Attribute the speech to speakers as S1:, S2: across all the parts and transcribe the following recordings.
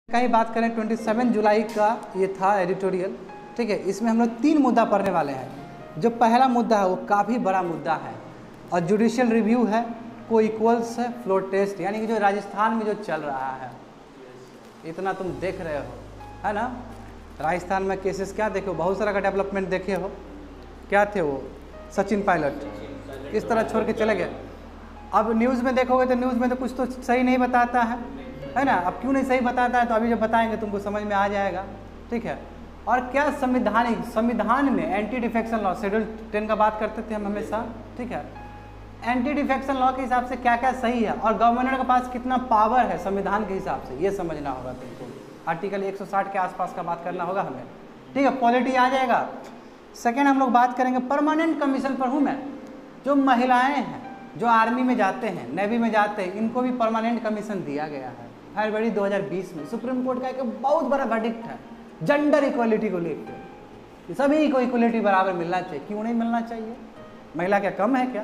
S1: कहीं बात करें 27 जुलाई का ये था एडिटोरियल, ठीक है। इसमें हम लोग 3 मुद्दा पढ़ने वाले हैं। जो पहला मुद्दा है वो काफ़ी बड़ा मुद्दा है और जुडिशियल रिव्यू है, को इक्वल्स है, फ्लोर टेस्ट, यानी कि जो राजस्थान में जो चल रहा है, इतना तुम देख रहे हो, है ना। राजस्थान में केसेस क्या देखे हो, बहुत सारा का डेवलपमेंट देखे हो। क्या थे वो, सचिन पायलट किस तरह छोड़ के चले गए। अब न्यूज़ में देखोगे तो न्यूज़ में तो कुछ तो सही नहीं बताता है ना। अब क्यों नहीं सही बताता है तो अभी जब बताएंगे तुमको समझ में आ जाएगा, ठीक है। और क्या संविधान में एंटी डिफेक्शन लॉ, शेड्यूल 10 का बात करते थे हम हमेशा, ठीक है। एंटी डिफेक्शन लॉ के हिसाब से क्या क्या सही है और गवर्नर के पास कितना पावर है संविधान के हिसाब से, ये समझना होगा तुमको। आर्टिकल 160 के आसपास का बात करना होगा हमें, ठीक है। पॉलिटी आ जाएगा। सेकेंड हम लोग बात करेंगे परमानेंट कमीशन पर हूँ मैं। जो महिलाएँ हैं जो आर्मी में जाते हैं, नेवी में जाते हैं, इनको भी परमानेंट कमीशन दिया गया है फरवरी 2020 में। सुप्रीम कोर्ट का एक बहुत बड़ा वर्डिक्ट है जेंडर इक्वलिटी को लेकर, सभी को इक्वलिटी बराबर मिलना चाहिए। क्यों नहीं मिलना चाहिए? महिला क्या कम है क्या?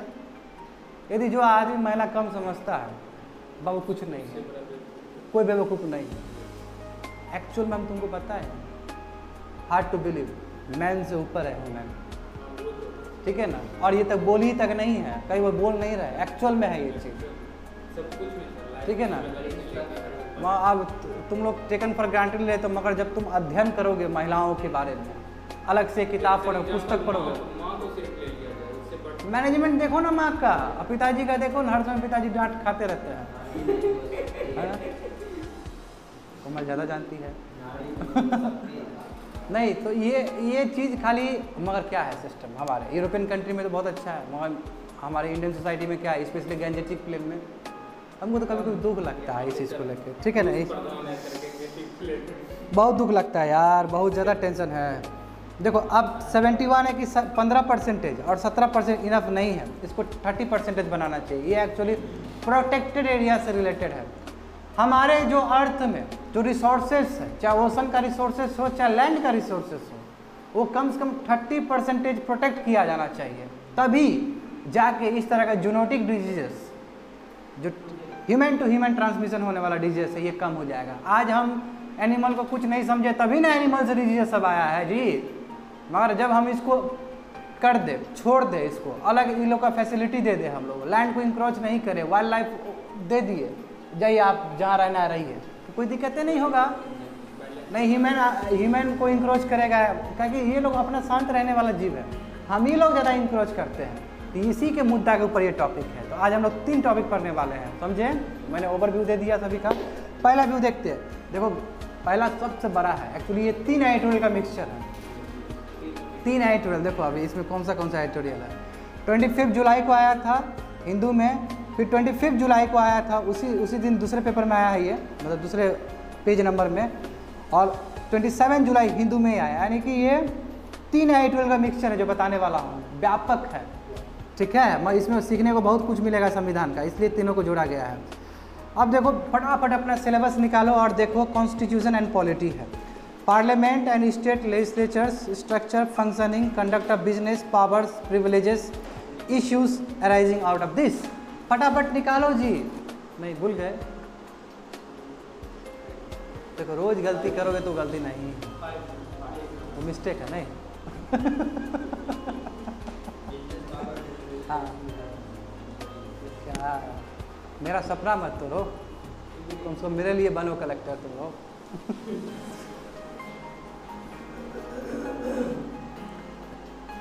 S1: यदि जो आदमी महिला कम समझता है, बाबू कुछ नहीं है, कोई बेवकूफ़ नहीं है। एक्चुअल में हम तुमको पता है, हार्ड टू बिलीव, मैन से ऊपर है वुमेन, ठीक है ना। और ये तक बोल ही तक नहीं है, कहीं वो बोल नहीं रहे, एक्चुअल में है ये चीज़, ठीक है ना। वहाँ अब तुम लोग टेकन फॉर ग्रांटेड ले तो, मगर जब तुम अध्ययन करोगे महिलाओं के बारे में, अलग से किताब पढ़ोगे, पुस्तक पढ़ोगे, मैनेजमेंट देखो ना माँ का, और पिताजी का देखो ना, हर समय पिताजी डांट खाते रहते हैं, कोमल ज़्यादा जानती है नहीं तो ये चीज़ खाली, मगर क्या है सिस्टम हमारे यूरोपियन कंट्री में तो बहुत अच्छा है, मगर हमारे इंडियन सोसाइटी में क्या है, स्पेशली गैंजेटिक फिल्म में हमको तो कभी कभी दुख लगता है इस चीज़ को लेकर, ठीक है ना। बहुत दुख लगता है यार, बहुत ज़्यादा टेंशन है। देखो अब 71 है कि 15% और 17% इनफ नहीं है, इसको 30% बनाना चाहिए। ये एक्चुअली प्रोटेक्टेड एरिया से रिलेटेड है। हमारे जो अर्थ में जो रिसोर्सेज है, चाहे ओशन का रिसोर्सेज हो चाहे लैंड का रिसोर्सेज हो, वो कम से कम 30% प्रोटेक्ट किया जाना चाहिए, तभी जाके इस तरह का जूनोटिक डिजीजेस, जो ह्यूमन टू ह्यूमन ट्रांसमिशन होने वाला डिजीज है, ये कम हो जाएगा। आज हम एनिमल को कुछ नहीं समझे, तभी ना एनिमल से डिजीज सब आया है जी। मगर जब हम इसको कर दे, छोड़ दे, इसको अलग इन लोग का फैसिलिटी दे दे, हम लोग लैंड को इंक्रोच नहीं करें, वाइल्ड लाइफ दे दिए, जाइए आप जहाँ रहना रहिए, तो कोई दिक्कतें नहीं होगा। नहीं ह्यूमन को इंक्रोच करेगा, क्योंकि ये लोग अपना शांत रहने वाला जीव है, हम ही लोग ज़्यादा इंक्रोच करते हैं। तो इसी के मुद्दा के ऊपर ये टॉपिक है। तो आज हम लोग 3 टॉपिक पढ़ने वाले हैं, समझे। मैंने ओवरव्यू दे दिया सभी का। पहला व्यू देखते हैं। देखो पहला सबसे बड़ा है, एक्चुअली ये 3 एडिटोरियल का मिक्सचर है। 3 एडिटोरियल देखो अभी इसमें कौन सा एडिटोरियल है। 25 जुलाई को आया था हिंदू में, फिर 25 जुलाई को आया था, उसी दिन दूसरे पेपर में आया है ये, मतलब दूसरे पेज नंबर में, और 27 जुलाई हिंदू में ही आया। यानी कि ये 3 एडिटोरियल का मिक्सचर है जो बताने वाला हूँ, व्यापक है, ठीक है। मैं इसमें सीखने को बहुत कुछ मिलेगा संविधान का, इसलिए तीनों को जोड़ा गया है। अब देखो फटाफट अपना सिलेबस निकालो और देखो कॉन्स्टिट्यूशन एंड पॉलिटी है। Parliament and state legislatures, structure, functioning, conduct of business, powers, privileges, issues arising out of this. फटाफट निकालो जी, नहीं भूल गए। देखो रोज गलती करोगे तो गलती नहीं, वो मिस्टेक है नहीं हाँ क्या, मेरा सपना मत तोड़ो, तुम सब मेरे लिए बनो कलेक्टर तुम लोग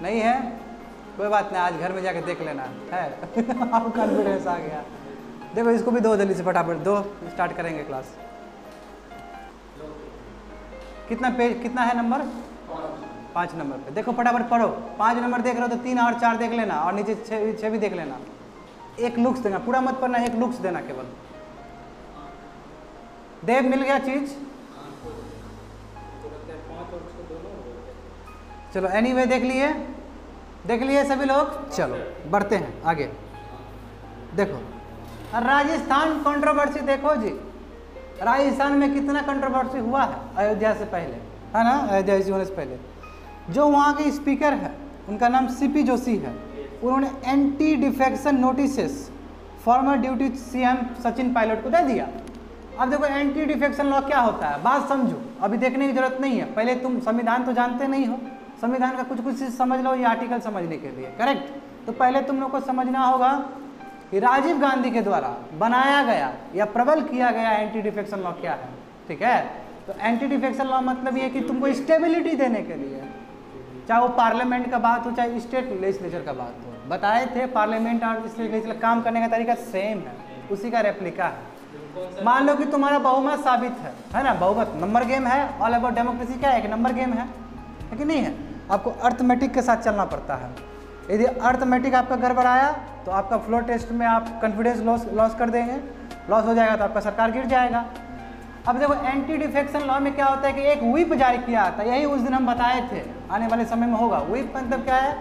S1: नहीं है कोई बात नहीं, आज घर में जाके देख लेना है आप कॉन्फिडेंस आ गया। देखो इसको भी दो जल्दी से फटाफट दो, स्टार्ट करेंगे क्लास। कितना पेज, कितना है नंबर? 5 नंबर पे देखो, फटाफट पढ़ो। 5 नंबर देख रहे हो तो 3 और 4 देख लेना, और नीचे 6 भी देख लेना। एक लुक्स देना, पूरा मत पढ़ना, एक लुक्स देना केवल। देव मिल गया चीज? चलो एनीवे देख लिए सभी लोग। चलो बढ़ते हैं आगे। देखो राजस्थान कंट्रोवर्सी देखो जी, राजस्थान में कितना कंट्रोवर्सी हुआ है अयोध्या से पहले, है ना। अयोध्या होने से पहले जो वहाँ के स्पीकर है, उनका नाम सीपी जोशी है, उन्होंने anti defection notices farmer duty CM Sachin Pilot को दे दिया। अब देखो एंटी डिफेक्शन लॉ क्या होता है, बात समझो, अभी देखने की जरूरत नहीं है। पहले तुम संविधान तो जानते नहीं हो, संविधान का कुछ कुछ चीज़ समझ लो ये आर्टिकल समझने के लिए, करेक्ट। तो पहले तुम लोग को समझना होगा कि राजीव गांधी के द्वारा बनाया गया या प्रबल किया गया एंटी डिफेक्शन लॉ क्या है, ठीक है। तो एंटी डिफेक्शन लॉ मतलब ये कि तुमको स्टेबिलिटी देने के लिए, चाहे वो पार्लियामेंट का बात हो चाहे स्टेट लेजिस्लेचर का बात हो, बताए थे पार्लियामेंट और लेजिस्लेचर काम करने का तरीका सेम है, उसी का रेप्लिका है। मान लो कि तुम्हारा बहुमत साबित है ना, बहुमत नंबर गेम है, ऑल अबाउट डेमोक्रेसी क्या है, एक नंबर गेम है कि नहीं है। आपको अर्थमेटिक के साथ चलना पड़ता है। यदि अर्थमेटिक आपका गड़बड़ाया तो आपका फ्लोर टेस्ट में आप कॉन्फिडेंस लॉस कर देंगे, लॉस हो जाएगा तो आपका सरकार गिर जाएगा। अब देखो एंटी डिफेक्शन लॉ में क्या होता है कि एक व्हिप जारी किया था, यही उस दिन हम बताए थे, आने वाले समय में होगा। व्हिप मतलब क्या है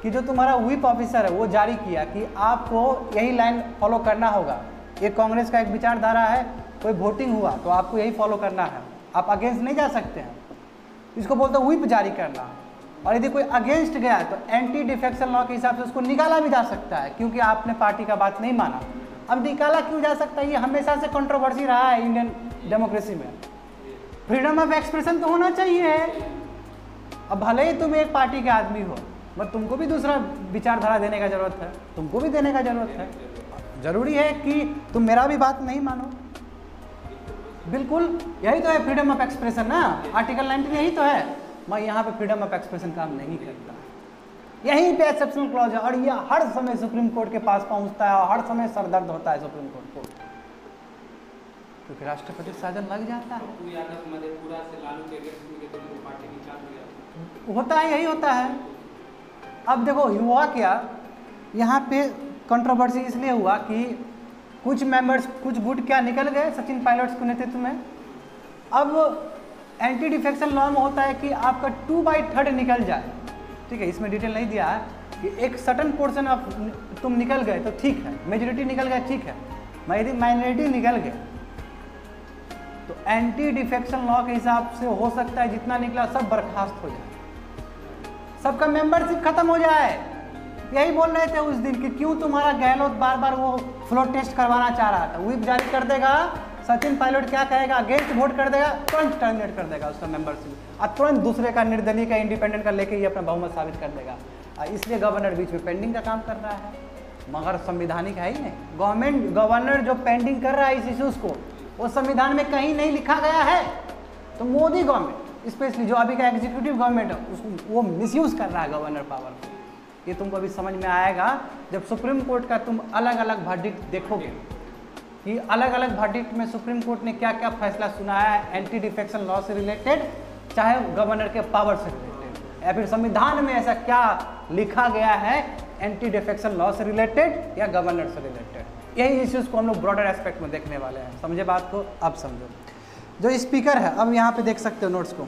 S1: कि जो तुम्हारा व्हिप ऑफिसर है वो जारी किया कि आपको यही लाइन फॉलो करना होगा। ये कांग्रेस का एक विचारधारा है, कोई वोटिंग हुआ तो आपको यही फॉलो करना है, आप अगेंस्ट नहीं जा सकते हैं, इसको बोलते हैं व्हिप जारी करना। और यदि कोई अगेंस्ट गया तो एंटी डिफेक्शन लॉ के हिसाब से उसको निकाला भी जा सकता है, क्योंकि आपने पार्टी का बात नहीं माना। अब निकाला क्यों जा सकता है, ये हमेशा से कंट्रोवर्सी रहा है इंडियन डेमोक्रेसी में। फ्रीडम ऑफ एक्सप्रेशन तो होना चाहिए। अब भले ही तुम एक पार्टी के आदमी हो, बट तुमको भी दूसरा विचारधारा देने का जरूरत है, तुमको भी देने का जरूरत है। जरूरी है कि तुम मेरा भी बात नहीं मानो, बिल्कुल यही तो है फ्रीडम ऑफ एक्सप्रेशन ना, आर्टिकल 19 यही तो है। मैं यहाँ पे फ्रीडम ऑफ एक्सप्रेशन काम नहीं करता, यहीं पे एक्सेप्शनल क्लॉज है, और ये हर समय सुप्रीम कोर्ट के पास पहुँचता है और हर समय सरदर्द होता है सुप्रीम कोर्ट को, क्योंकि राष्ट्रपति शासन लग जाता है। होता है, यही होता है। अब देखो हुआ क्या, यहाँ पे कंट्रोवर्सी इसलिए हुआ कि कुछ मेंबर्स, कुछ गुट क्या निकल गए सचिन पायलट्स के नेतृत्व में। अब एंटी डिफेक्शन लॉ में होता है कि आपका 2/3 निकल जाए, ठीक है, इसमें डिटेल नहीं दिया है कि एक सर्टन पोर्शन ऑफ तुम निकल गए तो ठीक है, मेजोरिटी निकल गए ठीक है, यदि माइनॉरिटी निकल गए तो एंटी डिफेक्शन लॉ के हिसाब से हो सकता है जितना निकला सब बर्खास्त हो जाए, सबका मेंबरशिप खत्म हो जाए। यही बोल रहे थे उस दिन कि क्यों तुम्हारा गहलोत बार बार वो फ्लोर टेस्ट करवाना चाह रहा था, व्हिप जारी कर देगा, सचिन पायलट क्या कहेगा, अगेंस्ट वोट कर देगा, तुरंत टर्मिनेट कर देगा उसका मेंबरशिप, और तुरंत दूसरे का निर्दलीय का इंडिपेंडेंट का लेके ही अपना बहुमत साबित कर देगा। इसलिए गवर्नर बीच में पेंडिंग का काम कर रहा है, मगर संविधानिक है ही नहीं। गवर्नर जो पेंडिंग कर रहा है इस इशूज़ को, वो संविधान में कहीं नहीं लिखा गया है। तो मोदी गवर्नमेंट स्पेशली जो अभी का एग्जीक्यूटिव गवर्नमेंट है उसको वो मिसयूज़ कर रहा है गवर्नर पावर को। ये तुमको अभी समझ में आएगा जब सुप्रीम कोर्ट का तुम अलग अलग वर्डिक्ट देखोगे कि अलग अलग वर्डिक्ट में सुप्रीम कोर्ट ने क्या क्या फैसला सुनाया है एंटी डिफेक्शन लॉ से रिलेटेड, चाहे गवर्नर के पावर से रिलेटेड, या फिर संविधान में ऐसा क्या लिखा गया है एंटी डिफेक्शन लॉ से रिलेटेड या गवर्नर से रिलेटेड। यही इश्यूज़ को हम लोग ब्रॉडर एस्पेक्ट में देखने वाले हैं। समझे बात को? अब समझो। जो स्पीकर है, अब यहाँ पे देख सकते हो नोट्स को,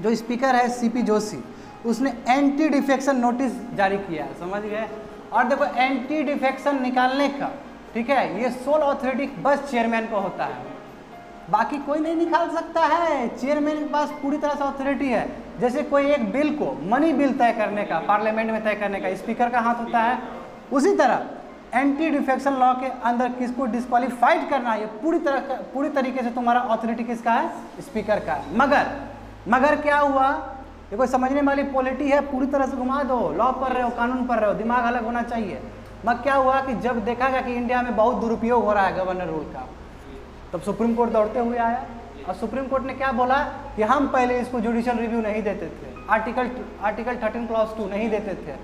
S1: जो स्पीकर है सीपी जोशी, उसने एंटी डिफेक्शन नोटिस जारी किया है, समझ गए। और देखो एंटी डिफेक्शन निकालने का, ठीक है, ये सोल अथॉरिटी बस चेयरमैन को होता है, बाकी कोई नहीं निकाल सकता है। चेयरमैन के पास पूरी तरह से अथॉरिटी है। जैसे कोई एक बिल को, मनी बिल तय करने का, पार्लियामेंट में तय करने का स्पीकर का हाथ होता है, उसी तरह एंटी डिफेक्शन लॉ के अंदर किसको डिस्क्वालीफाइड करना है, ये पूरी तरीके से तुम्हारा अथॉरिटी किसका है? स्पीकर का है। मगर क्या हुआ, ये कोई समझने वाली पॉलिटी है, पूरी तरह से घुमा दो, लॉ पढ़ रहे हो, कानून पढ़ रहे हो, दिमाग अलग होना चाहिए। मगर क्या हुआ कि जब देखा गया कि इंडिया में बहुत दुरुपयोग हो रहा है गवर्नर रूल का, तब सुप्रीम कोर्ट दौड़ते हुए आया और सुप्रीम कोर्ट ने क्या बोला कि हम पहले इसको जुडिशियल रिव्यू नहीं देते थे, आर्टिकल 13 क्लॉज 2 नहीं देते थे।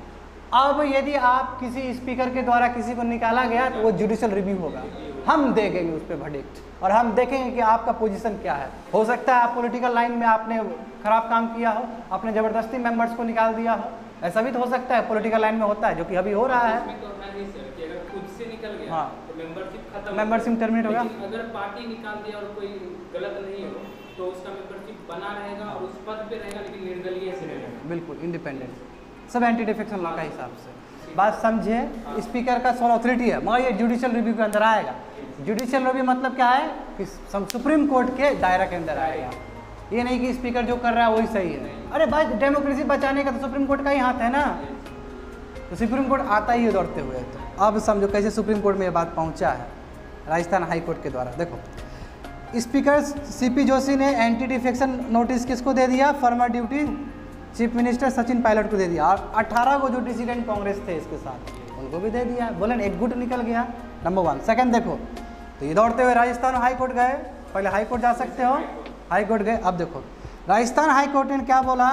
S1: अब यदि आप किसी स्पीकर के द्वारा किसी को निकाला गया तो वो जुडिशियल रिव्यू होगा, हम देंगे उस पर वर्डिक्ट और हम देखेंगे कि आपका पोजीशन क्या है। हो सकता है आप पॉलिटिकल लाइन में आपने खराब काम किया हो, आपने ज़बरदस्ती मेंबर्स को निकाल दिया हो, ऐसा भी तो हो सकता है, पॉलिटिकल लाइन में होता है, जो कि अभी हो रहा है। हाँ, मेंबरशिप टर्मिनेट होगा।
S2: अगर पार्टी निकाल दिया और कोई गलत नहीं हो तो उसका मेंबरशिप बना रहेगा और उस पद पे रहेगा, लेकिन निर्दलीय से रहेगा,
S1: बिल्कुल इंडिपेंडेंट, सब एंटी डिफेक्शन लॉ का हिसाब से। बात समझे? स्पीकर का सोल अथॉरिटी है, मगर ये जुडिशियल रिव्यू के अंदर आएगा। जुडिशियल रिव्यू मतलब क्या है कि सुप्रीम कोर्ट के दायरा के अंदर आएगा। ये नहीं कि स्पीकर जो कर रहा है वही सही है। अरे भाई, डेमोक्रेसी बचाने का तो सुप्रीम कोर्ट का ही हाथ है ना, तो सुप्रीम कोर्ट आता ही है दौड़ते हुए। तो अब समझो कैसे सुप्रीम कोर्ट में ये बात पहुंचा है राजस्थान हाई कोर्ट के द्वारा। देखो, स्पीकर सीपी जोशी ने एंटी डिफेक्शन नोटिस किसको दे दिया? Farmer duty chief minister Sachin Pilot को दे दिया, और 18 को जो डिसीडेंट कांग्रेस थे इसके साथ उनको भी दे दिया। बोले एक गुट निकल गया, नंबर 1। सेकंड देखो, तो ये दौड़ते हुए राजस्थान हाई कोर्ट गए, पहले हाई कोर्ट जा सकते हो, हाई कोर्ट गए। अब देखो राजस्थान हाई कोर्ट ने क्या बोला?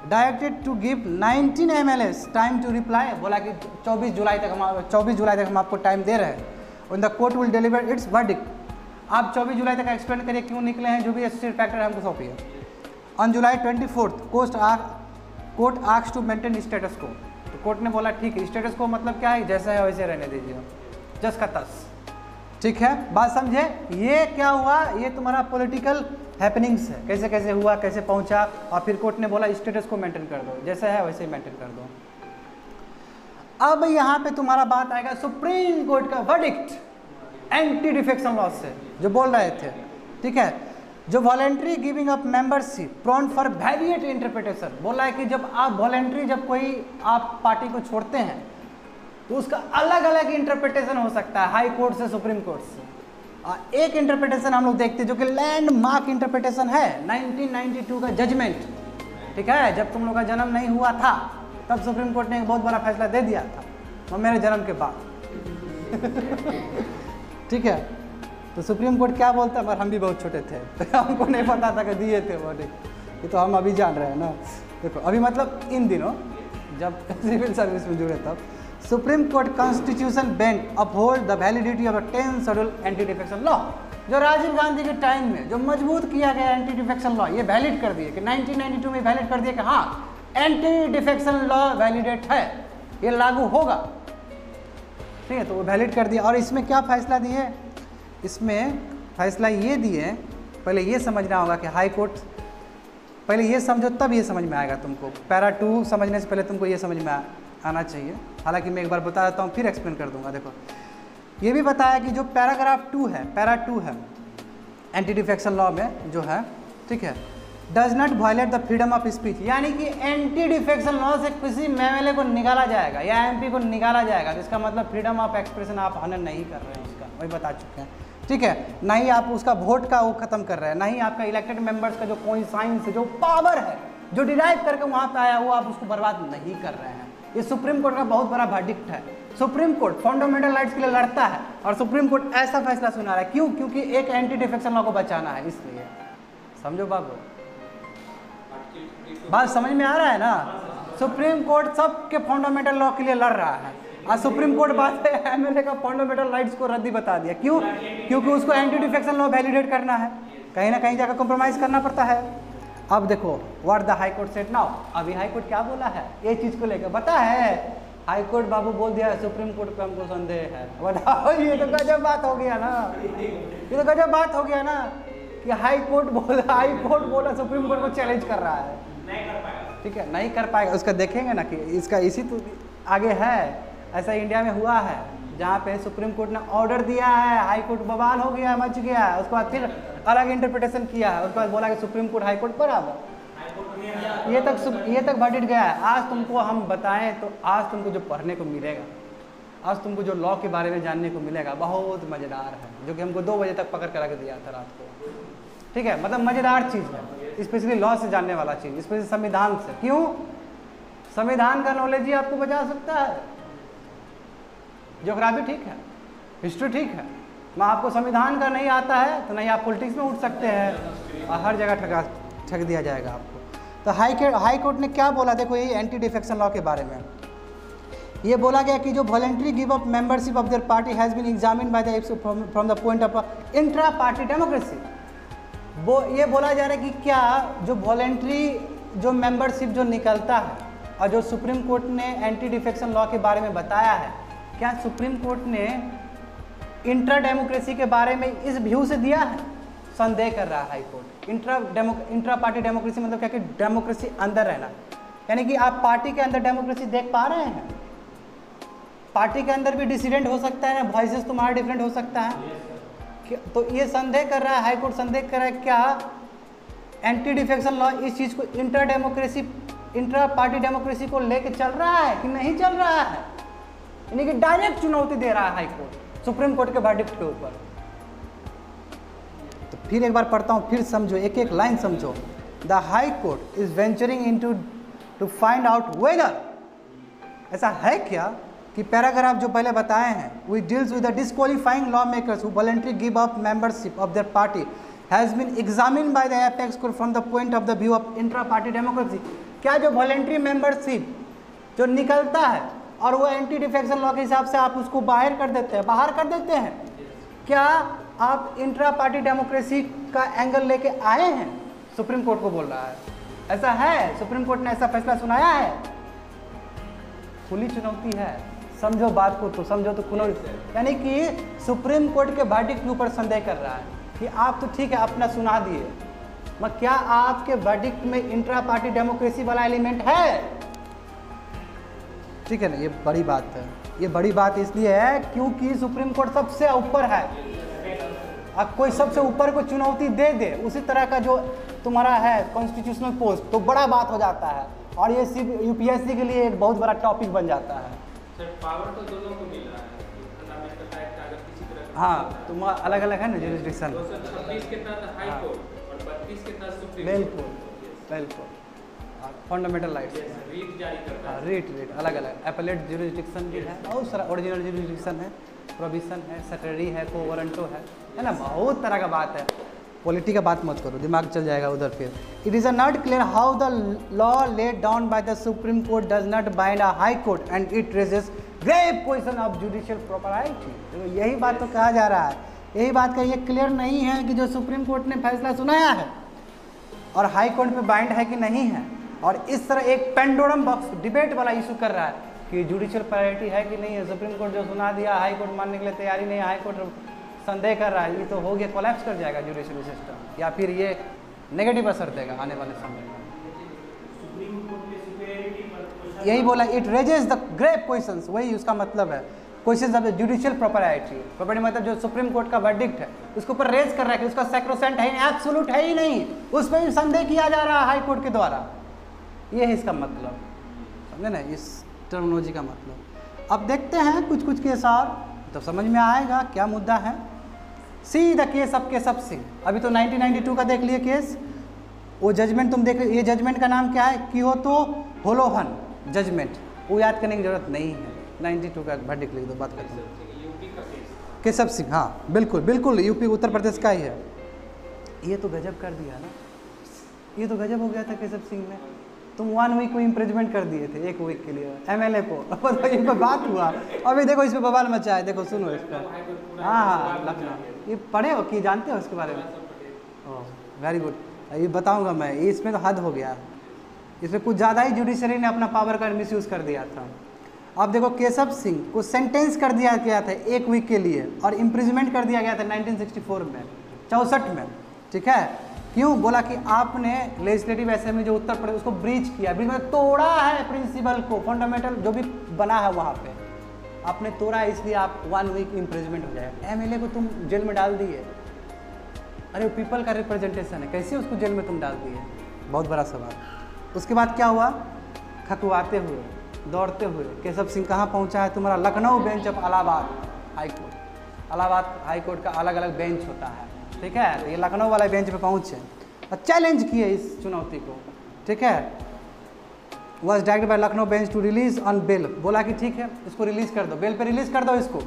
S1: Directed to give 19 MLAs time to reply, बोला कि 24 जुलाई तक हम आपको टाइम दे रहे हैं। In the court will deliver it's verdict. आप 24 जुलाई तक एक्सप्लेन करिए क्यों निकले हैं, जो भी स्टेट फैक्टर हमको सौंपिए। On July 24 court asked to maintain status quo, तो कोर्ट ने बोला ठीक है, स्टेटस को मतलब क्या है? जैसा है वैसे रहने दीजिए, जस का तस, ठीक है। बात समझे? ये क्या हुआ? ये तुम्हारा पॉलिटिकल हैपनिंग्स है, कैसे कैसे हुआ, कैसे पहुंचा, और फिर कोर्ट ने बोला स्टेटस को मेंटेन कर दो, जैसा है वैसे ही मेंटेन कर दो। अब यहाँ पे तुम्हारा बात आएगा सुप्रीम कोर्ट का वर्डिक्ट एंटी डिफेक्शन लॉ से, जो बोल रहे थे, ठीक है, जो voluntary giving up membership prone for varied interpretation, बोला है कि जब आप वॉलेंट्री, जब कोई आप पार्टी को छोड़ते हैं तो उसका अलग अलग इंटरप्रिटेशन हो सकता है, हाई कोर्ट से सुप्रीम कोर्ट से। एक इंटरप्रिटेशन हम लोग देखते हैं जो कि लैंडमार्क इंटरप्रिटेशन है, 1992 का जजमेंट, ठीक है, जब तुम लोग का जन्म नहीं हुआ था तब सुप्रीम कोर्ट ने एक बहुत बड़ा फैसला दे दिया था, और मेरे जन्म के बाद ठीक है। तो सुप्रीम कोर्ट क्या बोलता है? पर हम भी बहुत छोटे थे तो हमको नहीं पता था कि दिए थे वर्डिक्ट, ये तो हम अभी जान रहे हैं ना। देखो अभी मतलब इन दिनों जब सिविल सर्विस में जुड़े तब supreme court constitution bench uphold the validity of the 10th schedule anti defection law, जो राजीव गांधी के टाइम में जो मजबूत किया गया एंटी डिफेक्शन लॉ, ये वैलिड कर दिए कि 1992 में वैलिड कर दिया कि हाँ एंटी डिफेक्शन लॉ वैलिडेट है, ये लागू होगा, ठीक है। तो वो वैलिड कर दिया। और इसमें क्या फैसला दिए? इसमें फैसला ये दिए, पहले ये समझना होगा कि हाई कोर्ट, पहले ये समझो तब ये समझ में आएगा तुमको। पैरा 2 समझने से पहले तुमको ये समझ में आना चाहिए, हालांकि मैं एक बार बता देता हूँ फिर एक्सप्लेन कर दूंगा। देखो ये भी बताया कि जो पैराग्राफ 2 है, पैरा 2 है एंटी डिफेक्शन लॉ में जो है, ठीक है, does not violate the freedom of speech, यानी कि एंटी डिफेक्शन लॉ से किसी एमएलए को निकाला जाएगा या एमपी को निकाला जाएगा, तो इसका मतलब फ्रीडम ऑफ एक्सप्रेशन आप हनन नहीं कर रहे हैं, उसका वही बता चुके हैं, ठीक है। ना ही आप उसका वोट का वो खत्म कर रहे हैं, ना ही आपका इलेक्टेड मेंबर्स का जो कोई साइंस, जो पावर है, जो डिराइव करके वहाँ पे आया, वो आप उसको बर्बाद नहीं कर रहे हैं। ये सुप्रीम कोर्ट का बहुत बड़ा वर्डिक्ट है। सुप्रीम कोर्ट फंडामेंटल राइट्स के लिए लड़ता है और सुप्रीम कोर्ट ऐसा फैसला सुना रहा है, क्यों? क्योंकि एक एंटी डिफेक्शन लॉ को बचाना है, इसलिए। समझो बाबू, बात समझ में आ रहा है ना? सुप्रीम कोर्ट सबके फंडामेंटल लॉ के लिए लड़ रहा है, और सुप्रीम कोर्ट बात है एमएलए का फंडामेंटल राइट्स को रद्दी बता दिया, क्यों? क्योंकि उसको एंटी डिफेक्शन लॉ वैलिडेट करना है, कहीं ना कहीं जाकर कॉम्प्रोमाइज करना पड़ता है। अब देखो what the high court said now, अभी हाई कोर्ट क्या बोला है ये चीज को लेकर, पता है? हाई कोर्ट बाबू बोल दिया है सुप्रीम कोर्ट पे हमको संदेह है। बताओ, ये तो गजब बात हो गया ना, ये तो गजब बात हो गया ना कि हाई कोर्ट बोला सुप्रीम कोर्ट को चैलेंज कर रहा है, ठीक है, नहीं कर पाएगा। उसका देखेंगे ना कि इसका इसी तो आगे है, ऐसा इंडिया में हुआ है जहाँ पे सुप्रीम कोर्ट ने ऑर्डर दिया है, हाई कोर्ट बवाल हो गया, मच गया, उसके बाद फिर अलग इंटरप्रिटेशन किया है, उसके बाद बोला कि सुप्रीम कोर्ट हाई कोर्ट बराबर, ये तक वर्डिक्ट गया है। आज तुमको हम बताएं तो आज तुमको जो पढ़ने को मिलेगा, आज तुमको जो लॉ के बारे में जानने को मिलेगा बहुत मज़ेदार है, जो कि हमको 2 बजे तक पकड़ कर रख दिया था रात को, ठीक है। मतलब मज़ेदार चीज़ है, स्पेशली लॉ से जानने वाला चीज़, स्पेशली संविधान से। क्यों? संविधान का नॉलेज ही आपको बचा सकता है। ज्योग्राफी ठीक है, हिस्ट्री ठीक है, मैं आपको संविधान का नहीं आता है तो नहीं आप पॉलिटिक्स में उठ सकते हैं और हर जगह ठग दिया जाएगा आपको। तो हाई कोर्ट ने क्या बोला? देखो ये एंटी डिफेक्शन लॉ के बारे में ये बोला गया कि जो voluntary give up membership of their party has been examined by the from the point of intra party democracy. वो ये बोला जा रहा है कि क्या जो वॉलेंट्री जो मेंबरशिप जो निकलता है और जो सुप्रीम कोर्ट ने एंटी डिफेक्शन लॉ के बारे में बताया है, क्या सुप्रीम कोर्ट ने इंट्रा डेमोक्रेसी के बारे में इस व्यू से दिया है? संदेह कर रहा है high court. Intra party democracy मतलब क्या कि डेमोक्रेसी अंदर रहना, यानी कि आप पार्टी के अंदर डेमोक्रेसी देख पा रहे हैं? पार्टी के अंदर भी डिसीडेंट हो सकता है ना, वॉइसेस तुम्हारा डिफरेंट हो सकता है। तो ये संदेह कर रहा है हाई कोर्ट, संदेह कर रहा है क्या एंटी डिफेक्शन लॉ इस चीज़ को इंट्रा पार्टी डेमोक्रेसी को लेके चल रहा है कि नहीं चल रहा है, यानी कि डायरेक्ट चुनौती दे रहा है हाई कोर्ट सुप्रीम कोर्ट के वर्डिक्ट के ऊपर। तो फिर एक बार पढ़ता हूँ, फिर समझो, एक एक लाइन समझो। The high court is venturing into to find out whether, ऐसा है क्या कि पैराग्राफ जो पहले बताए हैं, we deals with the disqualifying law makers who voluntary give up membership of their party has been examined by the apex court from the point of the view of intra party democracy. क्या जो voluntary membership जो निकलता है और वो anti defection law के हिसाब से आप उसको बाहर कर देते हैं, क्या आप इंट्रा पार्टी डेमोक्रेसी का एंगल लेके आए हैं? सुप्रीम कोर्ट को बोल रहा है, ऐसा है, सुप्रीम कोर्ट ने ऐसा फैसला सुनाया है। खुली चुनौती है, समझो बात को, तो समझो तो कुनो, यानी कि सुप्रीम कोर्ट के वर्डिक्ट के ऊपर संदेह कर रहा है कि आप तो ठीक है अपना सुना दिए, मगर क्या आपके वर्डिक्ट में इंट्रा पार्टी डेमोक्रेसी वाला एलिमेंट है? ठीक है ना, ये बड़ी बात है। ये बड़ी बात इसलिए है क्योंकि सुप्रीम कोर्ट सबसे ऊपर है। अब कोई सबसे ऊपर को चुनौती दे दे उसी तरह का जो तुम्हारा है कॉन्स्टिट्यूशनल पोस्ट, तो बड़ा बात हो जाता है और ये सिर्फ यूपीएससी के लिए एक बहुत बड़ा टॉपिक बन जाता है।
S2: सर पावर तो दोनों को मिल रहा है, फंडामेंटल राइट का अगर किसी तरह का,
S1: हाँ, तुम अलग अलग है ना जुरिस्डिक्शन,
S2: 226 के तहत हाई कोर्ट और 32 के तहत सुप्रीम कोर्ट।
S1: बिल्कुल फंडामेंटल राइट्स
S2: रीट जारी करता है।
S1: रीट अलग अलग, एपेलेट जुरिस्डिक्शन भी है, बहुत सारा ओरिजिनल जुरिस्डिक्शन है, प्रोविजन है, सैटरी है, को वारंटो है ना, बहुत तरह का बात है। पॉलिटी का बात मत करो, दिमाग चल जाएगा उधर फिर। It is not clear how the law laid down by the supreme court does not bind a high court and it raises grave question of judicial property. तो यही बात तो कहा जा रहा है, यही बात का ये क्लियर नहीं है कि जो सुप्रीम कोर्ट ने फैसला सुनाया है और हाई कोर्ट में बाइंड है कि नहीं है, और इस तरह एक पेंडोरम बॉक्स डिबेट वाला इशू कर रहा है कि जुडिशियल प्रायोरिटी है कि नहीं है। सुप्रीम कोर्ट जो सुना दिया, हाई कोर्ट मानने के लिए तैयारी नहीं है, हाई कोर्ट संदेह कर रहा है, ये तो हो गया, कोलैप्स कर जाएगा जुडिशियल सिस्टम, या फिर ये नेगेटिव असर देगा आने वाले समय में। यही बोला, it raises the grave questions, वही उसका मतलब है, questions of the judicial property मतलब जो सुप्रीम कोर्ट का वर्डिक्ट है उसके ऊपर रेज कर रहा है कि उसका सैक्रोसेंट है, एब्सोल्यूट है ही नहीं, उस पर भी संदेह किया जा रहा है हाई कोर्ट के द्वारा। ये है इसका मतलब, समझे ना, इस टर्मिनोलॉजी का मतलब। अब देखते हैं कुछ कुछ केस और, तो समझ में आएगा क्या मुद्दा है। See the case of Keshav Singh, अभी तो 1992 का देख लिए केस, वो जजमेंट तुम देख, ये जजमेंट का नाम क्या है, कियोतो होलोहन जजमेंट, वो याद करने की जरूरत नहीं है, 92 का वर्डिक्ट लिख दो, बात करते हैं। केशव सिंह, हाँ बिल्कुल बिल्कुल, यूपी उत्तर प्रदेश का ही है। ये तो गजब कर दिया ना, ये तो गजब हो गया था केशव सिंह ने, तुम 1 वीक को इम्प्रिजमेंट कर दिए थे, 1 वीक के लिए एमएलए को, तो इन पर बात हुआ, अभी देखो इस पर बवाल मचा है, देखो सुनो इस पर। हाँ लखनऊ, ये पढ़े हो कि जानते हो इसके बारे में? ओह वेरी गुड, ये बताऊंगा मैं, इसमें तो हद हो गया, इसमें कुछ ज़्यादा ही जुडिशरी ने अपना पावर का मिसयूज़ कर दिया था। अब देखो केशव सिंह को सेंटेंस कर दिया गया था 1 वीक के लिए और इम्प्रिजमेंट कर दिया गया था 1964 में, 64 में, ठीक है। क्यों? बोला कि आपने लेजिस्लेटिव असेंबली जो उत्तर प्रदेश उसको ब्रीच किया, ब्रीच में तोड़ा है प्रिंसिपल को, फंडामेंटल जो भी बना है वहाँ पे आपने तोड़ा, इसलिए आप 1 वीक इम्प्रिजमेंट हो जाएगा। एमएलए को तुम जेल में डाल दिए, अरे वो पीपल का रिप्रेजेंटेशन है, कैसे उसको जेल में तुम डाल दिए, बहुत बड़ा सवाल। उसके बाद क्या हुआ, खकवाते हुए दौड़ते हुए केशव सिंह कहाँ पहुँचा है, तुम्हारा Lucknow bench of Allahabad High court. Allahabad High court का अलग अलग बेंच होता है, ठीक है, तो ये लखनऊ वाला बेंच पे पहुँचे और चैलेंज किए इस चुनौती को, ठीक है। Was directed by Lucknow bench to release on bail, बोला कि ठीक है इसको रिलीज कर दो, बेल पे रिलीज कर दो इसको,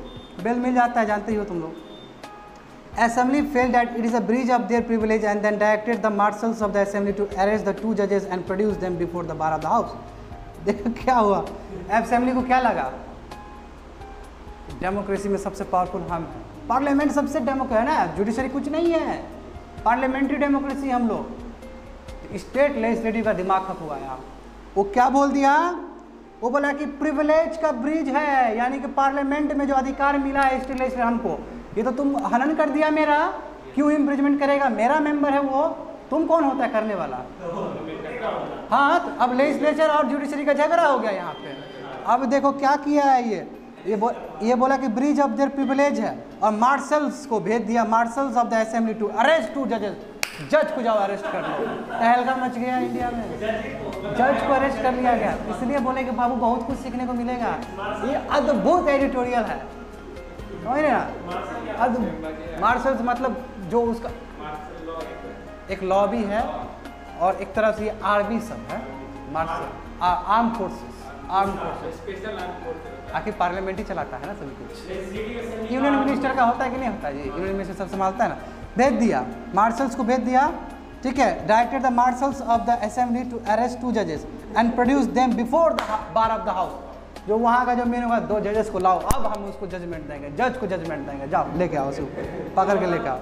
S1: बेल मिल जाता है, जानते ही हो तुम लोग। Assembly felt that it is a breach of their privilege and then directed the marshals of the assembly to arrest the 2 judges and produce them before the bar of the house। देखो क्या हुआ, assembly को क्या लगा, democracy में सबसे powerful हम हैं, पार्लियामेंट सबसे डेमोक्रेसी है ना, जुडिशरी कुछ नहीं है, पार्लियामेंट्री डेमोक्रेसी हम लोग। स्टेट लेजिस्लेटिव का दिमाग खपवाया, वो क्या बोल दिया, वो बोला कि प्रिविलेज का ब्रीच है, यानी कि पार्लियामेंट में जो अधिकार मिला है स्टेट लेजिस्लेटिव हमको, ये तो तुम हनन कर दिया मेरा, क्यों इम्प्रिजमेंट करेगा, मेरा मेंबर है वो, तुम कौन होता है करने वाला। हाँ, तो अब लेजिस्लेचर और जुडिशरी का झगड़ा हो गया यहाँ पे। अब देखो क्या किया है ये बोला कि ब्रीच ऑफ देयर प्रिविलेज है और मार्शल्स को भेज दिया, marshals of the assembly to arrest 2 जजेस, जज को जाओ अरेस्ट कर लो। तहलका मच गया इंडिया में, जज को अरेस्ट कर लिया गया, इसलिए बोले कि बाबू बहुत कुछ सीखने को मिलेगा, ये अद्भुत एडिटोरियल है, समझ रहे ना। मार्शल्स मतलब जो उसका एक लॉ भी है और एक तरह से ये आर्मी सब है, marshal arm forces.
S2: Special arm force
S1: आखिर पार्लियामेंट ही चलाता है ना सभी कुछ। यूनियन मिनिस्टर का होता है कि नहीं होता जी, यूनियन मिनिस्टर सब संभालता है ना। भेज दिया, मार्शल्स को भेज दिया, ठीक है। Directed the marshals of the assembly to arrest 2 जजेस and produce them before the bar of the house. जो वहाँ का जो मेन होगा 2 जजेस को लाओ, अब हम उसको जजमेंट देंगे, जज को जजमेंट देंगे, जाओ लेके आओ उसको पकड़ के लेके आओ।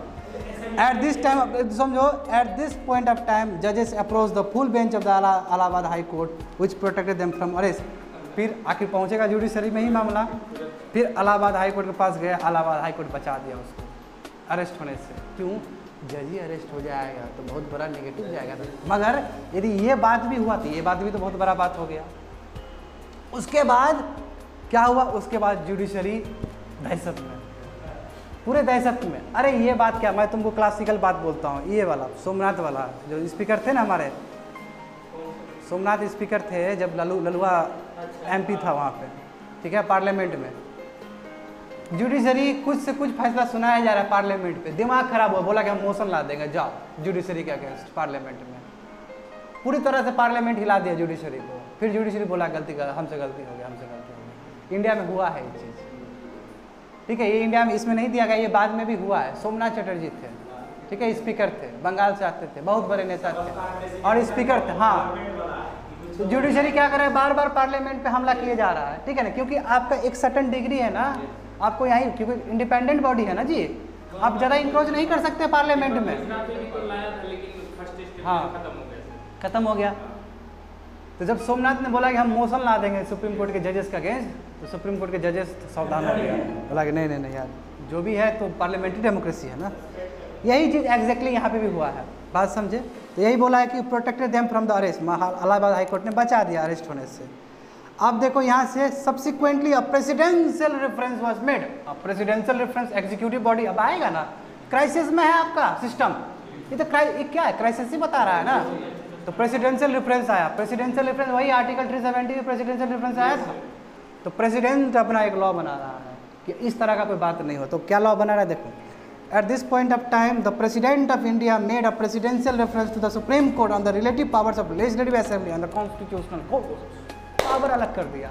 S1: एट दिस टाइम समझो, at this point of time जजेस approach the full bench of the Allahabad High Court which protected them from arrest. फिर आखिर पहुँचेगा जुडिशरी में ही मामला, फिर इलाहाबाद हाई कोर्ट के पास गया, इलाहाबाद हाई कोर्ट बचा दिया उसको अरेस्ट होने से। क्यों? जज ही अरेस्ट हो जाएगा तो बहुत बड़ा नेगेटिव जाएगा। मगर यदि ये बात भी हुआ तो ये बात भी तो बहुत बड़ा बात हो गया। उसके बाद क्या हुआ? उसके बाद जुडिशरी दहशत में, पूरे दहशत में। अरे ये बात क्या, मैं तुमको क्लासिकल बात बोलता हूँ, ये वाला सोमनाथ वाला जो स्पीकर थे ना हमारे, सोमनाथ स्पीकर थे जब ललुआ MP था वहाँ पे, ठीक है, पार्लियामेंट में। जुडिशरी कुछ से कुछ फैसला सुनाया जा रहा है पार्लियामेंट पे, दिमाग खराब हुआ, बोला कि हम मोशन ला देंगे, जाओ जुडिशरी के अगेंस्ट पार्लियामेंट में। पूरी तरह से पार्लियामेंट हिला दिया जुडिशरी को। फिर जुडिशरी बोला हमसे गलती हो गया। इंडिया में हुआ है ये चीज़, ठीक है। ये इंडिया में इसमें नहीं दिया गया, ये बाद में भी हुआ है। सोमनाथ चटर्जी थे, ठीक है, स्पीकर थे, बंगाल से आते थे, बहुत बड़े नेता थे और स्पीकर थे। हाँ, तो जुडिशरी क्या कर रहा है? बार बार पार्लियामेंट पे हमला किए जा रहा है, ठीक है ना, क्योंकि आपका एक सर्टन डिग्री है ना, आपको यहीं, क्योंकि इंडिपेंडेंट बॉडी है ना जी, आप ज़्यादा इंक्रोच नहीं कर सकते पार्लियामेंट में। हाँ, खत्म हो गया। तो जब सोमनाथ ने बोला कि हम मोशन ला देंगे सुप्रीम कोर्ट के जजेस का अगेंस्ट, तो सुप्रीम कोर्ट के जजेस सावधान हो गया, बोला कि नहीं यार, जो भी है तो पार्लियामेंट्री डेमोक्रेसी है ना। यही चीज़ एग्जैक्टली यहाँ पे भी हुआ है, बात समझे। तो यही बोला है कि protected them from the arrest, Allahabad High court ने बचा दिया अरेस्ट होने से। अब देखो यहाँ से subsequently a presidential reference was made. अब प्रेसिडेंशियल रेफरेंस एग्जीक्यूटिव बॉडी अब आएगा ना, क्राइसिस में है आपका सिस्टम, ये तो क्या है, क्राइसिस ही बता रहा है ना। तो प्रेसिडेंशियल रेफरेंस आया, प्रेसिडेंशियल रेफरेंस वही आर्टिकल 370 में प्रेसिडेंशियल रेफरेंस आया था। तो प्रेसिडेंट अपना एक लॉ बना रहा है कि इस तरह का कोई बात नहीं हो। तो क्या लॉ बना रहा है देखो, at this point of time the president of India made a presidential reference to the supreme court on the relative powers of legislative assembly and the constitutional court. Power अलग कर दिया।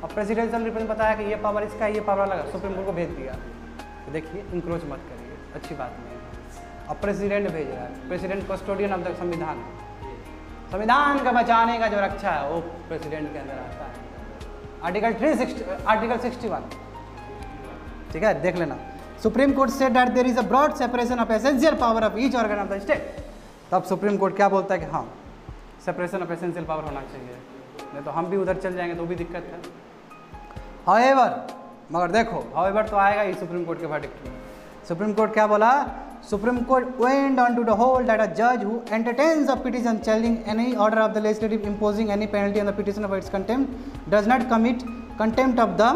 S1: अब प्रेसिडेंशियल रेफरेंस बताया कि ये power इसका, ये power अलग, सुप्रीम कोर्ट को भेज दिया। तो देखिए, इंक्रोच मत करिए, अच्छी बात नहीं है। अब प्रेसिडेंट भेज रहा है, प्रेसिडेंट कस्टोडियन ऑफ द संविधान, संविधान का बचाने का जो रक्षा है वो प्रेसिडेंट के अंदर आता है। आर्टिकल 61, ठीक है, देख लेना। Supreme court said that there is a broad separation of essential power of each organ of the state. तब सुप्रीम कोर्ट क्या बोलता है कि हाँ, सेपरेशन ऑफ एसेंशियल पावर होना चाहिए, नहीं तो हम भी उधर चल जाएंगे तो भी दिक्कत है। हाउएवर, मगर देखो हाउएवर तो आएगा ही सुप्रीम कोर्ट के वर्डिक्ट में। सुप्रीम कोर्ट क्या बोला? Supreme court went on to the hold that a जज who entertains a petition challenging any order of the legislative imposing any penalty on the petition of its contempt does not commit contempt of the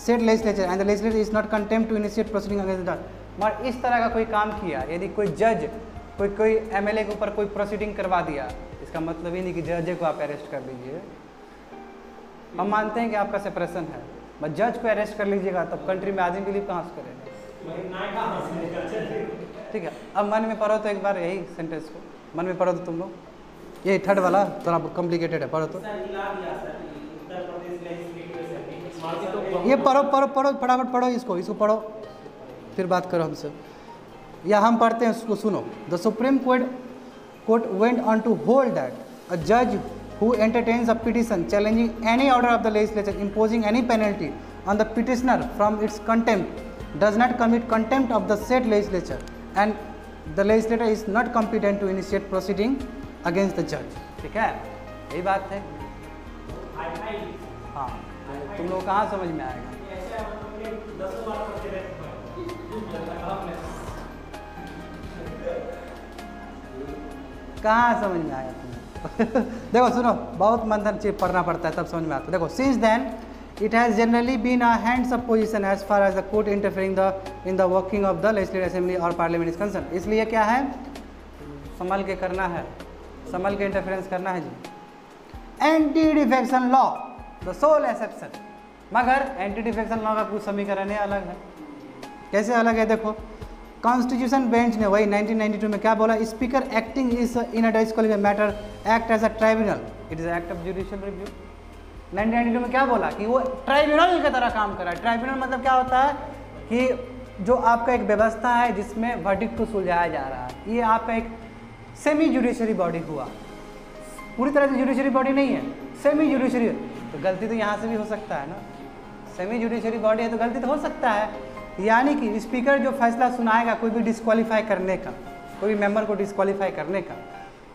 S1: said legislature and the legislature is not contempt to initiate proceeding against the judge। मगर इस तरह का कोई काम किया, यदि कोई जज कोई MLA के ऊपर कोई प्रोसीडिंग करवा दिया, इसका मतलब ही नहीं कि जज को आप अरेस्ट कर लीजिए। हम मानते हैं कि आपका सेपरेशन है, बस जज को अरेस्ट कर लीजिएगा तब कंट्री में आदमी बिलीव कहाँ से करेगा? ठीक है, अब मन में पढ़ो तो एक बार यही सेंटेंस को मन में पढ़ो तो तुम लोग, यही थर्ड वाला थोड़ा कॉम्प्लिकेटेड है, पढ़ो तो ये पढ़ो फटाफट पढ़ो, इसको पढ़ो, फिर बात करो हमसे, या हम पढ़ते हैं उसको सुनो। The supreme court went on to hold that a जज who entertains a petition challenging any order of the legislature imposing any penalty on the petitioner from its contempt does not commit contempt of the said legislature and the legislator is not competent to initiate proceeding against the judge। ठीक है, यही बात है। हाँ, तुम लोग कहाँ समझ में आएगा? कहाँ समझ में आएगा? देखो सुनो, बहुत मंथन चीज पढ़ना पड़ता है तब समझ में आता है। देखो, since then it has generally been a hands up position as far as the court interfering in the working of the legislative assembly और पार्लियामेंट इज कंसर्न। इसलिए क्या है, संभल के करना है, संभल के इंटरफेरेंस करना है जी। Anti defection law the sole exception, मगर एंटी डिफेक्शन लॉ का कुछ समीकरण अलग है। कैसे अलग है? देखो, कॉन्स्टिट्यूशन बेंच ने वही 1992 में क्या बोला, speaker acting is in a disqualified matter act as a tribunal, it is act of judicial review. 1992 में क्या बोला कि वो ट्राइब्यूनल की तरह काम कर रहा है। ट्राइब्यूनल मतलब क्या होता है कि जो आपका एक व्यवस्था है जिसमें वर्डिक्ट को सुलझाया जा रहा है, ये आपका एक सेमी जुडिशरी बॉडी हुआ, पूरी तरह से जुडिशरी बॉडी नहीं है, सेमी जुडिशरी। तो गलती तो यहाँ से भी हो सकता है ना, सेमी जुडिशरी बॉडी है तो गलती तो हो सकता है। यानी कि स्पीकर जो फैसला सुनाएगा कोई भी डिस्क्वालीफाई करने का, कोई भी मेंबर को डिस्क्वालीफाई करने का,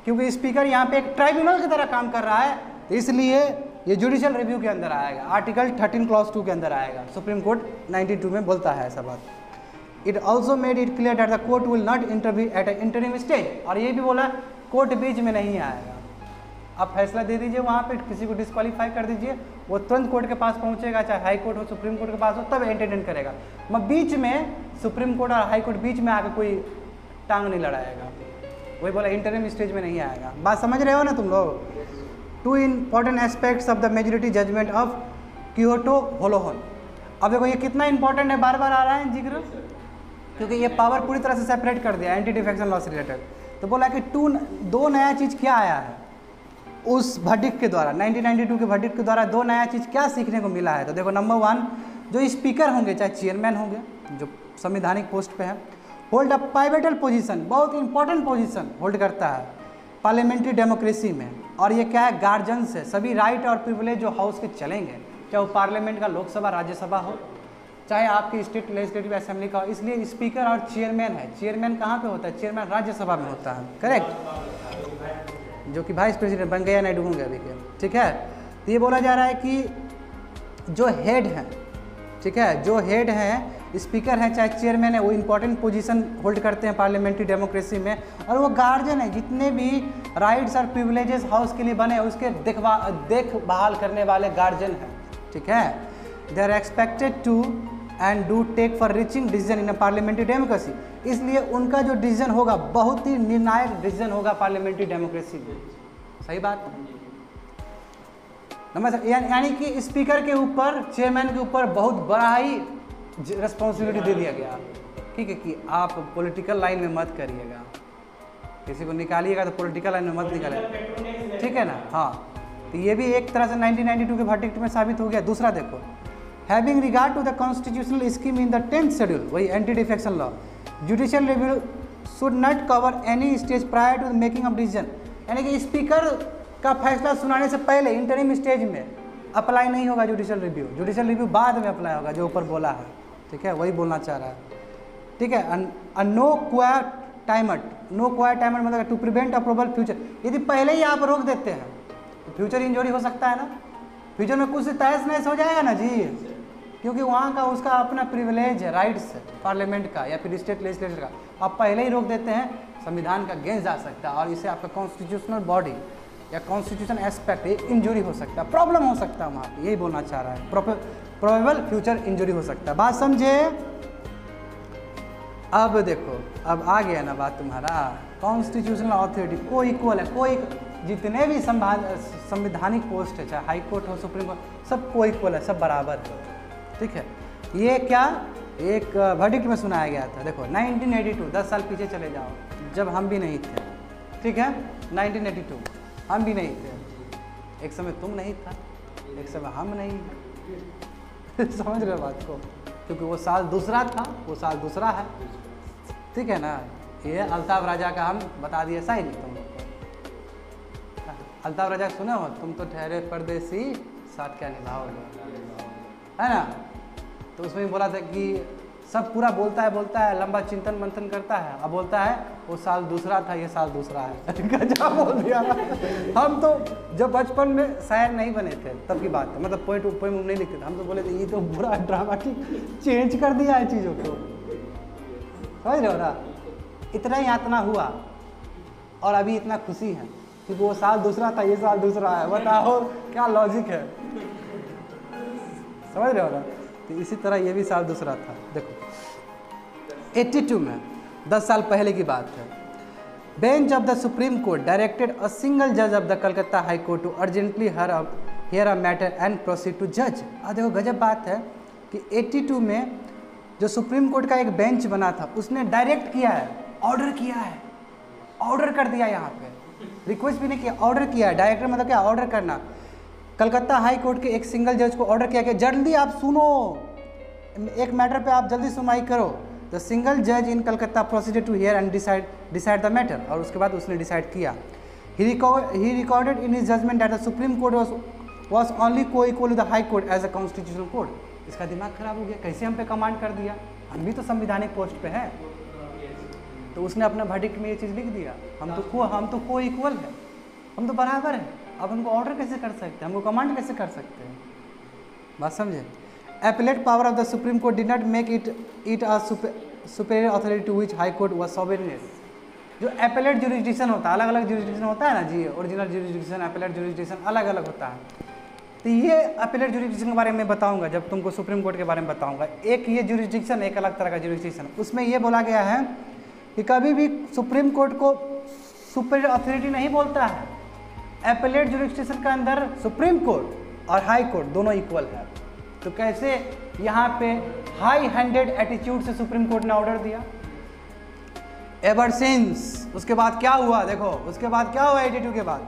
S1: क्योंकि स्पीकर यहाँ पे एक ट्राइब्यूनल की तरह काम कर रहा है, तो इसलिए ये जुडिशियल रिव्यू के अंदर आएगा, आर्टिकल 13 क्लॉज 2 के अंदर आएगा। सुप्रीम कोर्ट 92 में बोलता है ऐसा बात। It also made it clear that the court will not interview at A interim stage, और ये भी बोला कोर्ट बीच में नहीं आएगा। आप फैसला दे दीजिए वहाँ पे, किसी को डिस्क्वालीफाई कर दीजिए, वो तुरंत कोर्ट के पास पहुँचेगा, चाहे हाई कोर्ट हो सुप्रीम कोर्ट के पास हो, तब एंटरटेन करेगा। मैं बीच में सुप्रीम कोर्ट और हाई कोर्ट बीच में आकर कोई टांग नहीं लड़ाएगा, वही बोला इंटरिम स्टेज में नहीं आएगा। बात समझ रहे हो ना तुम लोग। Two important aspects of the majority judgement of Kihoto Hollohan. अब देखो ये कितना इंपॉर्टेंट है, बार बार आ रहा है जिक्र, क्योंकि ये पावर पूरी तरह से सेपरेट कर दिया एंटी डिफेक्शन लॉ से रिलेटेड। तो बोला कि दो नया चीज़ क्या आया है उस वर्डिक्ट के द्वारा, 1992 के वर्डिक्ट के द्वारा दो नया चीज़ क्या सीखने को मिला है। तो देखो नंबर 1, जो स्पीकर होंगे चाहे चेयरमैन होंगे जो संवैधानिक पोस्ट पे है, होल्ड अ पाइवेटल पोजीशन, बहुत इंपॉर्टेंट पोजीशन होल्ड करता है पार्लियामेंट्री डेमोक्रेसी में। और ये क्या है, गार्जियंस है, सभी राइट और प्रिविलेज जो हाउस के चलेंगे, चाहे वो पार्लियामेंट का लोकसभा राज्यसभा हो, चाहे आपकी स्टेट लेजिस्लेटिव असेंबली का हो। इसलिए स्पीकर और चेयरमैन है। चेयरमैन कहाँ पे होता है, चेयरमैन राज्यसभा में होता है, करेक्ट, जो कि वाइस प्रेसिडेंट वेंकैया नायडू होंगे अभी के, ठीक है। तो ये बोला जा रहा है कि जो हेड हैं, ठीक है, जो हेड हैं, स्पीकर हैं चाहे चेयरमैन है, वो इंपॉर्टेंट पोजीशन होल्ड करते हैं पार्लियामेंट्री डेमोक्रेसी में। और वो गार्जियन है, जितने भी राइट्स और प्रिविलेजेस हाउस के लिए बने उसके देखभाल करने वाले गार्जियन हैं, ठीक है। They are expected to and do take far reaching decision in a parliamentary democracy. इसलिए उनका जो डिसीजन होगा बहुत ही निर्णायक डिसीजन होगा पार्लियामेंट्री डेमोक्रेसी में। सही बात नमस्कार। यानी कि स्पीकर के ऊपर, चेयरमैन के ऊपर बहुत बड़ा ही रिस्पॉन्सिबिलिटी दे दिया गया, ठीक है, कि आप पॉलिटिकल लाइन में मत करिएगा, किसी को निकालिएगा तो पॉलिटिकल लाइन में मत निकालिएगा, ठीक है ना। हाँ, तो ये भी एक तरह से 1992 के वर्डिक्ट में साबित हो गया। दूसरा देखो, having regard to the constitutional scheme in the 10th schedule, वही anti defection law, judicial review should not cover any stage prior to making of decision. यानी कि स्पीकर का फैसला सुनाने से पहले इंटरिम स्टेज में अप्लाई नहीं होगा जुडिशियल रिव्यू, जुडिशियल रिव्यू बाद में अप्लाई होगा, जो ऊपर बोला है, ठीक है, वही बोलना चाह रहा है, ठीक है। No quia timet, no quia timet मतलब टू प्रिवेंट अप्रूवल फ्यूचर। यदि पहले ही आप रोक देते हैं तो फ्यूचर इंजरी हो सकता है ना, फ्यूचर में कुछ तहस नहस हो जाएगा ना जी, क्योंकि वहाँ का उसका अपना प्रिविलेज है, राइट्स है पार्लियामेंट का या फिर स्टेट लेजिस्लेचर का। आप पहले ही रोक देते हैं, संविधान का अगेंस्ट जा सकता है और इससे आपका कॉन्स्टिट्यूशनल बॉडी या कॉन्स्टिट्यूशन एस्पेक्ट इंजरी हो सकता है, प्रॉब्लम हो सकता है वहाँ पे, यही बोलना चाह रहा है, प्रोबेबल फ्यूचर इंजरी हो सकता है। बात समझे। अब देखो, अब आ गया ना बात तुम्हारा, कॉन्स्टिट्यूशनल अथॉरिटी को इक्वल है, कोई जितने भी संवैधानिक पोस्ट है, चाहे हाई कोर्ट हो सुप्रीम कोर्ट, सब को इक्वल है, सब बराबर है, ठीक है। ये क्या एक वर्डिक्ट में सुनाया गया था। देखो 1982, 10 साल पीछे चले जाओ, जब हम भी नहीं थे, ठीक है, 1982 हम भी नहीं थे, एक समय तुम नहीं था, एक समय हम नहीं समझ रहे हो बात को, क्योंकि वो साल दूसरा था, वो साल दूसरा है, ठीक है ना। ये अल्ताफ राजा का हम बता दिए सही नहीं तुम लोग को, अल्ताफ राजा सुने हो, तुम तो ठहरे परदेसी साथ क्या निभाओगे, है ना। तो उसमें भी बोला था कि सब पूरा बोलता है, लंबा चिंतन मंथन करता है, अब बोलता है वो साल दूसरा था, ये साल दूसरा है गजब बोल दिया ना। हम तो जब बचपन में शायर नहीं बने थे तब की बात है, मतलब पोइम नहीं लिखते थे, हम तो बोले थे ये तो बुरा ड्रामेटिक चेंज कर दिया है चीज़ों को, समझ रहे हो ना। इतना ही यातना हुआ और अभी इतना खुशी है क्योंकि वो साल दूसरा था, ये साल दूसरा है। बताओ क्या लॉजिक है, समझ रहे हो ना। तो इसी तरह ये भी साल दूसरा था। देखो 82 में 10 साल पहले की बात है। Bench of the supreme court directed a single जज of the Calcutta high court to urgently here a matter and proceed to जज। देखो गजब बात है कि 82 में जो सुप्रीम कोर्ट का एक बेंच बना था उसने डायरेक्ट किया है, ऑर्डर किया है, ऑर्डर कर दिया, यहाँ पे रिक्वेस्ट भी नहीं किया, ऑर्डर किया है। डायरेक्टर मतलब क्या, ऑर्डर करना। कलकत्ता हाई कोर्ट के एक सिंगल जज को ऑर्डर किया कि जल्दी आप सुनो, एक मैटर पे आप जल्दी सुनवाई करो। द सिंगल जज in Calcutta proceeded to hear and decide the matter, और उसके बाद उसने डिसाइड किया। He recorded in his judgment that the supreme court was only co-equal to the high court as a constitutional court। इसका दिमाग खराब हो गया, कैसे हम पे कमांड कर दिया, हम भी तो संविधानिक पोस्ट पे हैं। तो उसने अपना वर्डिक्ट में ये चीज़ लिख दिया, हम तो को इक्वल है, हम तो बराबर हैं, अब हमको ऑर्डर कैसे कर सकते हैं, हमको कमांड कैसे कर सकते हैं। बात समझे। Appellate power of the supreme court did not make it a superior authority to which high court was sovereign. जो एपेलेट जुरिस्डिक्शन होता है, अलग अलग जुरिस्डिक्शन होता है ना जी, ओरिजिनल जुरिस्डिक्शन, एपेलेट जुरिस्डिक्शन अलग अलग होता है। तो ये एपेलेट जुरिस्डिक्शन के बारे में बताऊंगा जब तुमको सुप्रीम कोर्ट के बारे में बताऊंगा। एक ये जुरिस्डिक्शन, एक अलग तरह का जुरिस्डिक्शन। उसमें ये बोला गया है कि कभी भी सुप्रीम कोर्ट को सुपीरियर अथॉरिटी नहीं बोलता है। एपेलेट जुरिस्डिक्शन के अंदर सुप्रीम कोर्ट और हाई कोर्ट दोनों इक्वल है। तो कैसे यहाँ पे हाई हैंडेड एटीट्यूड से सुप्रीम कोर्ट ने ऑर्डर दिया। एवर सिंस, उसके बाद क्या हुआ, देखो उसके बाद क्या हुआ एटीट्यूड के बाद।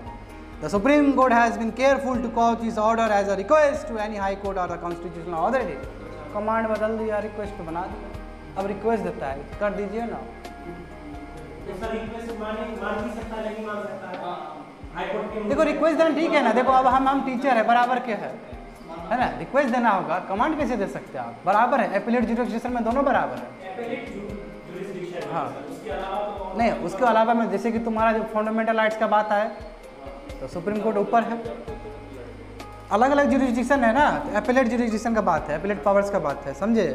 S1: The supreme court has been careful to couch this order as a request to any high court और द कॉन्स्टिट्यूशनल अथॉरिटी। कमांड बदल दिया, रिक्वेस्ट पे बना दिया, अब रिक्वेस्ट देता है, कर दीजिए ना। देखो रिक्वेस्ट देना ठीक है ना, देखो अब हम टीचर है, बराबर के है ना, रिक्वेस्ट देना होगा, कमांड कैसे दे सकते हैं आप, बराबर है। एपेलेट जुरिस्डिक्शन में दोनों बराबर है। हाँ नहीं, उसके अलावा में जैसे कि तुम्हारा जो फंडामेंटल राइट्स का बात है तो सुप्रीम कोर्ट ऊपर है, अलग अलग जुरिस्डिक्शन है ना। एपेलेट जुरिस्डिक्शन का बात है, एपेलेट पावर्स का बात है, समझे।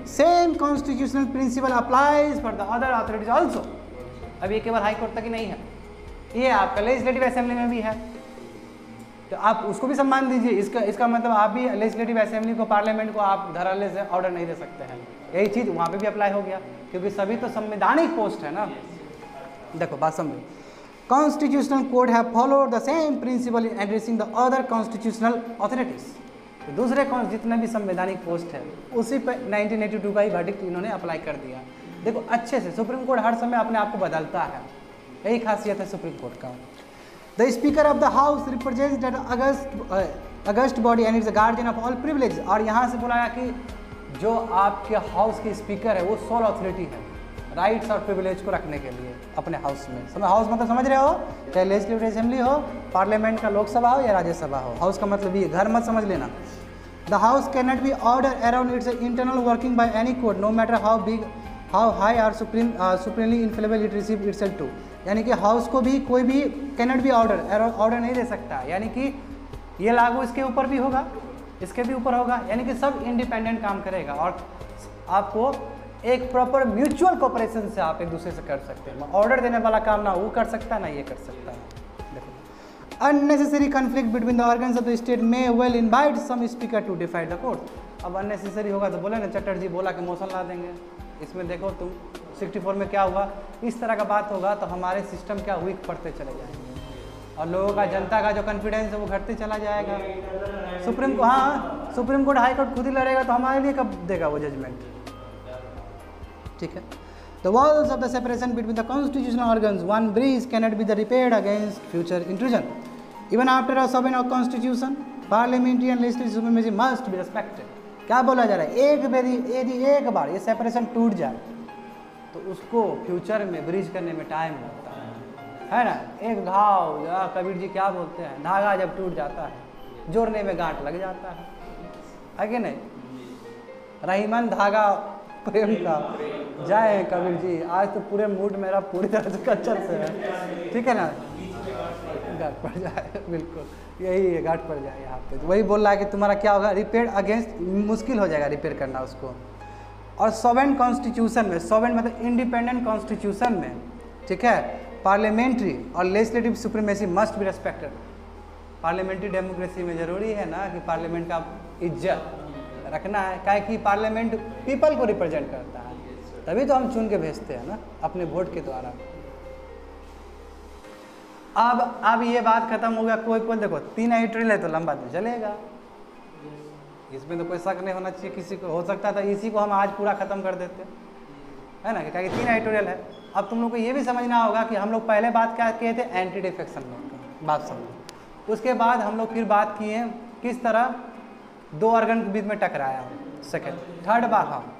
S1: Same constitutional principle applies for the other authorities also. अब ये केवल हाई कोर्ट तक ही नहीं है, ये आपका लेजिस्लेटिव असेंबली में भी है, तो आप उसको भी सम्मान दीजिए। इसका मतलब आप भी लेजिस्लेटिव असेंबली को, पार्लियामेंट को आप धराले से ऑर्डर नहीं दे सकते हैं। यही चीज़ वहाँ पे भी अप्लाई हो गया, क्योंकि सभी तो संवैधानिक पोस्ट है ना। देखो बात समझो। Constitutional court have followed the same principle in addressing the other constitutional authorities. दूसरे जितने भी संवैधानिक पोस्ट है उसी पे 1982 का ही वर्डिक्ट इन्होंने अप्लाई कर दिया। देखो अच्छे से सुप्रीम कोर्ट हर समय अपने आप को बदलता है, यही खासियत है सुप्रीम कोर्ट का। The speaker of the house represents that August body and is the guardian of all privilege. और यहाँ से बोला कि जो आपके हाउस के स्पीकर है वो सोल अथॉरिटी है राइट्स और प्रिविलेज को रखने के लिए अपने हाउस में। हाउस मतलब समझ रहे हो, चाहे लेजिस्लेटिव असेंबली हो, पार्लियामेंट का लोकसभा हो या राज्यसभा हो, हाउस का मतलब ये घर मत समझ लेना। The house can not be order around its internal working by any court no matter how big how high or supremely infallible it receive itself to. यानी कि हाउस को भी कोई भी कैन नॉट बी ऑर्डर नहीं दे सकता, यानी कि ये लागू इसके ऊपर भी होगा, इसके भी ऊपर होगा, यानी कि सब इंडिपेंडेंट काम करेगा और आपको एक प्रॉपर म्यूचुअल कोऑपरेशन से आप एक दूसरे से कर सकते हैं। ऑर्डर देने वाला काम ना वो कर सकता है ना ये कर सकता है। देखो unnecessary conflict between the organs of the state may well invite some speaker to defied the court. अब अननेसेसरी होगा तो बोले ना चटर्जी बोला कि मोशन ला देंगे। इसमें देखो तुम 64 में क्या हुआ, इस तरह का बात होगा तो हमारे सिस्टम क्या वीक पड़ते चले जाएंगे और लोगों का, जनता का जो कॉन्फिडेंस है वो घटते चला जाएगा। सुप्रीम कोर्ट हाई कोर्ट खुद ही लड़ेगा तो हमारे लिए कब देगा वो जजमेंट। ठीक है। The walls of the separation between the constitutional organs once breached cannot be the repaired against future intrusion even after a sovereign constitution parliamentary and legislative supremacy must be respected. क्या बोला जा रहा है, यदि एक बार ये सेपरेशन टूट जाए तो उसको फ्यूचर में ब्रीज करने में टाइम लगता है ना। एक घाव, कबीर जी क्या बोलते हैं, धागा जब टूट जाता है जोड़ने में गांठ लग जाता है कि नहीं। रहीमन धागा प्रेम का जाए कबीर जी। आज तो पूरे मूड मेरा पूरी तरह से कच्चर से है, ठीक है ना। गांठ पड़ जाए, बिल्कुल यही है, गांठ पड़ जाए यहाँ पे। तो वही बोल रहा है कि तुम्हारा क्या होगा, रिपेयर अगेंस्ट, मुश्किल हो जाएगा रिपेयर करना उसको। और सॉवरेन कॉन्स्टिट्यूशन में, सॉवरेन मतलब इंडिपेंडेंट कॉन्स्टिट्यूशन में, ठीक है, पार्लियामेंट्री और legislative supremacy must B respected. Parliamentary democracy में ज़रूरी है ना कि पार्लियामेंट का इज्जत रखना है, क्या कि पार्लियामेंट पीपल को रिप्रेजेंट करता है, तभी तो हम चुन के भेजते हैं ना अपने वोट के द्वारा। अब ये बात खत्म हो गया। कोई देखो 3 एडिटोरियल है तो लंबा तो चलेगा, इसमें तो कोई शक नहीं होना चाहिए किसी को। हो सकता था इसी को हम आज पूरा ख़त्म कर देते, है ना, क्योंकि 3 एडिटोरियल है। अब तुम लोग को ये भी समझना होगा कि हम लोग पहले बात क्या किए थे, एंटी डिफेक्शन का बात समझो। उसके बाद हम लोग फिर बात किए किस तरह 2 ऑर्गन के बीच में टकराया। सेकेंड थर्ड बात, हाँ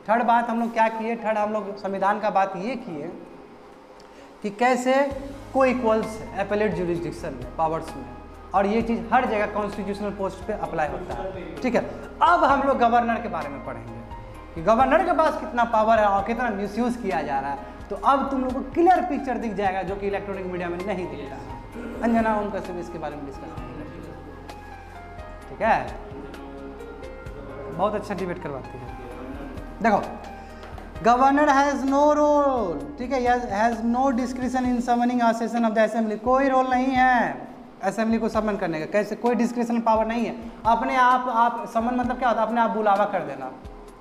S1: थर्ड बात हम लोग क्या किए, थर्ड हम लोग संविधान का बात ये किए कि कैसे को इक्वल्स एपेलेट जुरिस्डिक्शन में, पावर्स में, और ये चीज़ हर जगह कॉन्स्टिट्यूशनल पोस्ट पे अप्लाई होता है। ठीक है, अब हम लोग गवर्नर के बारे में पढ़ेंगे कि गवर्नर के पास कितना पावर है और कितना मिसयूज़ किया जा रहा है। तो अब तुम लोग को क्लियर पिक्चर दिख जाएगा जो कि इलेक्ट्रॉनिक मीडिया में नहीं दिखता है। अंजना उनका सिर्फ इसके बारे में डिस्कस नहीं करती है, ठीक है, बहुत अच्छा डिबेट करवाती है। देखो, गवर्नर हैज़ नो रोल, ठीक है, has no discretion in summoning a session of the assembly. कोई रोल नहीं है असेंबली को समन करने का, कैसे, कोई डिस्क्रिशन पावर नहीं है। अपने आप समन मतलब क्या होता है, अपने आप बुलावा कर देना,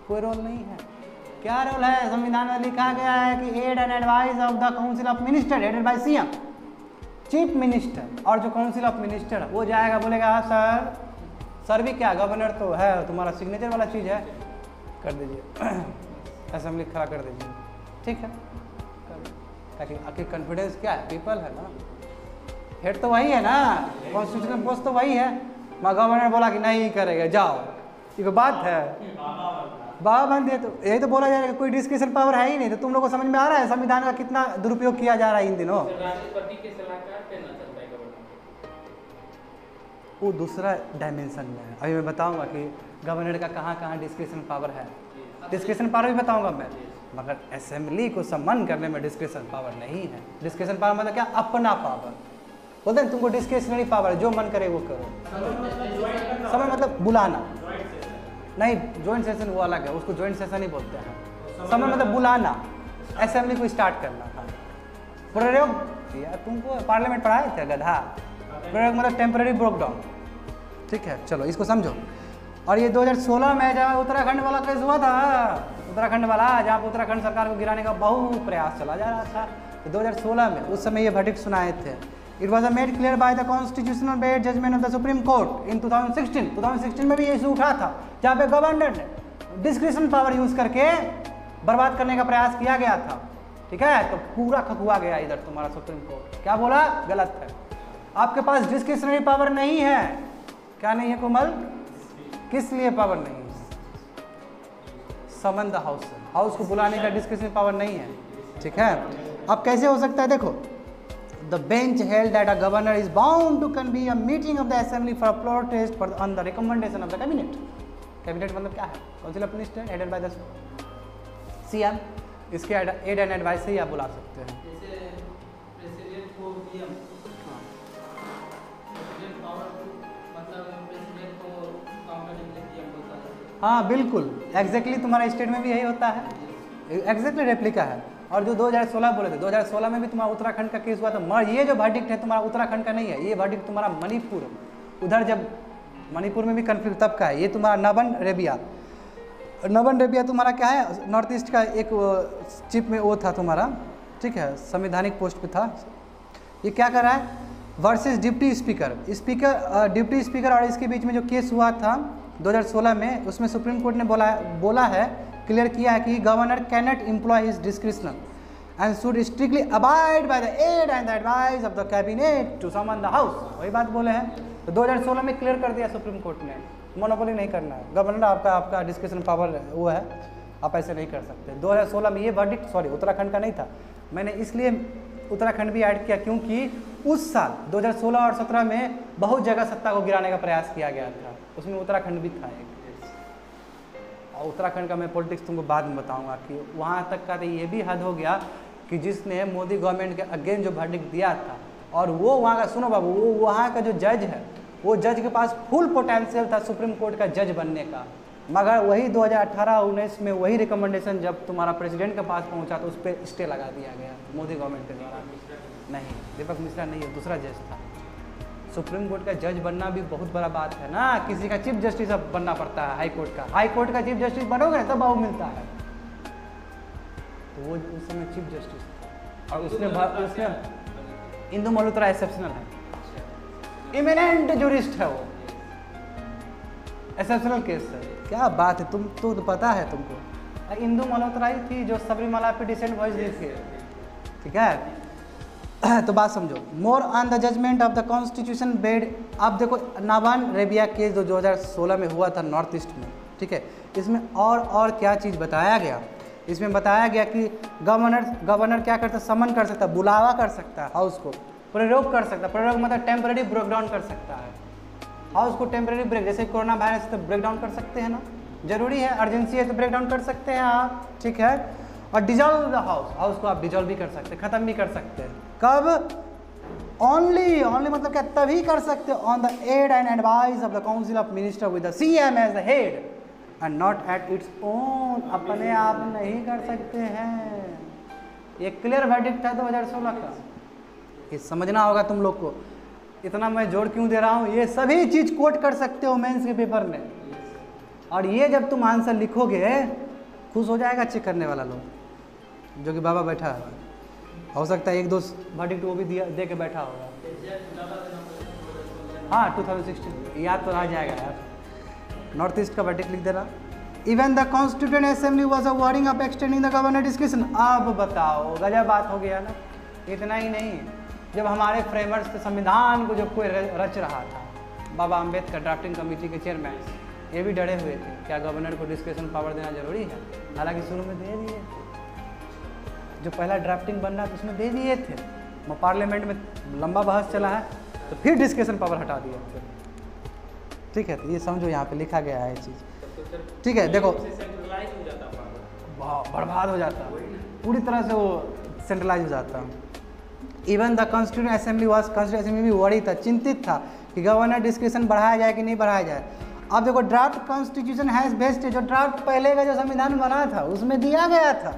S1: कोई रोल नहीं है। क्या रोल है, संविधान में लिखा गया है कि aid and advice of the council of minister headed by CM, chief minister, और जो काउंसिल ऑफ मिनिस्टर वो जाएगा बोलेगा हाँ सर भी क्या, गवर्नर तो है, तुम्हारा सिग्नेचर वाला चीज़ है, कर दीजिए, असेंबली खड़ा कर दीजिए, ठीक है, ताकि आखिर कॉन्फिडेंस क्या है, पीपल है ना, हेड तो वही है ना, कॉन्स्टिट्यूशनल पोस्ट तो वही है। मगर गवर्नर बोला कि नहीं करेगा, जाओ, ये बात है, बाबा बन दिए, तो यही तो बोला जा रहा है कि कोई डिस्क्रिशन पावर है ही नहीं। तो तुम लोग को समझ में आ रहा है संविधान का कितना दुरुपयोग किया जा रहा है इन दिनों।
S2: राष्ट्रपति के सलाहकार पे ना चलता है गवर्नर,
S1: वो दूसरा डायमेंशन में है। अभी मैं बताऊंगा कि गवर्नर का कहाँ कहाँ डिस्क्रिशन पावर है, डिस्क्रिशन पावर भी बताऊंगा मैं, मगर असेंबली को सम्मान करने में डिस्क्रिशन पावर नहीं है। डिस्क्रिशन पावर मतलब क्या, अपना पावर, बोलते हैं तुमको डिस्क्रिशनरी पावर, जो मन करे वो करो। समय मतलब बुलाना नहीं, ज्वाइंट सेशन वो अलग है, उसको ज्वाइंट सेशन ही बोलते हैं। समय मतलब बुलाना, असेंबली को स्टार्ट करना था। प्रयोग यार तुमको पार्लियामेंट पढ़ाए थे गधा, प्रयोग मतलब टेम्पररी ब्रोक डाउन, ठीक है, चलो इसको समझो। और ये 2016 में जब उत्तराखंड वाला केस हुआ था, उत्तराखंड वाला जहाँ उत्तराखंड सरकार को गिराने का बहुत प्रयास चला जा रहा था, तो 2016 में उस समय ये वर्डिक्ट सुनाए थे। It was made clear by the constitutional bench judgment of the supreme court in 2016 में भी ये इशू उठा था, जहाँ पे गवर्नर ने डिस्क्रिशन पावर यूज करके बर्बाद करने का प्रयास किया गया था, ठीक है। तो पूरा खकुआ गया इधर तुम्हारा सुप्रीम कोर्ट, क्या बोला, गलत है, आपके पास डिस्क्रिशनरी पावर नहीं है। क्या नहीं है कोमल, किस लिए पावर नहीं है, समन द हाउस, हाउस को बुलाने का डिस्क्रिशनरी पावर नहीं है, ठीक है। अब कैसे हो सकता है, देखो, the bench held that a governor is bound to convene a meeting of the assembly for a protest for on the recommendation of the cabinet. Cabinet मतलब क्या है, council of minister headed by the CM, इसके add and advice से ही आप बुला सकते हैं।
S2: जैसे प्रेसिडेंट को पीएम, प्रेसिडेंट पावर मतलब प्रेसिडेंट को काउंटर के पीएम बोलता है।
S1: हाँ बिल्कुल, एग्जैक्टली तुम्हारा स्टेट में भी यही होता है, एग्जैक्टली रेप्लिका है। और जो 2016 बोले थे, 2016 में भी तुम्हारा उत्तराखंड का केस हुआ था, मगर ये जो वर्डिक्ट है तुम्हारा उत्तराखंड का नहीं है, ये वर्डिक्ट तुम्हारा मणिपुर, उधर जब मणिपुर में भी कन्फ्लिक्ट तब का है, ये तुम्हारा नबन रेबिया तुम्हारा क्या है, नॉर्थ ईस्ट का एक चीफ में वो था तुम्हारा, ठीक है, संवैधानिक पोस्ट पे था। ये क्या कर रहा है, versus deputy speaker, deputy speaker और इसके बीच में जो केस हुआ था 2016 में, उसमें सुप्रीम कोर्ट ने बोला है, क्लियर किया है कि governor cannot employ his discretion and should strictly abide by the aid and the advice of the cabinet to summon the house, वही बात बोले हैं। तो 2016 में क्लियर कर दिया सुप्रीम कोर्ट ने, मोनोपोली नहीं करना है, गवर्नर आपका डिस्क्रिशन पावर वो है, आप ऐसे नहीं कर सकते। 2016 में ये वर्डिक्ट, सॉरी उत्तराखंड का नहीं था, मैंने इसलिए उत्तराखंड भी ऐड किया क्योंकि उस साल 2016 और 17 में बहुत जगह सत्ता को गिराने का प्रयास किया गया था, उसमें उत्तराखंड भी था एक। और उत्तराखंड का मैं पॉलिटिक्स तुमको बाद में बताऊंगा कि वहाँ तक का तो ये भी हद हो गया कि जिसने मोदी गवर्नमेंट के अगेंस्ट जो वर्डिक्ट दिया था, और वो वहाँ का, सुनो बाबू, वो वहाँ का जो जज है, वो जज के पास फुल पोटेंशियल था सुप्रीम कोर्ट का जज बनने का, मगर वही 2018-19 में वही रिकमेंडेशन जब तुम्हारा प्रेसिडेंट के पास पहुँचा तो उस पर स्टे लगा दिया गया मोदी गवर्नमेंट के द्वारा। नहीं, दीपक मिश्रा नहीं है, दूसरा जज था। सुप्रीम कोर्ट का जज बनना भी बहुत बड़ा बात है ना, किसी का चीफ जस्टिस अब बनना पड़ता है, हाई कोर्ट का चीफ जस्टिस बनोगे तब बाबू मिलता है। तो वो उस समय चीफ जस्टिस था, और उसने इंदु मल्होत्रा एक्सेप्शनल है, इमिनेंट जूरिस्ट है वो, एक्सेप्शनल केस है। क्या बात है, तुम तो पता है तुमको। इंदु मल्होत्रा थी जो सबरीमाला पे डिसेंट वॉइस दी थी, ठीक है। तो बात समझो। More on the judgement of the constitution बेड। अब देखो नाबान रेबिया केस जो 2016 में हुआ था नॉर्थ ईस्ट में, ठीक है, इसमें और क्या चीज़ बताया गया। इसमें बताया गया कि गवर्नर क्या करता है, समन कर सकता है, बुलावा कर सकता है, हाउस को प्रयोग कर सकता है। प्रयोग मतलब टेम्पररी ब्रेक डाउन कर सकता है, हाउस को टेम्पररी ब्रेक, जैसे कोरोना वायरस तो ब्रेक डाउन कर सकते हैं ना, जरूरी है, अर्जेंसी है तो ब्रेक डाउन कर सकते हैं आप, ठीक है। और डिजॉल्व द हाउस को आप डिजॉल्व भी कर सकते हैं, ख़त्म भी कर सकते हैं। कब? ओनली मतलब क्या, तभी कर सकते हो on the aid and advice of the council of minister with the CM as the head and not at its own. अपने आप नहीं कर सकते हैं। ये क्लियर वर्डिक्ट है 2016 का, ये समझना होगा तुम लोग को। इतना मैं जोर क्यों दे रहा हूँ, ये सभी चीज़ कोट कर सकते हो मेंस के पेपर में। और ये जब तुम आंसर लिखोगे खुश हो जाएगा चेक करने वाला लोग, जो कि बाबा बैठा है। हो सकता है एक दो वर्डिक्ट वो भी दे के बैठा होगा। हाँ 2016 याद तो आ जाएगा यार। नॉर्थ ईस्ट का वर्डिक्ट लिख देना। Even the constituent assembly was a wording of extending the governor description. अब बताओ, गजब बात हो गया ना। इतना ही नहीं, जब हमारे फ्रेमर्स के संविधान को जब कोई रच रहा था, बाबा अम्बेडकर ड्राफ्टिंग कमेटी के चेयरमैन, ये भी डरे हुए थे क्या गवर्नर को डिस्क्रिप्शन पावर देना जरूरी है। हालांकि शुरू में दे दिए थे, जो पहला ड्राफ्टिंग बनना था उसमें दे दिए थे। पार्लियामेंट में लंबा बहस चला है तो फिर डिस्कशन पावर हटा दिया थे, ठीक है। तो ये समझो यहाँ पे लिखा गया है ये चीज़, ठीक है। देखो बर्बाद हो जाता, पूरी तरह से वो सेंट्रलाइज हो जाता। इवन द कॉन्स्टिट्यूएंट असेंबली भी वरी था, चिंतित था कि गवर्नर डिस्क्रिप्शन बढ़ाया जाए कि नहीं बढ़ाया जाए। अब देखो ड्राफ्ट कॉन्स्टिट्यूशन हैज़ वेस्टेड, जो ड्राफ्ट पहले का जो संविधान बना था उसमें दिया गया था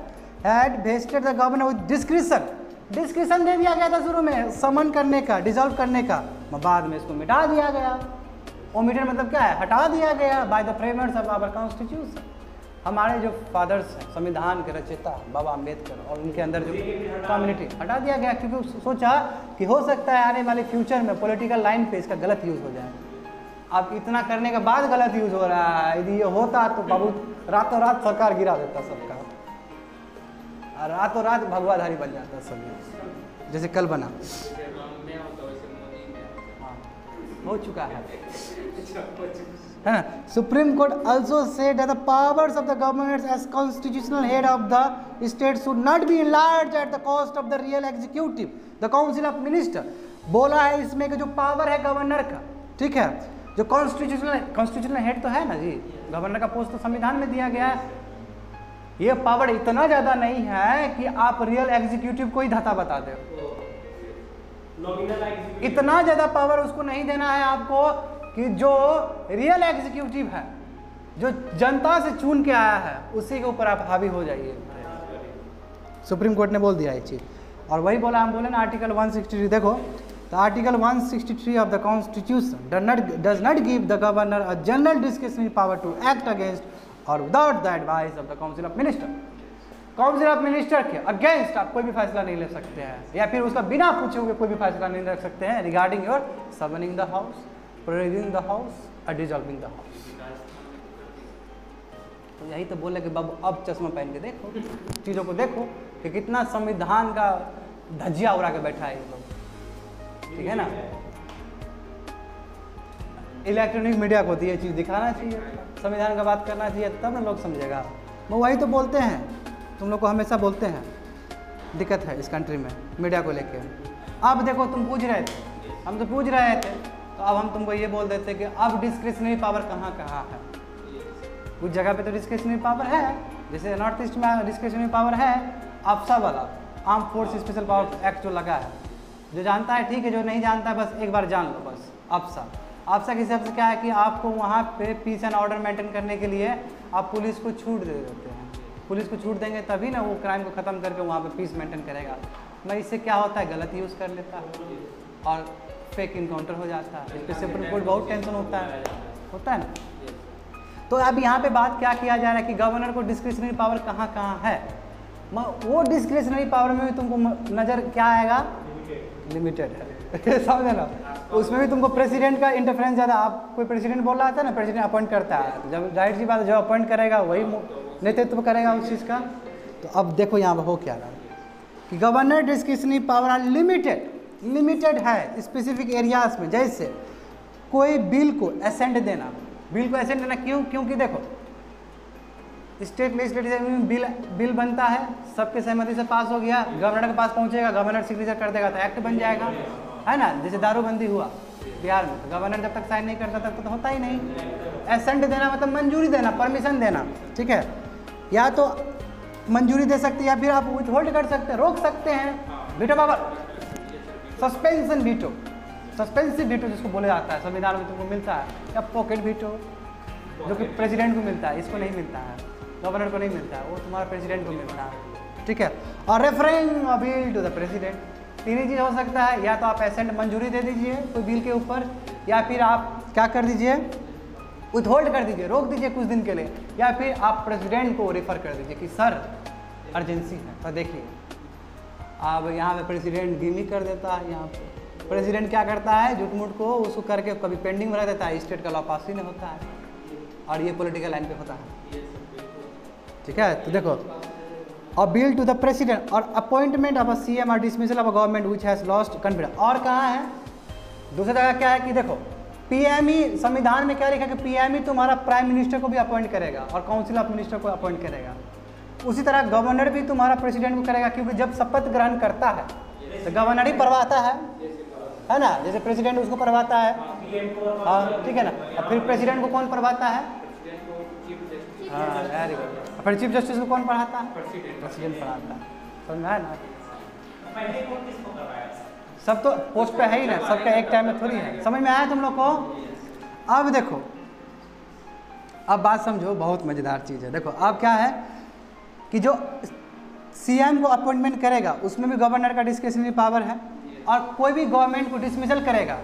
S1: had vested the governor with description दे दिया गया था शुरू में समन करने का, डिसॉल्व करने का, बाद में इसको मिटा दिया गया। ओमिटेड मतलब क्या है, हटा दिया गया by the framers of our constitution. हमारे जो फादर्स हैं, संविधान के रचयिता बाबा अम्बेडकर और उनके अंदर जो कम्युनिटी, हटा दिया गया क्योंकि सोचा कि हो सकता है आने वाले फ्यूचर में पॉलिटिकल लाइन पे इसका गलत यूज़ हो जाए। अब इतना करने के बाद गलत यूज़ हो रहा है, यदि ये होता तो बाबू रातों रात सरकार गिरा देता सबका, और रातों रात भगवाधारी बन जाता सब, जैसे कल बना। हाँ हो चुका है। Supreme court also said that the powers of the governors as constitutional head of the state should not be enlarged at the cost of the real executive, the council of minister। बोला है इसमें कि जो power है governor का, ठीक है, जो कॉन्स्टिट्यूशनल हेड तो है ना जी, गवर्नर का पोस्ट तो संविधान में दिया गया है। ये पावर इतना ज़्यादा नहीं है कि आप रियल एग्जीक्यूटिव को ही धता बता दो, इतना ज़्यादा पावर उसको नहीं देना है आपको कि जो रियल एग्जीक्यूटिव है, जो जनता से चुन के आया है, उसी के ऊपर आप हावी हो जाइए। सुप्रीम कोर्ट ने बोल दिया ये चीज़, और वही बोला, हम बोले ना आर्टिकल 163, देखो तो article 163 of the constitution does not give the governor a general discretionary power to act against और without the advice of the council of minister. Council of minister के अगेंस्ट आप कोई भी फैसला नहीं ले सकते हैं, या फिर उसका बिना पूछे हुए कोई भी फैसला नहीं ले सकते हैं regarding your summoning the house, prohibiting the house और डिसॉल्विंग द हाउस। तो यही तो बोले कि बाबू अब चश्मा पहन के देखो, चीज़ों को देखो कि कितना संविधान का धज्जिया उड़ा के बैठा है ये लोग, ठीक है ना। इलेक्ट्रॉनिक मीडिया को तो ये चीज़ दिखाना चाहिए, संविधान का बात करना चाहिए, तब ना लोग समझेगा। वो वही तो बोलते हैं, तुम लोग को हमेशा बोलते हैं दिक्कत है इस कंट्री में मीडिया को लेके। अब देखो तुम पूछ रहे थे, हम तो पूछ रहे थे, तो अब हम तुमको ये बोल देते कि अब डिस्क्रिशनरी पावर कहाँ कहाँ है। कुछ जगह पे तो डिस्क्रिशनरी पावर है, जैसे नॉर्थ ईस्ट में डिस्क्रिशनरी पावर है, आफ्सा वाला arm force special power act जो लगा है, जो जानता है ठीक है, जो नहीं जानता है बस एक बार जान लो बस। आफ्सा के हिसाब से क्या है कि आपको वहाँ पे पीस एंड ऑर्डर मेंटेन करने के लिए आप पुलिस को छूट दे देते हैं, पुलिस को छूट देंगे तभी ना वो क्राइम को ख़त्म करके वहाँ पे पीस मेंटेन करेगा। मगर इससे क्या होता है, गलत यूज़ कर लेता है और फेक इनकाउंटर हो जाता है। इस पर सुप्रीम कोर्ट बहुत टेंशन होता है ना। तो अब यहाँ पे बात क्या किया जा रहा है कि गवर्नर को डिस्क्रिशनरी पावर कहाँ कहाँ है। वो डिस्क्रिशनरी पावर में भी तुमको नज़र क्या आएगा, लिमिटेड है समझे ना। उसमें भी तुमको प्रेसिडेंट का इंटरफेरेंस ज़्यादा, आप कोई प्रेसिडेंट बोल रहा था ना, प्रेसिडेंट अपॉइंट करता है, जब जाहिर सी बात है जो अपॉइंट करेगा वही नेतृत्व करेगा उस चीज़ का। तो अब देखो यहाँ पर हो क्या रहा है कि governor discretionary power are limited है स्पेसिफिक एरियाज में। जैसे कोई बिल को एसेंट देना, बिल को एसेंट देना क्यों? क्योंकि देखो स्टेट लेजिस्लेटिव में बिल बनता है, सबके सहमति से पास हो गया, गवर्नर के पास पहुंचेगा, गवर्नर सिग्नेचर कर देगा तो एक्ट बन जाएगा, है ना। जैसे दारूबंदी हुआ बिहार में, तो गवर्नर जब तक साइन नहीं करता तब तो होता ही नहीं। एसेंट देना मतलब मंजूरी देना, परमिशन देना, ठीक है। या तो मंजूरी दे सकते हैं या फिर आप विथ होल्ड कर सकते हैं, रोक सकते हैं। Veto power, suspension veto, suspensive veto जिसको बोला जाता है, संविधान में तुमको मिलता है। या पॉकेट वीटो जो कि प्रेसिडेंट को मिलता है, इसको नहीं मिलता है, गवर्नर को नहीं मिलता है, वो तुम्हारा प्रेसिडेंट को मिलता है, ठीक है। और referring a bill to the president, तीन ही चीज़ हो सकता है, या तो आप एसेंट मंजूरी दे दीजिए कोई बिल के ऊपर, या फिर आप क्या कर दीजिए, विथ होल्ड कर दीजिए, रोक दीजिए कुछ दिन के लिए, या फिर आप प्रेसिडेंट को रेफर कर दीजिए कि सर अर्जेंसी है। तो देखिए अब यहाँ पे प्रेसिडेंट गिमी कर देता है, यहाँ पे प्रेसिडेंट क्या करता है, झूठ मूठ को उसको करके कभी पेंडिंग में रख देता है, स्टेट का लॉ पास ही नहीं होता है, और ये पॉलिटिकल लाइन पे होता है, ठीक है। तो देखो a bill to the president और अपॉइंटमेंट ऑफ अ सीएम और dismissal of a government which has lost confidence. और कहाँ है दूसरी जगह क्या है कि देखो पीएमई, संविधान में क्या लिखा है कि पीएमई तुम्हारा प्राइम मिनिस्टर को भी अपॉइंट करेगा और काउंसिल ऑफ मिनिस्टर को अपॉइंट करेगा। उसी तरह गवर्नर भी तुम्हारा प्रेसिडेंट को करेगा, क्योंकि जब शपथ ग्रहण करता है तो गवर्नर ही पढ़वाता है ना, जैसे प्रेसिडेंट उसको पढ़वाता है, हाँ ठीक है ना। और फिर प्रेसिडेंट को कौन पढ़वाता है, हाँ वेरी गुड। फिर चीफ जस्टिस को कौन पढ़ाता है, प्रेसिडेंट पढ़ाता है, समझ में आया ना। सब तो पोस्ट पे है ही ना, सबका एक टाइम में थोड़ी है, समझ में आया तुम लोग को। अब देखो अब बात समझो, बहुत मज़ेदार चीज़ है। देखो अब क्या है कि जो सीएम को अपॉइंटमेंट करेगा उसमें भी गवर्नर का डिस्क्रिशनरी पावर है, और कोई भी गवर्नमेंट को डिसमिसल करेगा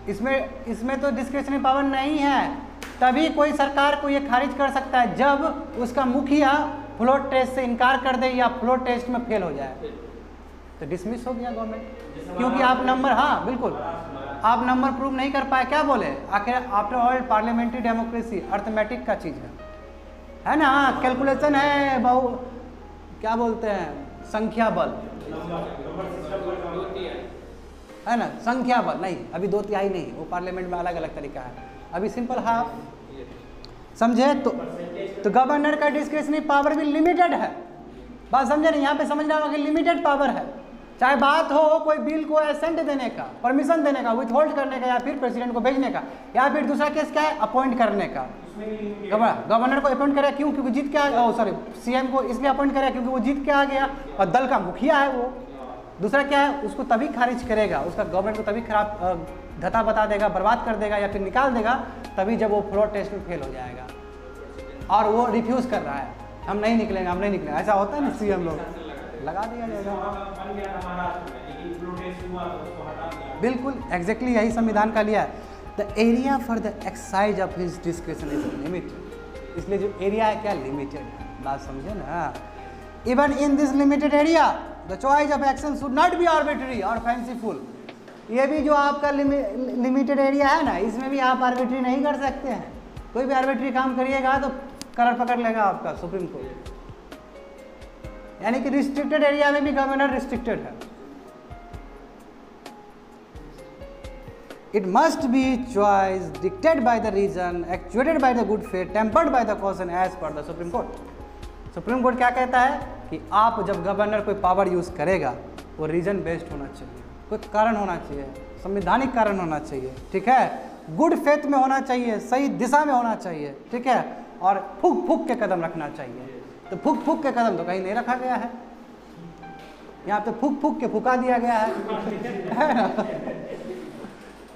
S1: इसमें तो डिस्क्रिशनरी पावर नहीं है। तभी कोई सरकार को ये खारिज कर सकता है जब उसका मुखिया फ्लोर टेस्ट से इनकार कर दे या फ्लोर टेस्ट में फेल हो जाए, तो डिसमिस हो गया गवर्नमेंट, क्योंकि आप नंबर, हाँ बिल्कुल, आप नंबर प्रूव नहीं कर पाए। क्या बोले आखिर, after all parliamentary democracy arithmetic का चीज़ है ना, कैलकुलेशन है, बहु क्या बोलते हैं, संख्या बल है ना, संख्या बल नहीं, अभी 2/3 नहीं, वो पार्लियामेंट में अलग अलग तरीका है, अभी सिंपल हाफ, समझे। तो गवर्नर का डिस्क्रिशनरी पावर भी लिमिटेड है, बात समझे नहीं, यहाँ पे समझना होगा कि लिमिटेड पावर है। चाहे बात हो कोई बिल को एसेंट देने का, परमिशन देने का, विथ होल्ड करने का, या फिर प्रेसिडेंट को भेजने का, या फिर दूसरा केस क्या है, अपॉइंट करने का। गवर्नर को अपॉइंट करेगा क्यों, क्योंकि जीत के आ, सॉरी सीएम को इसलिए अपॉइंट करेगा क्योंकि वो जीत के आ गया और दल का मुखिया है वो। दूसरा क्या है, उसको तभी खारिज करेगा, उसका गवर्नमेंट को तभी खराब धता बता देगा, बर्बाद कर देगा या फिर निकाल देगा, तभी जब वो फ्लोर टेस्ट में फेल हो जाएगा और वो रिफ्यूज़ कर रहा है, हम नहीं निकलेंगे, हम नहीं निकलेंगे, ऐसा होता है ना, सीएम लोग लगा दिया जाएगा। बिल्कुल एग्जैक्टली यही संविधान का लिया है। The area for the excise of his discretion is limited, इसलिए जो एरिया है क्या, लिमिटेड है, बात समझे ना। Even in this limited area the choice of action should not be arbitrary और फैंसीफुल। ये भी जो आपका लिमिटेड एरिया है ना, इसमें भी आप आर्बिट्री नहीं कर सकते हैं, कोई भी आर्बिट्री काम करिएगा तो कलर पकड़ लेगा आपका सुप्रीम कोर्ट। यानी कि रिस्ट्रिक्टेड एरिया में भी गवर्नर रिस्ट्रिक्टेड है। It must be choice dictated by the reason, actuated by the good faith, tempered by the caution as per the Supreme Court. Supreme court क्या कहता है कि आप जब गवर्नर कोई पावर यूज़ करेगा वो रीजन बेस्ड होना चाहिए, कोई कारण होना चाहिए, संवैधानिक कारण होना चाहिए, ठीक है, गुड फेथ में होना चाहिए, सही दिशा में होना चाहिए, ठीक है, और फूक फूक के कदम रखना चाहिए। तो फूक फूक के कदम तो कहीं नहीं रखा गया है, यहाँ पे फूक फूक के फुका दिया गया है ना,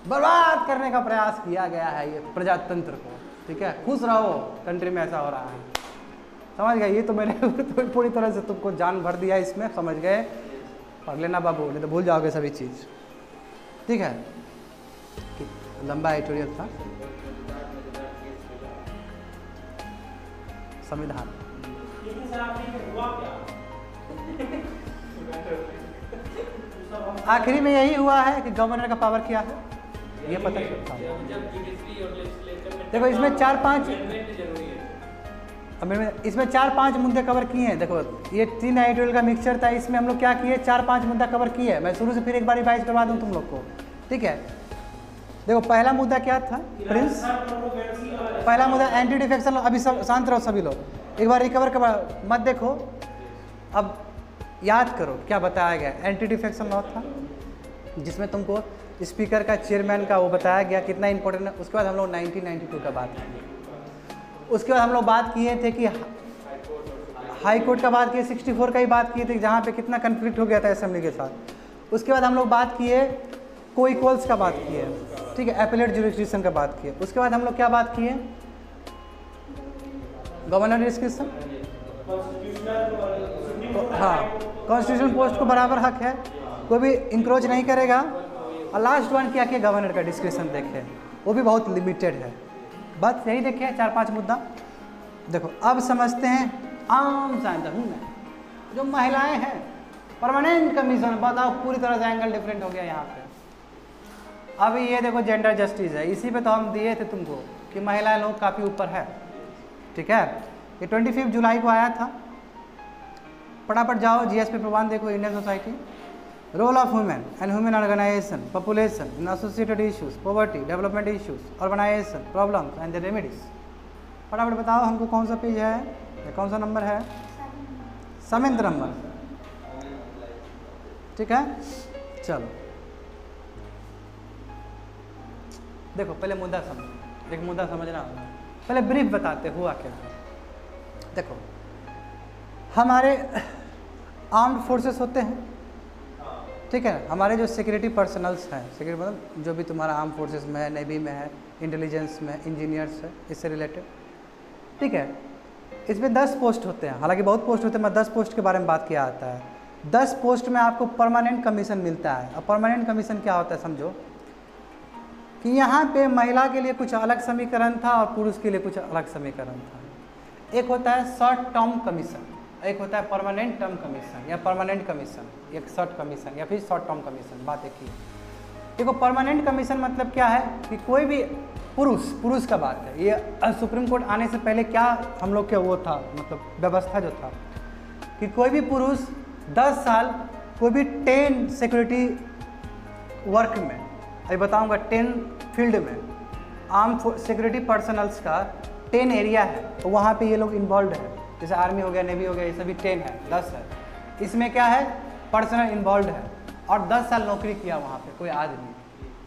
S1: बर्बाद करने का प्रयास किया गया है ये प्रजातंत्र को, ठीक है। खुश रहो, कंट्री में ऐसा हो रहा है, समझ गए। ये तो मैंने पूरी तरह से तुमको जान भर दिया इसमें, समझ गए, पढ़ लेना बाबू, नहीं तो भूल जाओगे सभी चीज़, ठीक है। लंबा एडिटोरियल था संविधान। आखिरी में यही हुआ है कि गवर्नर का पावर क्या है ये पता चलता है।
S2: जब जुडिशरी और लेजिस्लेचर में
S1: देखो इसमें 4-5
S2: अमेंडमेंट जरूरी है।
S1: इसमें 4-5 मुद्दे कवर किए हैं। देखो ये 3 आइडियल का मिक्सचर था, इसमें हम लोग क्या किए 4-5 मुद्दा कवर किए हैं। मैं शुरू से फिर एक बार रिवाइज करवा दूं तुम लोग को, ठीक है। देखो पहला मुद्दा क्या था प्रिंस, पहला मुद्दा एंटी डिफेक्शन। अभी सब शांत रहो सभी लोग, एक बार रिकवर कर मत देखो, अब याद करो क्या बताया गया। एंटी डिफेक्शन लॉ था जिसमें तुमको स्पीकर का चेयरमैन का वो बताया गया कितना इंपॉर्टेंट है। उसके बाद हम लोग 1992 का बात किए, उसके बाद हम लोग बात किए थे कि हाई कोर्ट का बात किए, 64 का ही बात किए थे जहाँ पे कितना कन्फ्लिक्ट हो गया था असेंबली के साथ। उसके बाद हम लोग बात किए कोइक्वल्स का बात किए, ठीक है, एपेलेट जुरिस्डिक्शन का बात किए। उसके बाद हम लोग क्या बात किए गवर्नर डिस्क्रिप्शन, हाँ कॉन्स्टिट्यूशन पोस्ट को बराबर हक है, कोई भी इंक्रोच नहीं करेगा। और लास्ट वन क्या किया गवर्नर का डिस्क्रिप्शन देखे, वो भी बहुत लिमिटेड है। बस यही देखे 4-5 मुद्दा। देखो अब समझते हैं आम जानता हूँ मैं जो महिलाएं हैं परमानेंट कमीशन, बताओ पूरी तरह से एंगल डिफरेंट हो गया यहाँ पे। अब ये देखो जेंडर जस्टिस है, इसी पे तो हम दिए थे तुमको कि महिलाएं लोग काफ़ी ऊपर है, ठीक है। ये 25 जुलाई को आया था, फटाफट जाओ जीएस पे प्रबंध देखो। Indian society, role of women and human organisation, population in associated issues, poverty, development issues, organisation, problems and the remedies. फटाफट बताओ हमको कौन सा पेज है या कौन सा नंबर है? 7th नंबर, ठीक है। चलो देखो पहले मुद्दा समझो, एक मुद्दा समझना होगा, पहले ब्रीफ बताते हुआ क्या। देखो हमारे आर्म्ड फोर्सेस होते हैं, ठीक है, हमारे जो सिक्योरिटी पर्सनल्स हैं, सिक्योरिटी मतलब जो भी तुम्हारा आर्म फोर्सेस में है, नेवी में है, इंटेलिजेंस में, इंजीनियर्स है, इससे रिलेटेड, ठीक है। इसमें 10 पोस्ट होते हैं, हालांकि बहुत पोस्ट होते हैं, मैं 10 पोस्ट के बारे में बात किया आता है। 10 पोस्ट में आपको परमानेंट कमीशन मिलता है। अब परमानेंट कमीशन क्या होता है समझो कि यहाँ पे महिला के लिए कुछ अलग समीकरण था और पुरुष के लिए कुछ अलग समीकरण था। एक होता है शॉर्ट टर्म कमीशन, एक होता है परमानेंट टर्म कमीशन या परमानेंट कमीशन, एक शॉर्ट कमीशन या फिर शॉर्ट टर्म कमीशन। बात एक ही। देखो परमानेंट कमीशन मतलब क्या है कि कोई भी पुरुष का बात है, ये सुप्रीम कोर्ट आने से पहले क्या हम लोग के वो था, मतलब व्यवस्था जो था कि कोई भी पुरुष 10 साल कोई भी 10 सिक्योरिटी वर्क में, अभी बताऊंगा 10 फील्ड में, आर्म सिक्योरिटी पर्सनल्स का 10 एरिया है, तो वहाँ पे ये लोग इन्वॉल्व है। जैसे आर्मी हो गया, नेवी हो गया, ये सभी 10 है, 10 है। इसमें क्या है पर्सनल इन्वॉल्व है और 10 साल नौकरी किया वहाँ पे कोई आदमी,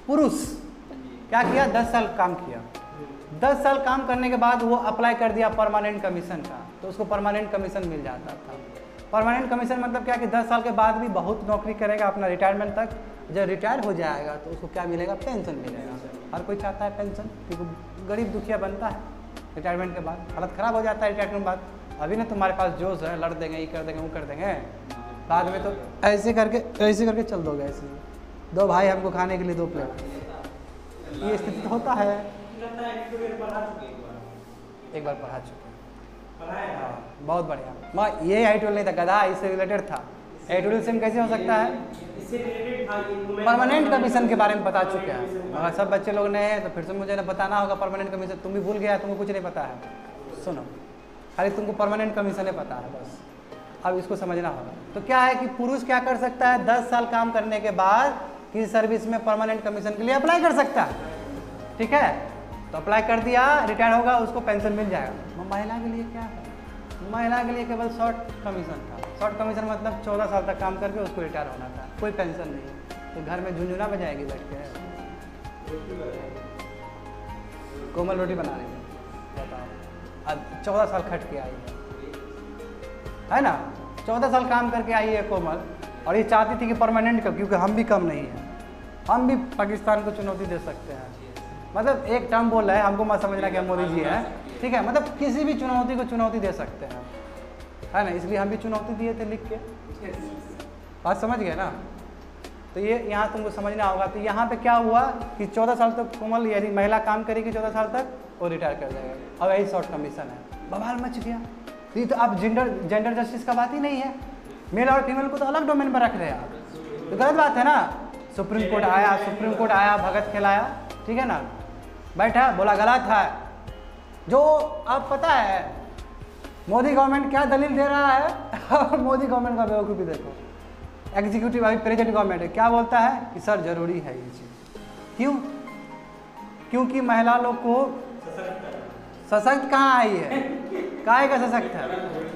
S1: पुरुष क्या किया 10 साल काम किया। 10 साल काम करने के बाद वो अप्लाई कर दिया परमानेंट कमीशन का, तो उसको परमानेंट कमीशन मिल जाता था। परमानेंट कमीशन मतलब क्या कि 10 साल के बाद भी बहुत नौकरी करेगा अपना रिटायरमेंट तक, जब रिटायर हो जाएगा तो उसको क्या मिलेगा, पेंशन मिलेगा। हर कोई चाहता है पेंशन, क्योंकि गरीब दुखिया बनता है रिटायरमेंट के बाद, हालत ख़राब हो जाता है रिटायरमेंट के बाद। अभी ना तुम्हारे पास जोश है, लड़ देंगे, ये कर देंगे, वो कर देंगे, बाद में तो ऐसे करके चल दोगे। ऐसे 2 भाई हमको खाने के लिए 2 प्लेट, ये स्थिति तो होता है। एक बार पढ़ा चुके, हाँ बहुत बढ़िया। मैं ये आइटोल नहीं था, गधा इससे रिलेटेड था। आइटोलिज्म कैसे हो सकता है, परमानेंट कमीशन के बारे में बता चुके हैं। अगर सब बच्चे लोग नए हैं तो फिर से मुझे ना बताना होगा परमानेंट कमीशन। तुम भी भूल गया, तुमको कुछ नहीं पता है। सुनो, खाली तुमको परमानेंट कमीशन ही पता है बस, अब इसको समझना होगा। तो क्या है कि पुरुष क्या कर सकता है, 10 साल काम करने के बाद किसी सर्विस में परमानेंट कमीशन के लिए अप्लाई कर सकता है, ठीक है। तो अप्लाई कर दिया, रिटायर होगा, उसको पेंशन मिल जाएगा। महिला के लिए क्या है, महिला के लिए केवल शॉर्ट कमीशन था। शॉर्ट कमीशन मतलब 14 साल तक काम करके उसको रिटायर होना था, कोई पेंशन नहीं। तो घर में झुंझुना बजाएगी बैठ के, कोमल रोटी बना रही है, बताओ। अब 14 साल खट के आई है ना, 14 साल काम करके आई है कोमल, और ये चाहती थी कि परमानेंट का, क्योंकि हम भी कम नहीं हैं, हम भी पाकिस्तान को चुनौती दे सकते हैं। मतलब एक टर्म बोल रहा है, हमको मत समझना कि हम मोदी जी हैं, ठीक है। मतलब किसी भी चुनौती को चुनौती दे सकते हैं, है ना, इसलिए हम भी चुनौती दिए थे लिख के। बात समझ गए ना। तो ये यहाँ तुमको समझना होगा। तो यहाँ पे क्या हुआ कि 14 साल तक कोमल यदि महिला काम करेगी 14 साल तक, वो रिटायर कर जाएगा। अब यही शॉर्ट कमीशन है, बवाल मच गया। ये तो अब जेंडर जस्टिस का बात ही नहीं है, मेल और फीमेल को तो अलग डोमेन पर रख रहे हैं आप। तो गलत बात है ना। सुप्रीम कोर्ट आया भगत खिलाया, ठीक है ना, बैठा बोला गलत है। जो अब पता है मोदी गवर्नमेंट क्या दलील दे रहा है और मोदी गवर्नमेंट का बेवकूफ़ी देखो। एग्जीक्यूटिव अभी प्रेजेंट गवर्नमेंट है क्या बोलता है कि सर जरूरी है ये चीज़। क्यों? क्योंकि महिला लोग को सशक्त कहाँ आई है, काहे का सशक्त है।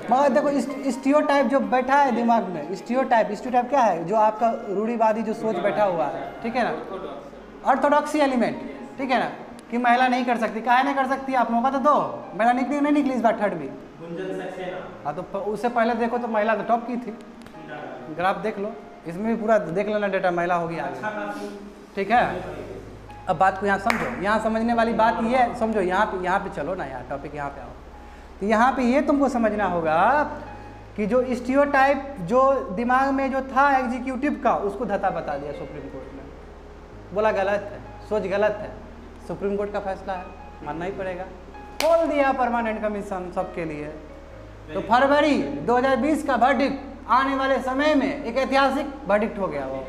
S1: मगर देखो स्टीरियोटाइप जो बैठा है दिमाग में, स्टीरियोटाइप क्या है, जो आपका रूढ़िवादी जो सोच बैठा हुआ है, ठीक है ना, ऑर्थोडॉक्सी एलिमेंट, ठीक है ना, कि महिला नहीं कर सकती। काहे नहीं कर सकती, आप मौका तो दो। महिला नहीं निकली इस बार थर्ड भी। हाँ तो उससे पहले देखो तो महिला तो टॉप की थी, ग्राफ देख लो, इसमें भी पूरा देख लेना डेटा, महिला होगी आगे, ठीक है। अब बात को यहाँ समझो, यहाँ समझने वाली बात ये है, समझो यहाँ पे चलो ना, यहाँ टॉपिक यहाँ पे आओ। तो यहाँ पे ये तुमको समझना होगा कि जो स्टीरियोटाइप जो दिमाग में जो था एग्जीक्यूटिव का, उसको धता बता दिया सुप्रीम कोर्ट ने, बोला गलत है, सोच गलत है। सुप्रीम कोर्ट का फैसला है, मानना ही पड़ेगा। खोल दिया परमानेंट कमीशन सबके लिए। तो फरवरी 2020 का वर्डिक्ट आने वाले समय में एक ऐतिहासिक वर्डिक्ट हो गया। वो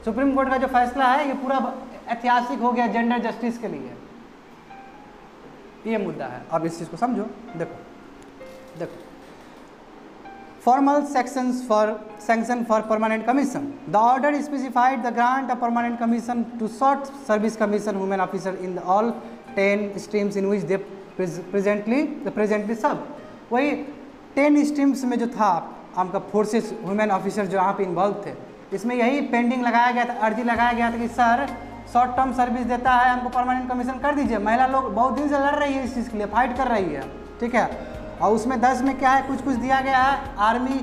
S1: सुप्रीम कोर्ट का जो फैसला है ये पूरा ऐतिहासिक हो गया जेंडर जस्टिस के लिए। ये मुद्दा है, अब इस चीज़ को समझो। देखो formal sanction for permanent commission. The order specified the grant of permanent commission to short service commission women officer in all 10 streams in which they presently serve. वही 10 स्ट्रीम्स में जो था आपका फोर्सेस वुमेन ऑफिसर जो यहाँ पे involve थे, इसमें यही पेंडिंग लगाया गया था, अर्जी लगाया गया था कि सर शॉर्ट टर्म सर्विस देता है, हमको परमानेंट कमीशन कर दीजिए। महिला लोग बहुत दिन से लड़ रही है इस चीज़ के लिए, फाइट कर रही है, ठीक है। और उसमें 10 में क्या है, कुछ दिया गया है, आर्मी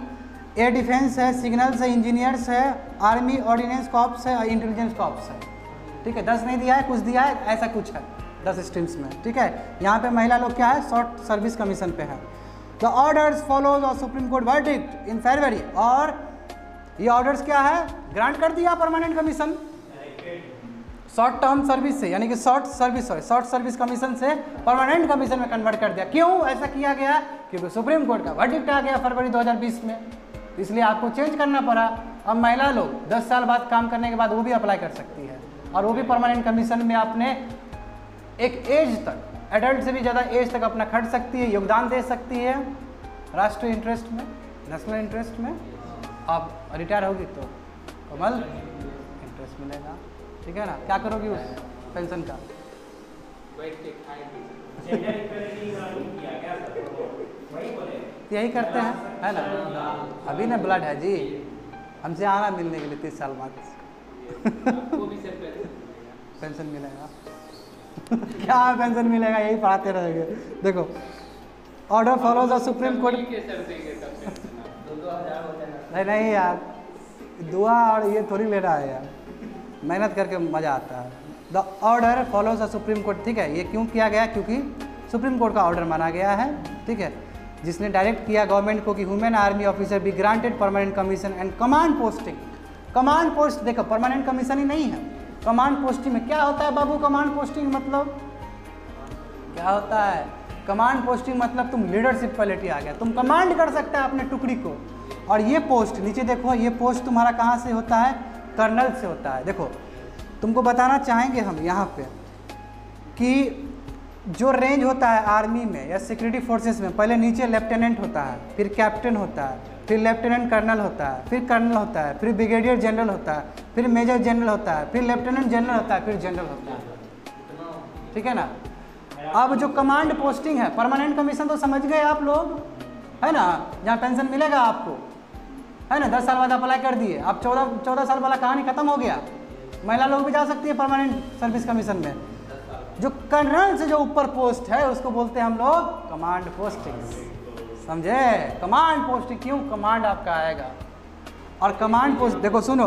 S1: एयर डिफेंस है, सिग्नल्स है, इंजीनियर्स है, आर्मी ऑर्डिनेंस कॉर्प्स है और इंटेलिजेंस कॉर्प्स है, ठीक है। 10 नहीं दिया है, कुछ दिया है, ऐसा कुछ है 10 स्ट्रीम्स में, ठीक है। यहाँ पे महिला लोग क्या है, शॉर्ट सर्विस कमीशन पे है। द ऑर्डर्स फॉलोज और सुप्रीम कोर्ट वर्डिक्ट इन फरवरी, और ये ऑर्डर्स क्या है, ग्रांट कर दिया permanent commission short term service से, यानी कि शॉर्ट सर्विस कमीशन से परमानेंट कमीशन में कन्वर्ट कर दिया। क्यों ऐसा किया गया, क्योंकि सुप्रीम कोर्ट का वर्डिक्ट आ गया फरवरी 2020 में, इसलिए आपको चेंज करना पड़ा। अब महिला लोग 10 साल बाद काम करने के बाद वो भी अप्लाई कर सकती है, और वो भी परमानेंट कमीशन में अपने एक एज तक, एडल्ट से भी ज़्यादा एज तक अपना खट सकती है, योगदान दे सकती है राष्ट्रीय इंटरेस्ट में, नेशनल इंटरेस्ट में। अब रिटायर होगी तो कमल इंटरेस्ट मिलेगा, ठीक है ना। क्या करोगी उस पेंशन का, यही करते हैं, है ना। अभी ना ब्लड है जी, हमसे आना मिलने के लिए 30 साल बाद पेंशन मिलेगा क्या पेंशन मिलेगा, यही पढ़ाते रहेंगे। देखो order follows of supreme court, नहीं यार, दुआ और ये थोड़ी ले रहा है यार, मेहनत करके मज़ा आता है। The order follows the supreme court, ठीक है। ये क्यों किया गया, क्योंकि सुप्रीम कोर्ट का ऑर्डर माना गया है, ठीक है, जिसने डायरेक्ट किया गवर्नमेंट को कि women army officer be granted permanent commission and command posting. Command post देखो, परमानेंट कमीशन ही नहीं है, कमांड पोस्टिंग में क्या होता है बाबू, कमांड पोस्टिंग मतलब क्या होता है, कमांड पोस्टिंग मतलब तुम लीडरशिप क्वालिटी आ गया, तुम कमांड कर सकता है अपने टुकड़ी को। और ये पोस्ट नीचे देखो, ये पोस्ट तुम्हारा कहाँ से होता है, कर्नल से होता है। देखो तुमको बताना चाहेंगे हम यहाँ पे कि जो रेंज होता है आर्मी में या सिक्योरिटी फोर्सेस में, पहले नीचे लेफ्टिनेंट होता है, फिर कैप्टन होता है, फिर लेफ्टिनेंट कर्नल होता है, फिर कर्नल होता है, फिर ब्रिगेडियर जनरल होता है, फिर मेजर जनरल होता है, फिर लेफ्टिनेंट जनरल होता है, फिर जनरल होता है, ठीक है ना। अब जो कमांड पोस्टिंग है, परमानेंट कमीशन तो समझ गए आप लोग, है ना, जहाँ पेंशन मिलेगा आपको, है ना, 10 साल बाद अप्लाई कर दिए, अब 14 साल वाला कहानी खत्म हो गया, महिला लोग भी जा सकती है परमानेंट सर्विस कमीशन में। जो कर्नल से जो ऊपर पोस्ट है उसको बोलते हैं हम लोग कमांड पोस्टिंग, समझे। कमांड पोस्टिंग क्यों, कमांड आपका आएगा। और कमांड पोस्ट देखो सुनो,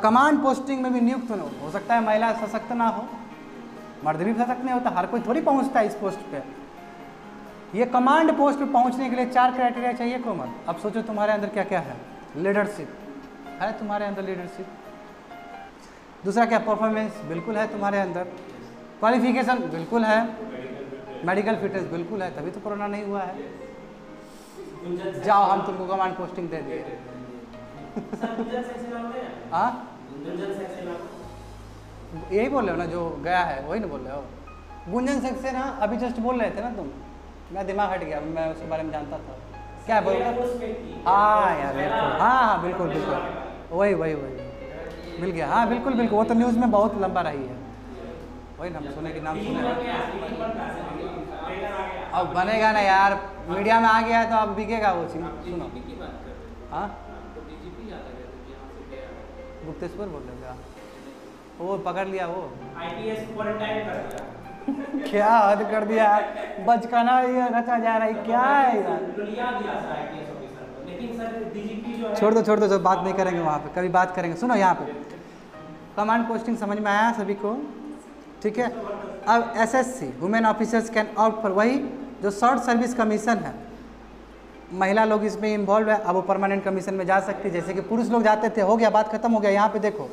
S1: कमांड पोस्टिंग में भी नियुक्त हो सकता है महिला सशक्त ना हो, मर्द भी सशक्त नहीं होता, हर कोई थोड़ी पहुंचता है इस पोस्ट पे। ये कमांड पोस्ट पे पहुंचने के लिए 4 क्राइटेरिया चाहिए कोमल। अब सोचो तुम्हारे अंदर क्या क्या है, लीडरशिप है तुम्हारे अंदर, लीडरशिप। दूसरा क्या, परफॉर्मेंस बिल्कुल है तुम्हारे अंदर, क्वालिफिकेशन बिल्कुल है, मेडिकल फिटनेस बिल्कुल है, तभी तो कोरोना नहीं हुआ है। जाओ हम तुमको कमांड पोस्टिंग दे दिए, हाँ यही बोल रहे हो ना, जो गया है वही ना बोल रहे हो। गुंजन सक्सेना अभी जस्ट बोल रहे थे ना तुम, मैं दिमाग हट गया, मैं उसके बारे में जानता था। क्या बोल रहे? हाँ यार बिल्कुल, हाँ बिल्कुल बिल्कुल, वही वही वही मिल गया। हाँ बिल्कुल बिल्कुल, वो तो न्यूज़ में बहुत लंबा रही है, वही ना सुने कि नाम सुने। अब बनेगा ना यार, मीडिया में आ गया है तो अब बिकेगा वो चीज़। सुनो हाँ गुप्तेश्वर बोल रहे क्या? वो पकड़ लिया, वो
S3: IPS क्वारंटाइन कर दिया।
S1: क्या हद कर दिया, बचकाना ये रचा जा रहा है, क्या है यार?
S3: दुनिया दिया था IPS ऑफिसर को, लेकिन सर DGP जो है,
S1: छोड़ दो जो बात नहीं करेंगे वहाँ पे, कभी बात करेंगे। सुनो यहाँ पे कमांड पोस्टिंग समझ में आया सभी को, ठीक है। अब SSC women officers can out for, वही जो शॉर्ट सर्विस कमीशन है, महिला लोग इसमें इन्वॉल्व है, अब वो परमानेंट कमीशन में जा सकती है, जैसे कि पुरुष लोग जाते थे। हो गया, बात खत्म हो गया। यहाँ पे देखो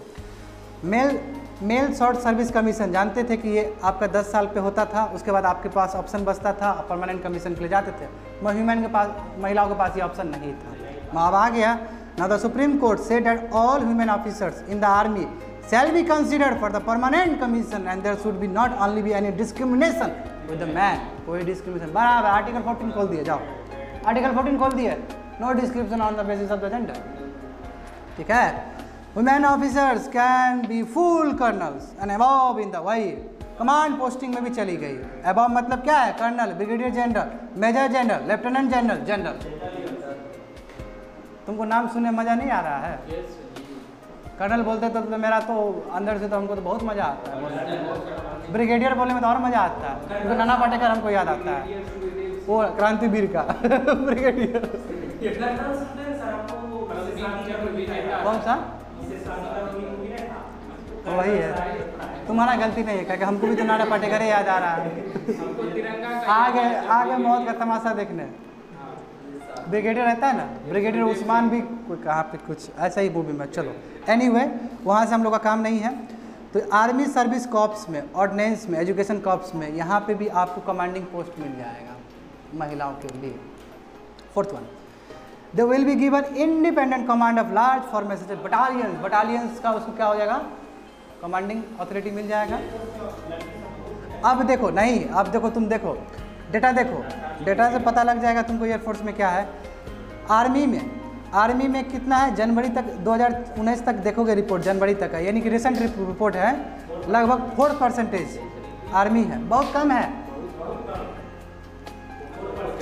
S1: मेल शॉर्ट सर्विस कमीशन, जानते थे कि ये आपका 10 साल पे होता था, उसके बाद आपके पास ऑप्शन बचता था, आप परमानेंट कमीशन के लिए जाते थे। ह्यूमन के पास, महिलाओं के पास ये ऑप्शन नहीं था, अब आ गया। Now the supreme court said that all human officers in the army shall be considered for the permanent commission and there should be not only be any discrimination with the man, कोई discrimination बराबर। Article 14 खोल दिए, जाओ article 14 खोल दिए, no description on the basis of the gender, ठीक है। Women officers can be full colonels and above in the, वही कमांड पोस्टिंग में भी चली गई। अबव मतलब क्या है? Colonel, brigadier general, major general, lieutenant general, general. तुमको नाम सुनने मज़ा नहीं आ रहा है? कर्नल बोलते तो मेरा तो अंदर से तो हमको तो बहुत मज़ा आता है। ब्रिगेडियर बोलने में तो और मज़ा आता है, क्योंकि नाना पाटेकर हमको याद आता है, वो क्रांतिवीर का ब्रिगेडियर। कौन सा? वही है, तुम्हारा गलती नहीं है, क्योंकि हमको भी तो नाना पाटेकर याद आ रहा है। आगे मौत का तमाशा देखने ब्रिगेडियर रहता है ना, ब्रिगेडियर उस्मान भी कोई कहाँ पे कुछ ऐसा ही मूवी में। चलो एनीवे, वहाँ से हम लोग का काम नहीं है। तो आर्मी सर्विस कॉर्प्स में, ऑर्डिनेंस में, एजुकेशन कॉर्प्स में, यहाँ पे भी आपको कमांडिंग पोस्ट मिल जाएगा महिलाओं के लिए। 4th one, they will be given independent command of large formation battalions. Battalions का उसको क्या हो जाएगा? कमांडिंग ऑथोरिटी मिल जाएगा। अब देखो, नहीं अब देखो, तुम देखो डेटा, देखो डेटा से पता लग जाएगा तुमको एयरफोर्स में क्या है। आर्मी में कितना है? जनवरी तक 2019 तक देखोगे रिपोर्ट, जनवरी तक है, यानी कि रिसेंट रिपोर्ट है, लगभग 4% आर्मी है, बहुत कम है,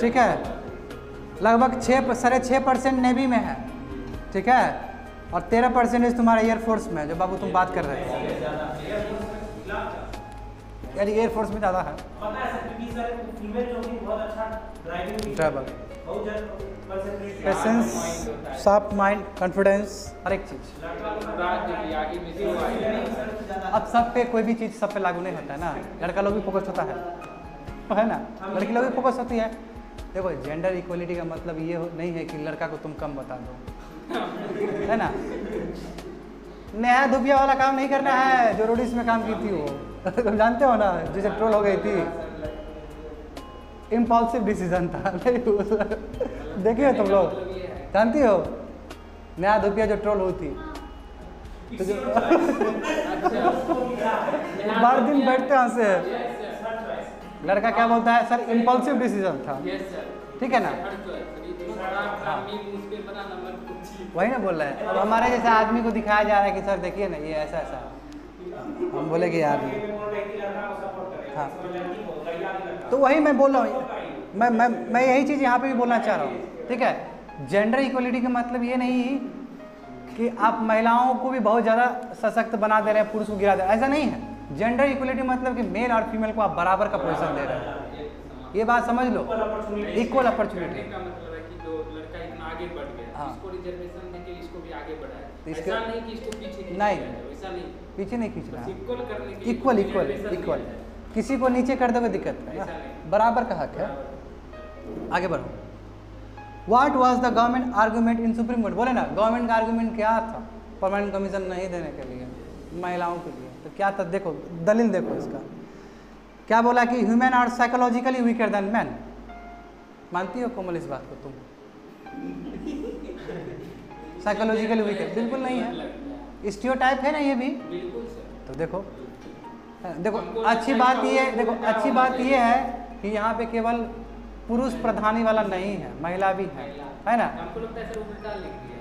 S1: ठीक है। लगभग 6.5% नेवी में है, ठीक है, और 13% तुम्हारा एयरफोर्स में, जो बाबू तुम बात कर रहे थे, यानी एयरफोर्स में ज़्यादा है। Driver, patience, sharp mind, confidence, हर एक चीज़। अब सब पे कोई भी चीज़ सब पे लागू नहीं होता है ना, लड़का लोग भी फोकस होता है ना, लड़की लोग भी फोकस होती है। देखो जेंडर इक्वलिटी का मतलब ये नहीं है कि लड़का को तुम कम बता दो, है ना। नेहा धुपिया वाला काम नहीं करना है जो रोडिस में काम की थी वो तुम जानते हो ना, जिसे ट्रोल हो गई थी। इम्पल्सिव डिसीजन था, देखिए तुम लोग जानती हो नेहा धुपिया जो ट्रोल हुई थी, तो जो बार दिन बैठते हैं से लड़का क्या बोलता है? सर इम्पल्सिव डिसीजन था, ठीक है ना। वही ना बोल रहे हैं। अब हमारे जैसे आदमी को दिखाया जा रहा है कि सर देखिए ना ये ऐसा ऐसा, हम बोले कि यार हाँ, तो वही मैं बोल रहा हूँ, मैं यही चीज़ यहाँ पे भी बोलना चाह रहा हूँ, ठीक है। जेंडर इक्वलिटी का मतलब ये नहीं कि आप महिलाओं को भी बहुत ज़्यादा सशक्त बना दे रहे हैं, पुरुष को गिरा दे रहे हैं, ऐसा नहीं है। जेंडर इक्वलिटी मतलब कि मेल और फीमेल को आप बराबर का पोजीशन दे रहे हैं, ये बात समझ लो। इक्वल अपॉर्चुनिटी
S2: का मतलब है कि जो लड़का इतना आगे बढ़ गया,
S1: हाँ,
S2: इसको रिजर्वेशन देके इसको भी आगे बढ़ाया,
S1: इसके
S2: ऐसा नहीं कि इसको पीछे
S1: नहीं,
S2: ऐसा नहीं,
S1: पीछे नहीं खींचना है,
S2: इक्वल करने के
S1: इक्वल किसी को नीचे कर दोगे दिक्कत है, बराबर का हक है। आगे बढ़ो। What was the government argument in supreme court? बोले ना गवर्नमेंट का आर्गूमेंट क्या था परमानेंट कमीशन नहीं देने के लिए महिलाओं के लिए? तो क्या था? देखो दलील देखो इसका, क्या बोला कि human are psychologically weaker than man. मानती हो कोमल इस बात को तुम? साइकोलॉजिकली वीक है, बिल्कुल नहीं है, स्टीरियोटाइप है ना ये भी।
S2: बिल्कुल सर।
S1: तो देखो अच्छी बात ये है, देखो अच्छी बात ये है कि यहाँ पे केवल पुरुष प्रधानी वाला नहीं है, महिला भी है ना,
S2: हमको लगता है सर उल्टा लिख दिया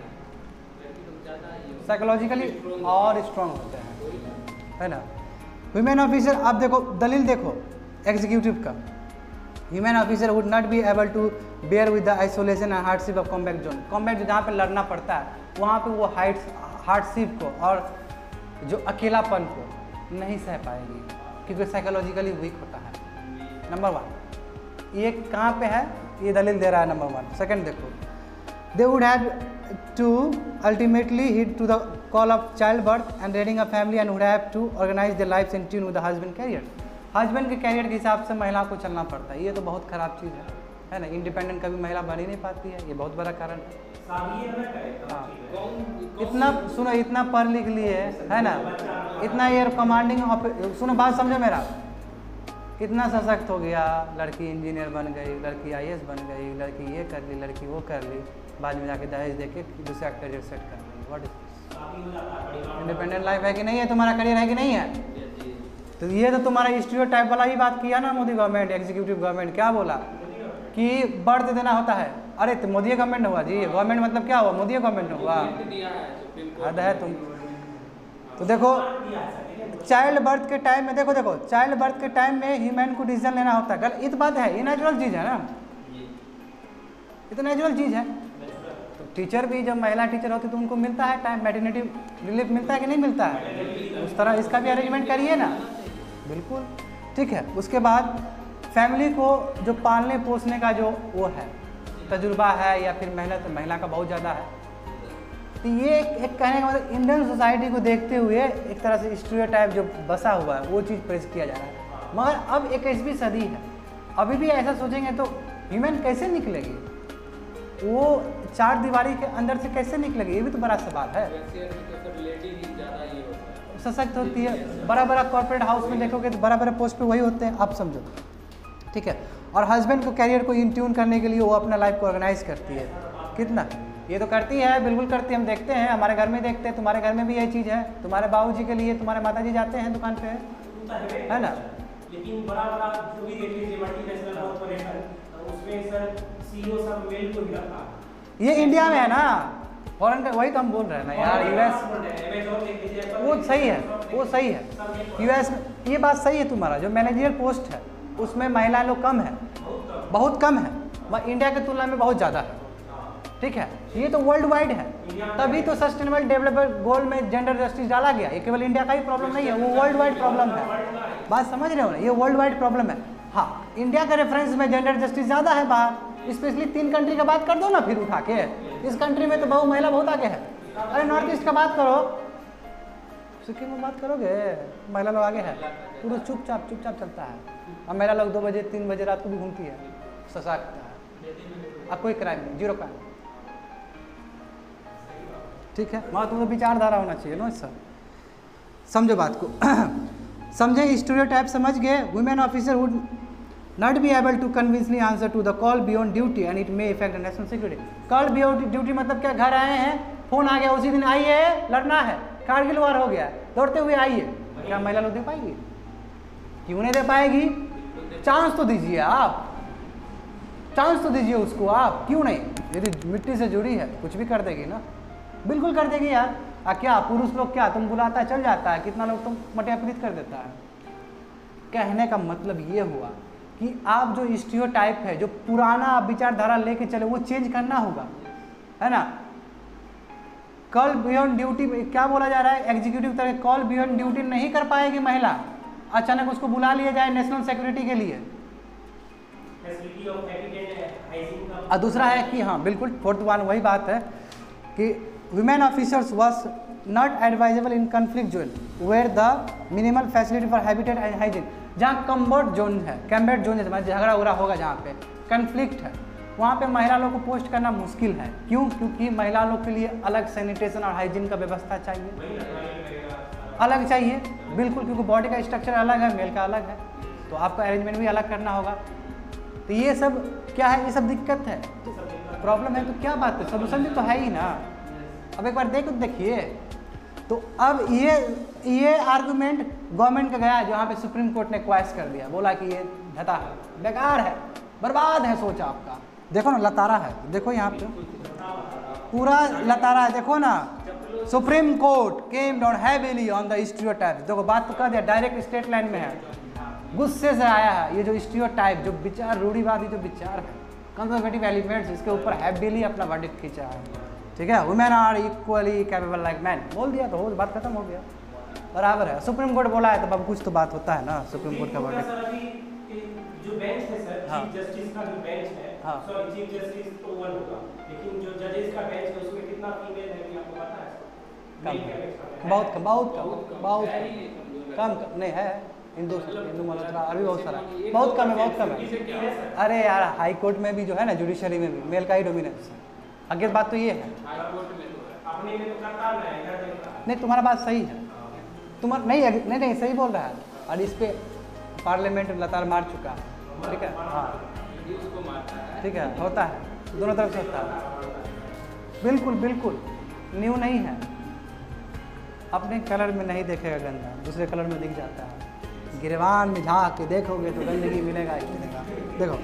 S2: लड़की लोग ज़्यादा ये
S1: साइकोलॉजिकली और स्ट्रांग होते हैं, है ना। वुमेन ऑफिसर, आप देखो दलील देखो एग्जीक्यूटिव का, human officer would not be able to bear with the isolation and hardship of combat zone. Combat जहाँ पे लड़ना पड़ता है वहाँ पे वो हार्डशिप को और जो अकेलापन को नहीं सह पाएगी क्योंकि साइकोलॉजिकली वीक होता है। नंबर 1 ये कहाँ पे है, ये दलील दे रहा है नंबर 1। सेकंड देखो, they would have to ultimately heed to the call of child birth and rearing a family and would have to organise the life in tune with the husband career. Husband के career के हिसाब से महिला को चलना पड़ता है, ये तो बहुत ख़राब चीज़ है ना। इंडिपेंडेंट कभी महिला बन ही नहीं पाती है, ये बहुत बड़ा कारण है। हाँ, इतना सुनो, इतना पढ़ लिख लिए है ना, इतना ये कमांडिंग, सुनो बात समझो मेरा, इतना सशक्त हो गया, लड़की इंजीनियर बन गई, लड़की IAS बन गई, लड़की ये कर ली, लड़की वो कर ली, बाद में जाके दहेज दे के दूसरा करियर सेट कर ली। व्हाट इज इंडिपेंडेंट लाइफ है कि नहीं है, तुम्हारा करियर है कि नहीं है? तो ये तो तुम्हारा स्टीरियोटाइप वाला ही बात किया ना मोदी गवर्नमेंट, एग्जीक्यूटिव गवर्नमेंट क्या बोला कि बर्थ देना होता है। अरे तो मोदी गवर्नमेंट हुआ जी, गवर्नमेंट मतलब क्या हुआ, मोदी गवर्नमेंट हुआ, हद है तुम। तो देखो चाइल्ड बर्थ के टाइम में, देखो चाइल्ड बर्थ के टाइम में ह्यूमन को डिसीजन लेना होता है, गलत बात है, ये नेचुरल चीज़ है ना, ये तो नेचुरल चीज़ है। तो टीचर भी जब महिला टीचर होती तो उनको मिलता है टाइम, मैटरनिटी रिलीफ मिलता है कि नहीं मिलता है, उस तरह इसका भी अरेंजमेंट करिए ना, बिल्कुल ठीक है। उसके बाद फैमिली को जो पालने पोसने का जो वो है तजुर्बा है या फिर मेहनत, महिला का बहुत ज़्यादा है। तो ये एक कहने का मतलब इंडियन सोसाइटी को देखते हुए एक तरह से स्टीरियोटाइप जो बसा हुआ है वो चीज़ प्रेस किया जा रहा है। मगर अब 21वीं सदी है, अभी भी ऐसा सोचेंगे तो ह्यूमन कैसे निकलेगी, वो चार दीवारी के अंदर से कैसे निकलेगी, ये भी तो बड़ा सवाल है। सशक्त होती है, बड़ा बड़ा कॉर्पोरेट हाउस में देखोगे तो बड़ा बड़ा पोस्ट पे वही होते हैं, आप समझो ठीक है। और हस्बैंड को कैरियर को इन ट्यून करने के लिए वो अपना लाइफ को ऑर्गेनाइज करती है, कितना ये तो करती है, बिल्कुल करती है, हम देखते हैं, हमारे घर में देखते हैं, तुम्हारे घर में भी यही चीज़ है, तुम्हारे बाबूजी के लिए तुम्हारे माताजी जाते हैं दुकान पे, है ना।
S3: लेकिन बड़ा जो भी देख लीजिए मल्टीनेशनल कॉर्पोरेशन, उसमें सर CEO सब मेल को ही रखा,
S1: ये इंडिया में है ना, फॉरेन का वही तो हम बोल रहे हैं ना यार, US वो सही है, वो सही है, US में ये बात सही है तुम्हारा, जो मैनेजरियल पोस्ट है उसमें महिला लोग कम है, बहुत कम है, वह इंडिया की तुलना में बहुत ज़्यादा है, ठीक है। ये तो वर्ल्ड वाइड है, तभी तो सस्टेनेबल डेवलपमेंट गोल में जेंडर जस्टिस डाला गया, ये केवल इंडिया का ही प्रॉब्लम नहीं है, वो वर्ल्ड वाइड प्रॉब्लम है, बात समझ रहे हो ना, ये वर्ल्ड वाइड प्रॉब्लम है। हाँ, इंडिया के रेफरेंस में जेंडर जस्टिस ज़्यादा है बाहर, स्पेशली 3 कंट्री का बात कर दो ना फिर उठा के, इस कंट्री में तो महिला बहुत आगे है। अरे नॉर्थ ईस्ट का बात करो, सिक्किम में बात करोगे महिला लोग आगे है, पूरा चुपचाप चलता है, और महिला लोग 2 बजे 3 बजे रात को भी घूमती है, सशक्त है, अब कोई क्राइम नहीं, 0 क्राइम, ठीक है। वहाँ तुम्हें विचारधारा होना चाहिए ना सर, समझो बात को समझे, स्टीरियोटाइप समझ गए। Women officer would not be able to convincingly answer to the call beyond duty and it may affect national security. Call beyond duty मतलब क्या, घर आए हैं, फोन आ गया उसी दिन, आइए लड़ना है, कारगिल वार हो गया, दौड़ते हुए आइए, क्या महिला लोग दे पाएगी? क्यों नहीं दे पाएगी? चांस तो दीजिए आप, चांस तो दीजिए उसको आप, क्यों नहीं? यदि मिट्टी से जुड़ी है कुछ भी कर देगी ना, बिल्कुल कर देगी यार। क्या पुरुष लोग क्या तुम बुलाता है चल जाता है, कितना लोग तुम मटियापीत कर देता है। कहने का मतलब ये हुआ कि आप जो स्टीरियोटाइप है, जो पुराना विचारधारा लेके चले, वो चेंज करना होगा, है ना। कॉल बियॉन्ड ड्यूटी क्या बोला जा रहा है, एग्जीक्यूटिव तरह कॉल बियॉन्ड ड्यूटी नहीं कर पाएगी महिला, अचानक उसको बुला लिया जाए नेशनल सिक्योरिटी के लिए। और दूसरा है कि हाँ बिल्कुल 4th वन वही बात है कि women officers was not advisable in conflict zone where the minimal facility for habitat and hygiene, जहाँ कम्बर्ट जोन है, कैम्बर्ट जोन है, झगड़ा उगड़ा होगा, जहाँ पे कन्फ्लिक्ट है, वहाँ पे महिला लोग को पोस्ट करना मुश्किल है। क्यों? क्योंकि महिला लोग के लिए अलग सैनिटेशन और हाइजीन का व्यवस्था चाहिए, अलग चाहिए, बिल्कुल, क्योंकि बॉडी का स्ट्रक्चर अलग है, मेल का अलग है, तो आपका अरेंजमेंट भी अलग करना होगा। तो ये सब क्या है, ये सब दिक्कत है, तो प्रॉब्लम है, तो क्या बात है, सोल्यूशन भी तो है ही ना, अब एक बार देखिए, तो अब ये आर्गुमेंट गवर्नमेंट का गया, जहाँ पे सुप्रीम कोर्ट ने क्वाइस कर दिया, बोला कि ये धता है, बेकार है, बर्बाद है सोच आपका। देखो ना लतारा है, देखो यहाँ पे पूरा लतारा है, देखो ना। Supreme court came down heavily on the stereotype. देखो बात तो कर दिया, डायरेक्ट स्टेट लाइन में है, गुस्से से आया है। ये जो स्टीरियोटाइप, जो विचार, रूढ़िवादी जो विचार है, कंजर्वेटिव एलिमेंट्स, इसके ऊपर हैवीली अपना वर्डिक्ट खींचा है, ठीक है। Women are equally capable like man, बोल दिया तो हो, बात खत्म हो गया, बराबर है। सुप्रीम कोर्ट बोला है तो अब कुछ तो बात होता है ना सुप्रीम कोर्ट का वर्डिक्ट।
S3: जो बेंच है सर,
S1: हाँ।
S3: चीफ जस्टिस का जो बेंच है,
S1: हाँ।
S3: सॉरी चीफ जस्टिस तो वन होगा, लेकिन जो जजेस का बेंच है उसमें कितना फीमेल है कि आपको पता है?
S1: बहुत कम, बहुत कम, बहुत कम नहीं है। हिंदू मल्होत्रा अभी बहुत सारा, बहुत कम है, बहुत कम है। अरे यार हाई कोर्ट में भी जो है ना, जुडिशरी में भी मेल का ही डोमिनेंस है। आगे बात तो ये है, नहीं तुम्हारा बात सही है, तुम्हारा नहीं सही बोल रहा है। और इस पे पार्लियामेंट लगातार मार चुका है, ठीक है। हाँ ठीक है, होता है, दोनों तरफ से होता है, बिल्कुल बिल्कुल न्यू नहीं है। अपने कलर में नहीं देखेगा गंदा, दूसरे कलर में दिख जाता है। गिरवान में झाँक के देखोगे तो गंदगी मिलेगा ही मिलेगा। देखो,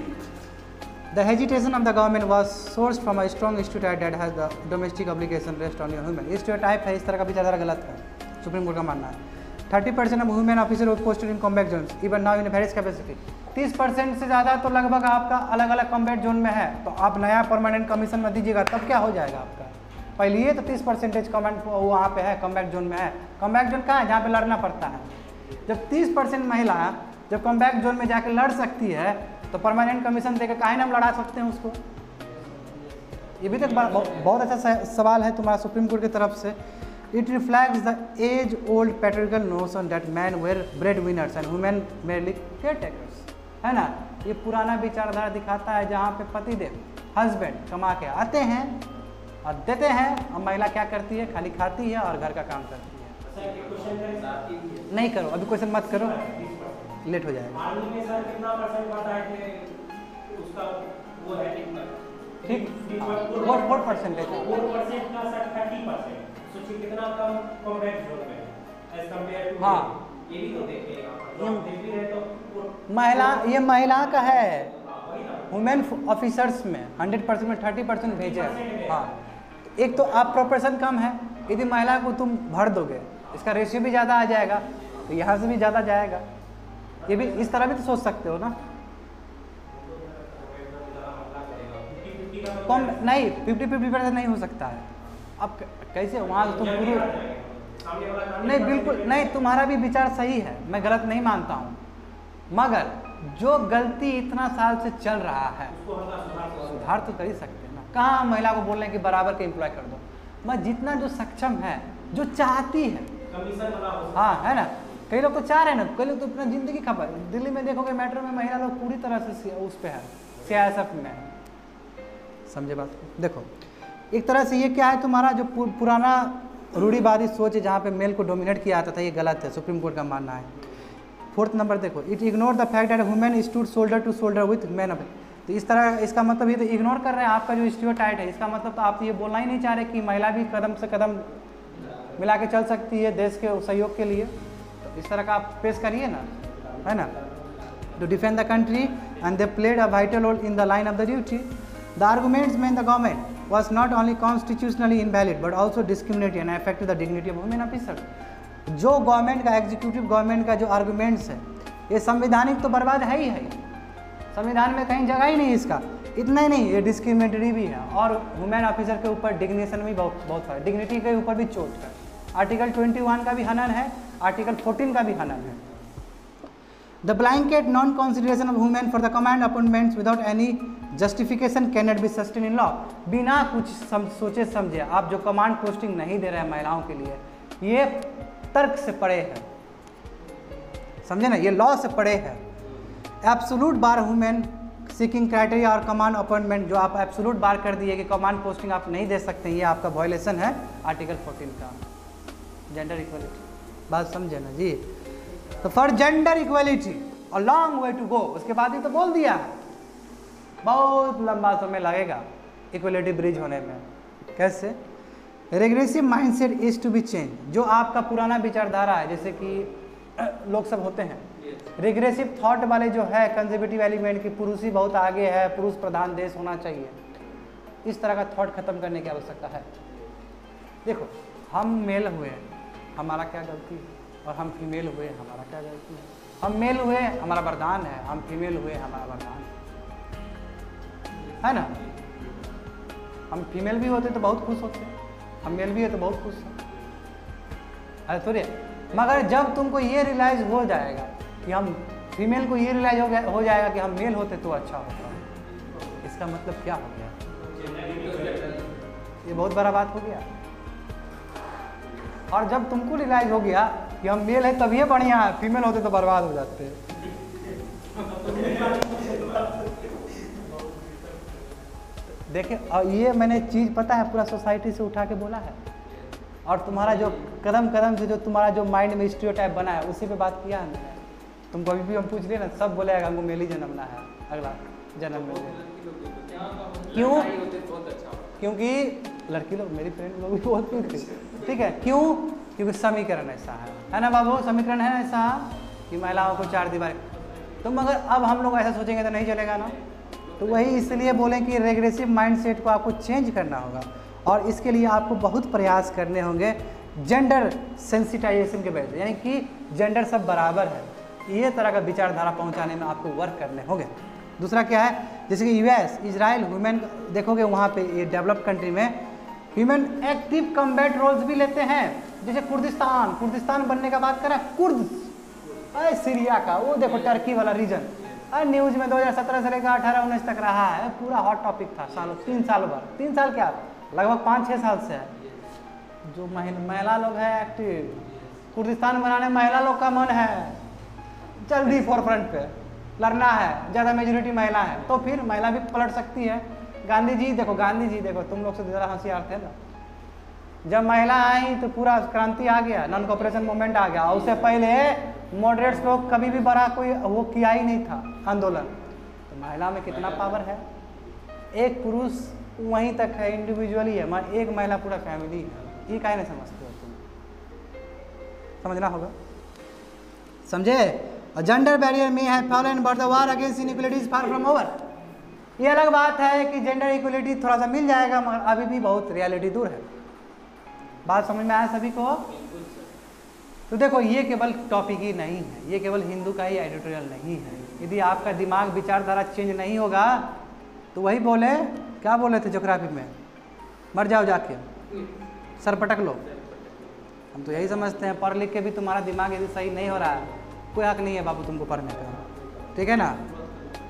S1: the hesitation of the government was source from a strong stereotype that has the domestic obligation rest on your human. Stereotype है, इस तरह का विचारधारा गलत है, सुप्रीम कोर्ट का मानना है। 30% of women officer were posted in combat zones even now in various capacity. 30% से ज़्यादा तो लगभग आपका अलग अलग कॉम्बैट जोन में है, तो आप नया परमानेंट कमीशन में दीजिएगा तब क्या हो जाएगा आपका। पहले ये तो 30% कॉम्बैट वहाँ पे है, कॉम्बैट जोन में है। कॉम्बैट जोन कहाँ है? जहाँ पे लड़ना पड़ता है। जब 30% महिला जब कॉम्बैट जोन में जाके लड़ सकती है तो परमानेंट कमीशन देकर काहे ना हम लड़ा सकते हैं उसको। ये भी तो बहुत अच्छा सवाल है तुम्हारा सुप्रीम कोर्ट की तरफ से। It reflects the age-old patriarchal notion that men were breadwinners and women merely caretakers, है ना। ये पुराना विचारधारा दिखाता है जहाँ पे पतिदेव हस्बैंड कमा के आते हैं और देते हैं, और महिला क्या करती है? खाली खाती है और घर का काम करती है। नहीं करो अभी, क्वेश्चन मत करो, लेट हो जाएगा।
S3: आर्मी में सर कितना परसेंट पता है कि उसका वो है
S1: ठीक, 4% है।
S3: 4% का सर 30%, सोचिए कितना कम कॉम्बैट जोन में एज कंपेयर टू।
S1: हाँ,
S3: ये भी तो देखिए, देख भी रहे तो
S1: महिला, ये महिला का है। वुमेन ऑफिसर्स में 100% में 30% भेजे। हाँ, एक तो आप प्रोपोर्शन कम है, यदि महिला को तुम भर दोगे इसका रेशियो भी ज़्यादा आ जाएगा, तो यहाँ से भी ज़्यादा जाएगा। ये भी इस तरह भी तो सोच सकते हो ना। कम नहीं, 50-50% नहीं हो सकता है। अब कैसे वहाँ तुम पूरी नहीं, बिल्कुल नहीं, तुम्हारा भी विचार सही है, मैं गलत नहीं मानता हूँ, मगर जो गलती इतना साल से चल रहा है सुधार तो कर ही सकते हैं ना। कहाँ महिला को बोल रहे हैं कि बराबर के एम्प्लॉय कर दो? मैं जितना जो सक्षम है, जो चाहती है, हाँ है ना। कई लोग तो चाह रहे हैं ना, कई लोग तो अपना ज़िंदगी खबर। दिल्ली में देखोगे मेट्रो में महिला लोग पूरी तरह से उस पर है, सियासत में है। समझे बात को? देखो एक तरह से ये क्या है, तुम्हारा जो पुराना रूढ़िवादी सोच है जहाँ पे मेल को डोमिनेट किया जाता था, ये गलत है, सुप्रीम कोर्ट का मानना है। 4th नंबर देखो, it ignore the fact that women stood shoulder to shoulder with man of. तो इस तरह इसका मतलब ये तो इग्नोर कर रहे हैं आपका जो स्टीरियोटाइप है। इसका मतलब तो आप ये बोलना ही नहीं चाह रहे कि महिला भी कदम से कदम मिला के चल सकती है देश के सहयोग के लिए। तो इस तरह का आप पेश करिए ना, है ना। To defend the country and they played a vital role in the line of the duty. The arguments made the government was not only constitutionally invalid but also discriminatory and affected the dignity of women officers। जो government का, executive government का जो arguments है, ये संवैधानिक तो बर्बाद है ही है, संविधान में कहीं जगह ही नहीं इसका। इतना ही नहीं, ये डिस्क्रिमिनेटरी भी है और वुमेन ऑफिसर के ऊपर डिग्नेशन भी बहुत है, डिग्निटी के ऊपर भी चोट है। आर्टिकल 21 का भी हनन है, आर्टिकल 14 का भी हनन है। The blanket non-consideration of women for the command appointments without any justification cannot be sustained in law। बिना कुछ सोचे समझे आप जो कमांड पोस्टिंग नहीं दे रहे हैं महिलाओं के लिए, ये तर्क से परे है, समझे ना, ये लॉ से परे है। एब्सोल्यूट बार वुमेन सीकिंग क्राइटेरिया और कमांड अपॉइंटमेंट, जो आप एब्सोल्यूट बार कर दिए कि कमांड पोस्टिंग आप नहीं दे सकते, ये आपका वायलेशन है आर्टिकल 14 का, जेंडर इक्वलिटी। बात समझे ना जी। तो for gender equality a long way to go, उसके बाद ही तो बोल दिया है, बहुत लंबा समय लगेगा इक्वलिटी ब्रिज होने में। कैसे? Regressive mindset is to be change. जो आपका पुराना विचारधारा है, जैसे कि लोग सब होते हैं रिग्रेसिव थॉट वाले जो है कंजर्वेटिव एलिमेंट की, पुरुष ही बहुत आगे है, पुरुष प्रधान देश होना चाहिए, इस तरह का थॉट खत्म करने की आवश्यकता है। देखो हम मेल हुए हमारा क्या गलती है, और हम फीमेल हुए हमारा क्या गलती है। हम मेल हुए हमारा वरदान है, हम फीमेल हुए हमारा वरदान है ना। हम फीमेल भी होते तो बहुत खुश होते, हम मेल भी है तो बहुत खुश हैं, अरे थोड़े। मगर जब तुमको ये रियलाइज हो जाएगा कि हम फीमेल को ये रियलाइज हो जाएगा कि हम मेल होते तो अच्छा होता, इसका मतलब क्या हो गया? ये बहुत बड़ा बात हो गया। और जब तुमको रियलाइज हो गया कि हम मेल है तभी बढ़िया है, फीमेल होते तो बर्बाद हो जाते। देखिए, और ये मैंने चीज़ पता है पूरा सोसाइटी से उठा के बोला है, और तुम्हारा जो कदम कदम से जो तुम्हारा जो माइंड में स्टीरियोटाइप बना है उसी पे बात किया है मैंने। तुमको अभी भी हम पूछ ले ना, सब बोलेगा हमको मेल ही जन्मना है अगला जन्म में। क्यों? क्योंकि लड़की लोग, मेरी फ्रेंड लोग भी बहुत पूछते, ठीक है क्यों? क्योंकि समीकरण ऐसा है ना बाबू, समीकरण है ऐसा कि महिलाओं को 4 दीवार। तो मगर अब हम लोग ऐसा सोचेंगे तो नहीं चलेगा ना। तो वही इसलिए बोले कि रेग्रेसिव माइंडसेट को आपको चेंज करना होगा, और इसके लिए आपको बहुत प्रयास करने होंगे जेंडर सेंसिटाइजेशन के वजह से, यानी कि जेंडर सब बराबर है, ये तरह का विचारधारा पहुंचाने में आपको वर्क करने होंगे। दूसरा क्या है, जैसे कि यूएस, इजराइल वुमेन, देखोगे वहाँ पे ये डेवलप्ड कंट्री में ह्यूमन एक्टिव कम्बैट रोल्स भी लेते हैं। जैसे कुर्दिस्तान बनने का बात करें, कुर्द सीरिया का, वो देखो टर्की वाला रीजन, न्यूज़ में 2017 से लेकर 18-19 तक रहा है, पूरा हॉट टॉपिक था सालों, 3 साल भर, 3 साल क्या लगभग 5-6 साल से है। जो महिला लोग हैं एक्टिव, कुर्दिस्तान बनाने महिला लोग का मन है, जल्दी फोरफ्रंट पे लड़ना है, ज़्यादा मेजोरिटी महिला है, तो फिर महिला भी पलट सकती है। गांधी जी देखो तुम लोग से ज़्यादा होशियार थे ना, जब महिला आई तो पूरा क्रांति आ गया, नॉन कॉपरेशन मूवमेंट आ गया। उससे पहले मॉडरेट्स लोग कभी भी बड़ा कोई वो किया ही नहीं था आंदोलन। तो महिला में कितना पावर है, एक पुरुष वहीं तक है, इंडिविजुअली है, मगर एक महिला पूरा फैमिली है। ये काहे नहीं समझते हो तुम? समझना होगा, समझे? जेंडर बैरियर में है fallen but the war against inequality is far from over. ये अलग बात है कि जेंडर इक्वलिटी थोड़ा सा मिल जाएगा, मगर अभी भी बहुत रियलिटी दूर है। बात समझ में आया सभी को? तो देखो ये केवल टॉपिक ही नहीं है, ये केवल हिंदू का ही एडिटोरियल नहीं है। यदि आपका दिमाग विचारधारा चेंज नहीं होगा तो वही बोले, क्या बोले थे ज्योग्राफी में, मर जाओ जाके, सर पटक लो। हम तो यही समझते हैं, पढ़ लिख के भी तुम्हारा दिमाग यदि सही नहीं हो रहा है, कोई हक नहीं है बाबू तुमको पढ़ने का, ठीक है ना।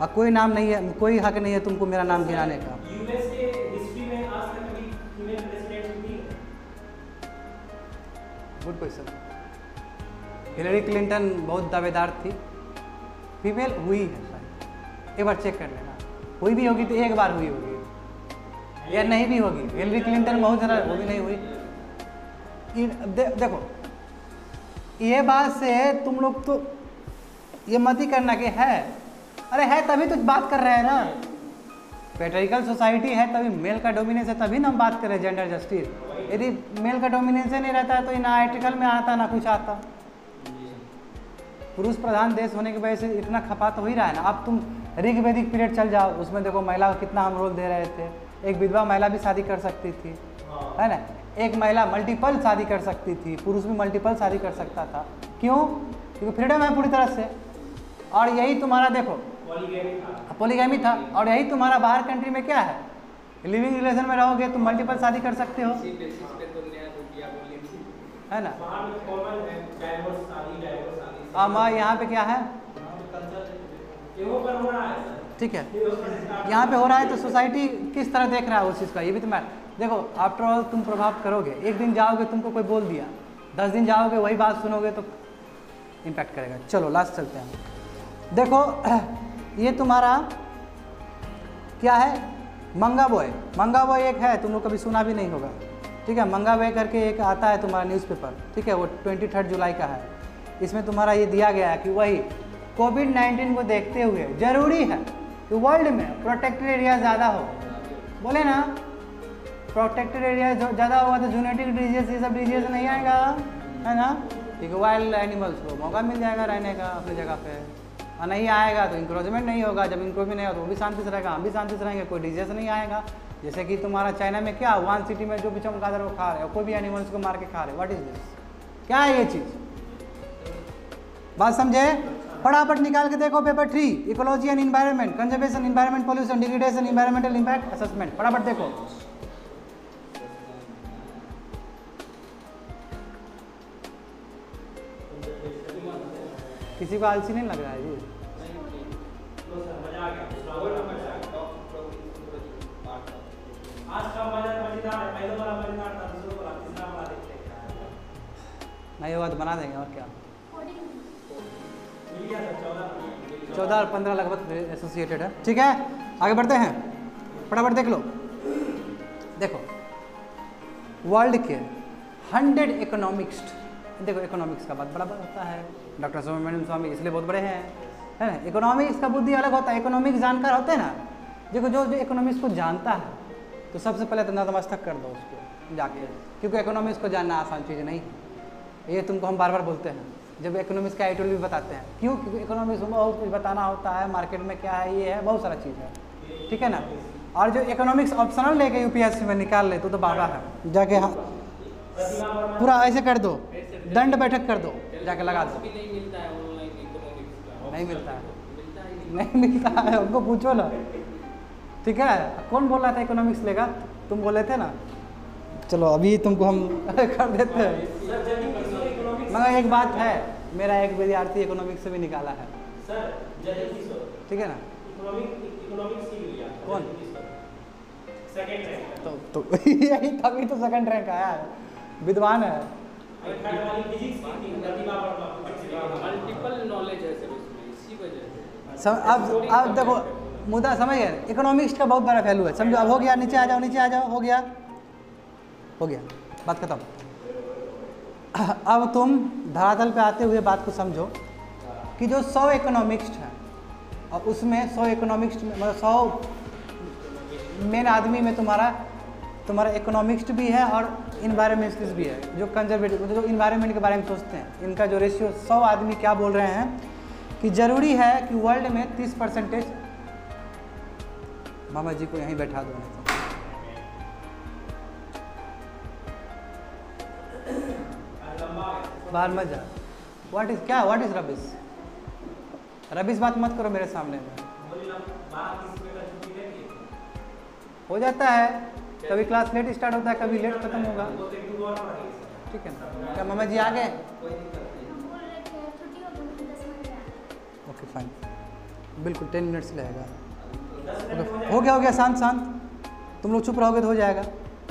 S1: और कोई नाम नहीं है, कोई हक नहीं है तुमको मेरा नाम गिराने का।
S3: यूएस के हिस्ट्री में आज तक कभी फीमेल प्रेसिडेंट हुई है?
S1: Good question. हिलरी क्लिंटन बहुत दावेदार थी, फीमेल हुई है शायद, एक बार चेक कर लेना। हुई भी होगी तो एक बार हुई होगी, या नहीं भी होगी। हिलरी क्लिंटन बहुत ज़्यादा वो भी नहीं हुई। देखो ये बात से तुम लोग तो ये मत ही करना कि है, अरे है तभी तो बात कर रहे हैं ना। पैट्रिकल सोसाइटी है तभी मेल का डोमिनेंस है, तभी ना हम बात कर रहे हैं जेंडर जस्टिस। यदि मेल का डोमिनेंस नहीं रहता है तो ना आर्टिकल में आता ना कुछ आता। पुरुष प्रधान देश होने की वजह से इतना खपा तो हो ही रहा है ना। अब तुम ऋग्वेदिक पीरियड चल जाओ, उसमें देखो महिला को कितना हम रोल दे रहे थे। एक विधवा महिला भी शादी कर सकती थी, है ना। एक महिला मल्टीपल शादी कर सकती थी, पुरुष भी मल्टीपल शादी कर सकता था। क्यों? क्योंकि फ्रीडम है पूरी तरह से। और यही तुम्हारा देखो पॉलीगैमी था। और यही तुम्हारा बाहर कंट्री में क्या है, लिविंग रिलेशन में रहोगे तुम मल्टीपल शादी कर सकते हो, है ना। यहाँ पे क्या है, ठीक है, यहाँ पे हो रहा है तो सोसाइटी किस तरह देख रहा है उस चीज़ का, ये भी तो मैं देखो। आफ्टर ऑल तुम प्रभाव करोगे, एक दिन जाओगे तुमको कोई बोल दिया, 10 दिन जाओगे वही बात सुनोगे तो इम्पैक्ट करेगा। चलो लास्ट चलते हैं। देखो ये तुम्हारा क्या है, मंगा बॉय। मंगा बॉय एक है, तुम लोग कभी सुना भी नहीं होगा, ठीक है। मंगा बॉय करके एक आता है तुम्हारा न्यूज़पेपर, ठीक है, वो 23 जुलाई का है। इसमें तुम्हारा ये दिया गया है कि वही कोविड-19 को देखते हुए ज़रूरी है कि वर्ल्ड में प्रोटेक्टेड एरिया ज़्यादा हो, बोले ना। प्रोटेक्टेड एरिया जो ज़्यादा होगा तो जेनेटिक डिजीज, ये सब डिजीज नहीं आएगा, है ना। क्योंकि वाइल्ड एनिमल्स को मौका मिल जाएगा रहने का अपनी जगह पे, और नहीं आएगा तो इंक्रोचमेंट नहीं होगा। जब इंक्रोचमेंट नहीं होगा तो वो भी शांति से रहेगा, हम भी शांति से रहेंगे, कोई डिजीज नहीं आएगा। जैसे कि तुम्हारा चाइना में क्या, वन सिटी में जो भी चमगादड़ वो खा रहे हो, कोई भी एनिमल्स को मार के खा रहे, व्हाट इज दिस, क्या है ये चीज़, बात समझे। फटाफट निकाल के देखो paper 3, ecology and environment, conservation, environment pollution, degradation, environmental impact assessment, फटाफट देखो। किसी को आलसी नहीं लग रहा है जी? नहीं होगा तो बना देंगे, और क्या। 14 और 15 लगभग एसोसिएटेड है, ठीक है। आगे बढ़ते हैं, फटाफट देख लो। देखो वर्ल्ड के 100 इकोनॉमिक्स्ट, देखो इकोनॉमिक्स का बात बड़ा होता है, डॉक्टर सुब्रमण्यम स्वामी इसलिए बहुत बड़े हैं, है ना। इकोनॉमिक्स का बुद्धि अलग होता है, इकोनॉमिक्स जानकार होते हैं ना। देखो जो जो इकोनॉमिक्स को जानता है तो सबसे पहले तो नतमस्तक कर दो उसको जाके, क्योंकि इकोनॉमिक्स को जानना आसान चीज़ नहीं है। ये तुमको हम बार बार बोलते हैं जब इकोनॉमिक्स का आइटल भी बताते हैं, क्यों, क्योंकि इकोनॉमिक्स में बहुत कुछ बताना होता है, मार्केट में क्या है, ये है, बहुत सारा चीज़ है, ठीक है ना। और जो इकोनॉमिक्स ऑप्शनल लेके यूपीएससी में निकाल ले तो बाबा है, जाके हाँ पूरा ऐसे कर दो, दंड बैठक कर दो, जाके लगा दो। नहीं मिलता है, नहीं मिलता है, उनको पूछो ना, ठीक है। कौन बोल रहा था इकोनॉमिक्स लेगा, तुम बोले थे ना, चलो अभी तुमको हम कर देते हैं। मगर एक बात है, मेरा एक विद्यार्थी इकोनॉमिक्स से भी निकाला है, ठीक है ना। कौन,
S3: सेकंड रैंक,
S1: तो यही तभी तो सेकंड रैंक आया है, विद्वान है।
S2: मल्टीपल नॉलेज है सर उसमें, इसी वजह से।
S1: अब देखो मुद्दा समझ गए, इकोनॉमिक्स का बहुत बड़ा वैल्यू है, समझो। अब हो गया, नीचे आ जाओ, नीचे आ जाओ, हो गया, हो गया, बात खत्म। अब तुम धरातल पे आते हुए बात को समझो कि जो 100 इकोनॉमिक्स्ट हैं और उसमें 100 इकोनॉमिक्स्ट में मतलब 100 मेन आदमी में तुम्हारा इकोनॉमिक्स्ट भी है और इन्वायरमेंटलिस्ट भी है, जो कंजर्वेटिव जो इन्वायरमेंट के बारे में सोचते हैं। इनका जो रेशियो 100 आदमी क्या बोल रहे हैं कि ज़रूरी है कि वर्ल्ड में 30%, मामा जी को यहीं बैठा दो, बाहर मत जा। व्हाट इज रबिश, रबिश बात मत करो मेरे सामने में। हो जाता है, कभी क्लास लेट स्टार्ट होता है, कभी लेट खत्म होगा, ठीक है ना। क्या मामा जी आ गए? ओके फाइन, बिल्कुल 10 मिनट्स लगेगा। हो गया, शांत शांत, तुम लोग चुप रहोगे तो हो जाएगा।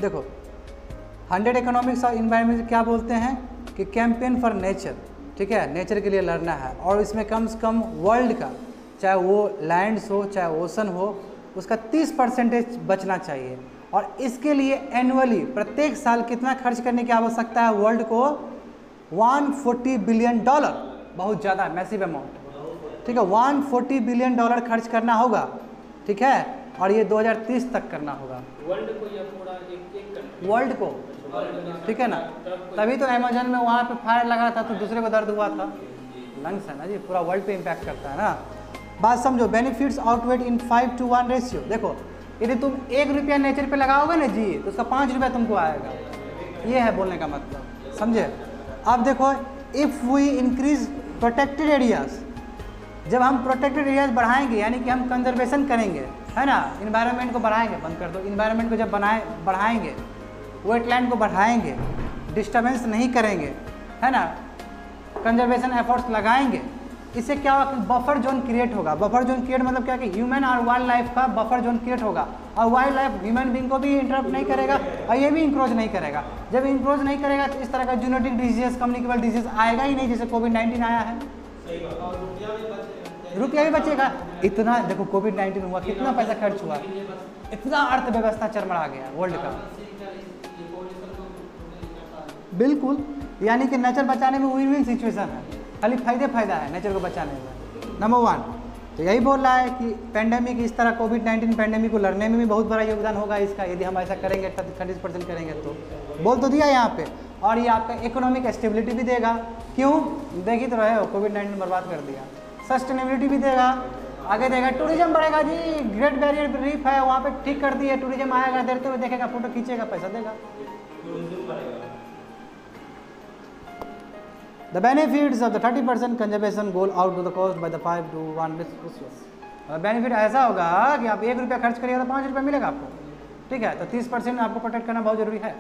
S1: देखो 100 इकोनॉमिक्स और इन्वायरमेंट क्या बोलते हैं कि कैंपेन फॉर नेचर, ठीक है, नेचर के लिए लड़ना है, और इसमें कम से कम वर्ल्ड का, चाहे वो लैंड्स हो चाहे ओशन हो, उसका 30% बचना चाहिए। और इसके लिए एनुअली प्रत्येक साल कितना खर्च करने की आवश्यकता है वर्ल्ड को? $140 बिलियन, बहुत ज़्यादा, मैसिव अमाउंट, ठीक है। $140 बिलियन खर्च करना होगा, ठीक है, और ये 2030 तक करना होगा
S2: वर्ल्ड को या पूरा एक
S1: वर्ल्ड को, ठीक है ना। तभी तो अमेजन में वहाँ पे फायर लगा था तो दूसरे को दर्द हुआ था, लंग्स है ना जी, पूरा वर्ल्ड पे इम्पैक्ट करता है ना। बात समझो, बेनिफिट्स आउटवेट इन 5:1 रेशियो। देखो यदि तुम ₹1 नेचर पे लगाओगे ना जी, तो उसका ₹5 तुमको आएगा, ये है बोलने का मतलब, समझे। अब देखो, if we increase protected areas, जब हम प्रोटेक्टेड एरियाज बढ़ाएंगे यानी कि हम कंजर्वेशन करेंगे, है ना, इन्वायरमेंट को बढ़ाएंगे, बंद कर दो, इन्वायरमेंट को जब बढ़ाएंगे, वेटलैंड को बढ़ाएंगे, डिस्टर्बेंस नहीं करेंगे, है ना, कंजर्वेशन एफर्ट्स लगाएंगे, इससे क्या होगा कि बफर जोन क्रिएट होगा। बफर जोन क्रिएट मतलब क्या कि ह्यूमन और वाइल्ड लाइफ का बफर जोन क्रिएट होगा, और वाइल्ड लाइफ ह्यूमन बीइंग को भी इंटरप्ट नहीं करेगा और ये भी इंक्रोच नहीं करेगा। जब इंक्रोच नहीं करेगा तो इस तरह का जेनेटिक डिजीज, कम्युनिकेबल डिजीज आएगा ही नहीं, जैसे कोविड-19 आया है। रुपया भी बचेगा, इतना देखो कोविड-19 हुआ, कितना पैसा खर्च हुआ, इतना अर्थव्यवस्था चरमरा गया वर्ल्ड का। बिल्कुल, यानी कि नेचर बचाने में विन-विन सिचुएशन है, खाली फायदा है नेचर को बचाने में। नंबर 1, तो यही बोल रहा है कि पेंडेमिक इस तरह कोविड-19 पेंडेमिक को लड़ने में भी बहुत बड़ा योगदान होगा इसका, यदि हम ऐसा करेंगे 30% करेंगे तो। बोल तो दिया यहाँ पे। और ये आपका इकोनॉमिक स्टेबिलिटी भी देगा। क्यों? देख ही तो रहे हो, कोविड-19 बर्बाद कर दिया। सस्टेनेबिलिटी भी देगा, आगे देगा। टूरिज्म बढ़ेगा जी, ग्रेट बैरियर रीफ है वहाँ पे ठीक कर दिए, टूरिज्म आएगा, देखते हुए देखेगा, फोटो खींचेगा, पैसा देगा। The benefits of the 30% conservation goal out to the cost by the 5 to 1 benefit ऐसा होगा कि आप 1 रुपया खर्च करिएगा तो 5 रुपया मिलेगा आपको, ठीक है। तो 30% आपको प्रोटेक्ट करना बहुत जरूरी है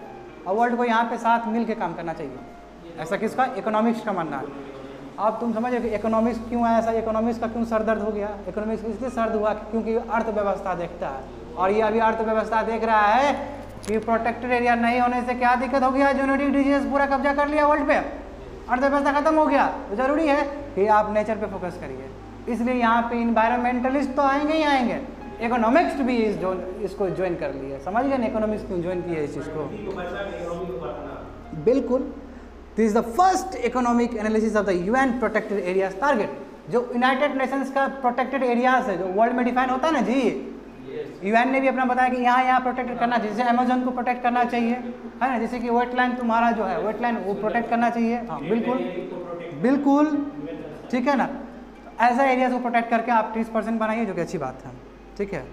S1: और वर्ल्ड को यहाँ पे साथ मिल के काम करना चाहिए। ऐसा किसका? इकोनॉमिक्स का मानना है। अब तुम समझ कि इकोनॉमिक्स क्यों है ऐसा, इकोनॉमिक्स का क्यों सर दर्द हो गया? इकोनॉमिक्स इसलिए सर दर्द हुआ क्योंकि अर्थव्यवस्था देखता है और ये अभी अर्थव्यवस्था देख रहा है कि प्रोटेक्टेड एरिया नहीं होने से क्या दिक्कत हो गया। जूनोटिक डिजीज पूरा कब्जा कर लिया वर्ल्ड पे, अर्थव्यवस्था खत्म हो गया। तो जरूरी है कि आप नेचर पे फोकस करिए। इसलिए यहाँ पे इन्वायरमेंटलिस्ट तो आएंगे ही आएंगे, इकोनॉमिक्स भी इसको ज्वाइन कर लिया। समझ गए ना इकोनॉमिक्स क्यों ज्वाइन किया इस चीज़ को? बिल्कुल। This is the first economic analysis of the UN protected areas target. जो यूनाइटेड नेशंस का प्रोटेक्टेड एरियाज है जो वर्ल्ड में डिफाइन होता है ना जी, यूएन ने भी अपना बताया कि यहाँ प्रोटेक्ट करना चाहिए। जैसे अमेजन को प्रोटेक्ट करना चाहिए, है ना, जैसे कि वेटलैंड तुम्हारा जो है वेटलैंड वो प्रोटेक्ट करना चाहिए। हाँ बिल्कुल बिल्कुल, ठीक है ना। ऐसा एरियाज को प्रोटेक्ट करके आप 30% बनाइए, जो कि अच्छी बात है, ठीक है।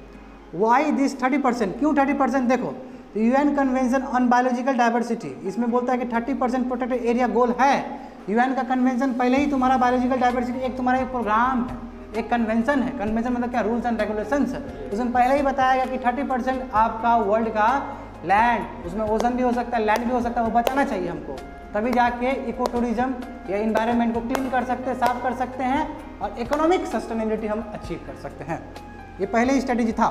S1: Why this 30%? क्यों 30%? देखो UN convention on biological diversity, इसमें बोलता है कि 30% प्रोटेक्टेड एरिया गोल है। यूएन का कन्वेंशन पहले ही तुम्हारा बायोलॉजिकल डाइवर्सिटी एक तुम्हारा एक प्रोग्राम है, एक कन्वेंशन है। कन्वेंशन मतलब क्या? रूल्स एंड रेगुलेशंस है। उसमें पहले ही बताया गया कि 30% आपका वर्ल्ड का लैंड, उसमें ओशन भी हो सकता है, लैंड भी हो सकता है, वो बचाना चाहिए हमको। तभी जाके इको टूरिज्म या इन्वायरमेंट को क्लीन कर सकते हैं, साफ कर सकते हैं और इकोनॉमिक सस्टेनेबिलिटी हम अचीव कर सकते हैं। ये पहले ही स्ट्रेटेजी था।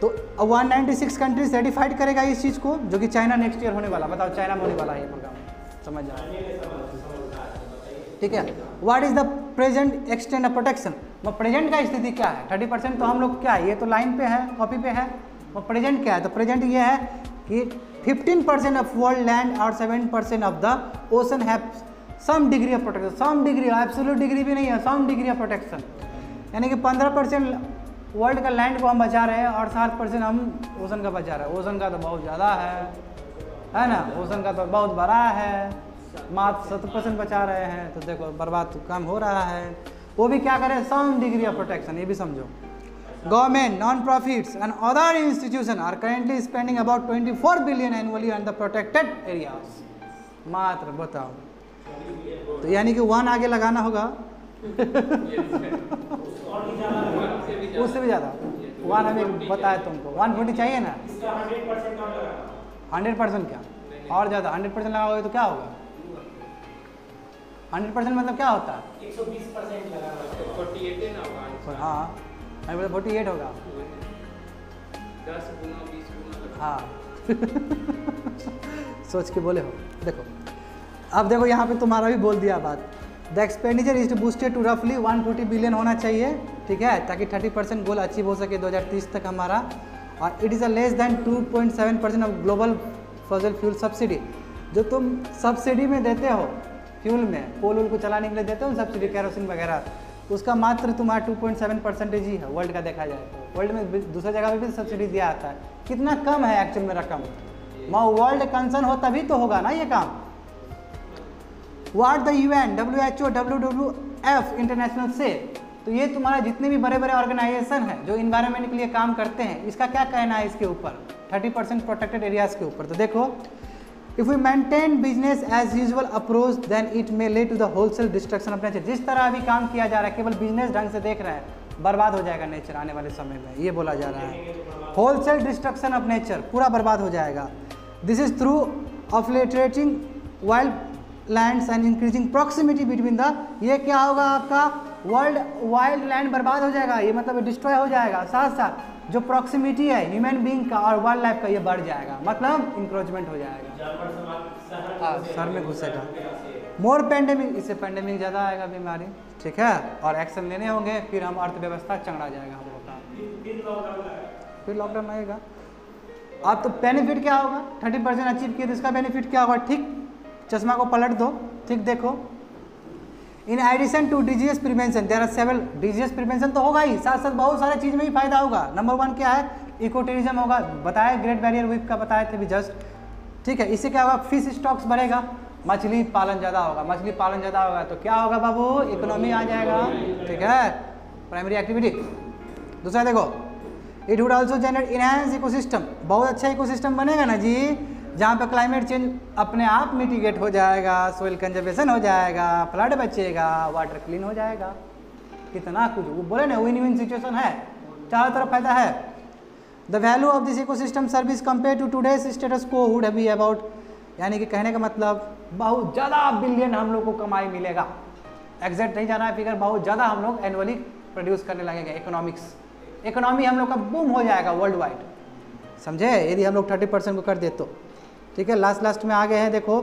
S1: तो 196 कंट्रीज सर्टिफाइड करेगा इस चीज़ को, जो कि चाइना नेक्स्ट ईयर होने वाला। बताओ चाइना में होने वाला है ये प्रोग्राम, समझ जाओ, ठीक है। What is the present extend of protection? वो प्रेजेंट का स्थिति क्या है? 30% तो हम लोग क्या है, ये तो लाइन पे है, कॉपी पे है। वो प्रेजेंट क्या है? तो प्रेजेंट ये है कि 15% ऑफ वर्ल्ड लैंड और 7% of the ocean have some degree of protection. Some degree, absolute degree भी नहीं है, सम डिग्री ऑफ प्रोटेक्शन। यानी कि 15% वर्ल्ड का लैंड को हम बचा रहे हैं और 7% हम ओशन का बचा रहे हैं। ओशन का तो बहुत ज़्यादा है ना, ओशन का तो बहुत बड़ा है, मात्र 7% बचा रहे हैं। तो देखो बर्बाद तो कम हो रहा है। वो भी क्या करें? सम डिग्री ऑफ प्रोटेक्शन, ये भी समझो। Government, non profits and other institution are currently spending about 24 billion annually on the protected areas. मात्र बताओ, तो यानी कि 1 आगे लगाना होगा उससे भी ज़्यादा। 1 हमें बताया तुमको, 140 चाहिए ना। 100% क्या और ज़्यादा? 100% लगाओगे तो क्या होगा? 100% मतलब क्या होता है?
S3: 120% लगा।
S2: 48 ना होगा।
S1: हाँ मैं बोला 48 होगा।
S2: 10 गुना 20 गुना।
S1: हाँ सोच के बोले हो। देखो अब देखो यहाँ पे तुम्हारा भी बोल दिया बात। The expenditure is boosted to रफली 140 बिलियन होना चाहिए, ठीक है, ताकि 30% गोल अचीव हो सके 2030 तक हमारा। और it is a less than 2.7% of global fossil fuel subsidy. जो तुम सब्सिडी में देते हो फ्यूल में, कोल वूल को चलाने के लिए देते हो सब्सिडी, केरोसिन वगैरह, उसका मात्र तुम्हारा 2.7% ही है वर्ल्ड का देखा जाए तो। वर्ल्ड में दूसरी जगह पे भी सब्सिडी दिया आता है। कितना कम है एक्चुअल में रकम। वर्ल्ड कंसर्न हो तभी तो होगा ना ये काम। What the UN, WHO, WWF international से, तो ये तुम्हारा जितने भी बड़े बड़े ऑर्गेनाइजेशन हैं जो इन्वायरमेंट के लिए काम करते हैं, इसका क्या कहना है इसके ऊपर 30% प्रोटेक्टेड एरियाज के ऊपर? तो देखो, if we maintain business as usual approach then it may lead to the wholesale destruction of nature. जिस तरह अभी काम किया जा रहा है, केवल बिजनेस ढंग से देख रहे हैं, बर्बाद हो जाएगा नेचर आने वाले समय में, ये बोला जा रहा है। होलसेल डिस्ट्रक्शन ऑफ नेचर, पूरा बर्बाद हो जाएगा। This is through obliterating wild lands and increasing proximity between the, ये क्या होगा आपका वाइल्ड लैंड बर्बाद हो जाएगा, ये मतलब डिस्ट्रॉय हो जाएगा। साथ साथ जो प्रॉक्सिमिटी है ह्यूमन बींग का और वाइल्ड लाइफ का, ये बढ़ जाएगा, मतलब इंक्रोचमेंट हो जाएगा, शहर में घुसेगा। मोर पेंडेमिक, इससे पेंडेमिक ज़्यादा आएगा बीमारी, ठीक है, और एक्शन लेने होंगे, फिर हम अर्थव्यवस्था चंगड़ा जाएगा हम लोग का, फिर लॉकडाउन आएगा। अब तो बेनिफिट क्या होगा? 30% अचीव किए तो इसका बेनिफिट क्या होगा? ठीक, चश्मा को पलट दो, ठीक देखो। In addition to disease prevention there are several, disease prevention तो होगा ही, साथ साथ बहुत सारे चीज़ में भी फायदा होगा। नंबर 1 क्या है, इको टूरिज्म होगा, बताया ग्रेट बैरियर रीफ का बताए थे भी जस्ट, ठीक है। इससे क्या होगा, फिश स्टॉक्स बढ़ेगा, मछली पालन ज़्यादा होगा, मछली पालन ज़्यादा होगा तो क्या होगा बाबू, इकोनॉमी आ जाएगा, ठीक है, प्राइमरी एक्टिविटी। दूसरा देखो, it would also generate enhance ecosystem, बहुत अच्छा इकोसिस्टम बनेगा ना जी, जहाँ पे क्लाइमेट चेंज अपने आप मिटिगेट हो जाएगा, सोइल कंजर्वेशन हो जाएगा, फ्लड बचेगा, वाटर क्लीन हो जाएगा, कितना कुछ वो बोले ना, विन विन सिचुएशन है, चारों तरफ फायदा है। The value of this ecosystem service compare to today's status quo would be about, यानी कि कहने का मतलब बहुत ज़्यादा बिलियन हम लोग को कमाई मिलेगा, एग्जैक्ट नहीं जाना है फिगर, बहुत ज़्यादा हम लोग एनुअली प्रोड्यूस करने लगेंगे, इकोनॉमी हम लोग का बूम हो जाएगा वर्ल्ड वाइड, समझे, यदि हम लोग 30% को कर दे तो, ठीक है। लास्ट में आ गए हैं, देखो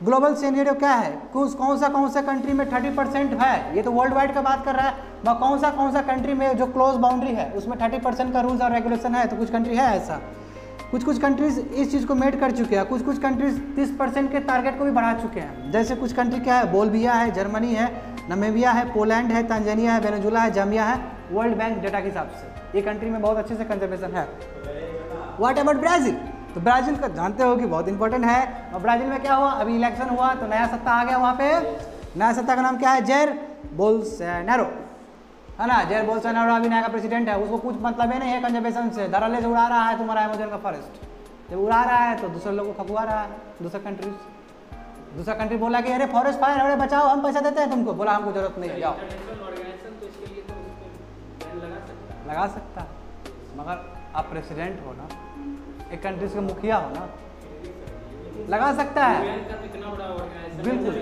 S1: ग्लोबल सिनेरियो क्या है, कौन सा कंट्री में 30% है, ये तो वर्ल्ड वाइड का बात कर रहा है, वह कौन सा कंट्री में जो क्लोज बाउंड्री है उसमें 30% का रूल्स और रेगुलेशन है, तो कुछ कंट्री है ऐसा, कुछ कंट्रीज इस चीज़ को मेट कर चुके हैं, कुछ कंट्रीज 30% के टारगेट को भी बढ़ा चुके हैं, जैसे कुछ कंट्री क्या है, बोल्विया है, जर्मनी है, नामीबिया है, पोलैंड है, तांजानिया है, वेनेजुला है, जाम्बिया है, वर्ल्ड बैंक डेटा के हिसाब से ये कंट्री में बहुत अच्छे से कंजर्वेशन है। व्हाट अबाउट ब्राज़ील, तो ब्राज़ील का जानते हो कि बहुत इंपॉर्टेंट है, और ब्राज़ील में क्या हुआ, अभी इलेक्शन हुआ तो नया सत्ता आ गया वहाँ पे, नया सत्ता का नाम क्या है, जैर बोल्सोनारो, है ना, जैर बोल्सोनारो अभी नया का प्रेसिडेंट है, उसको कुछ मतलब ही नहीं है कंजर्वेशन से, धड़ल्ले से उड़ा रहा है तुम्हारा अमेज़न का फॉरेस्ट, जब उड़ा रहा है तो दूसरे लोगों को खपुआ रहा है, दूसरा कंट्री बोला कि अरे फॉरेस्ट फायर, अरे बचाओ, हम पैसा देते हैं तुमको, बोला हमको जरूरत नहीं है, जाओ, लगा सकता, मगर आप प्रेसिडेंट हो ना, एक कंट्री के मुखिया हो ना, लगा सकता है, बिल्कुल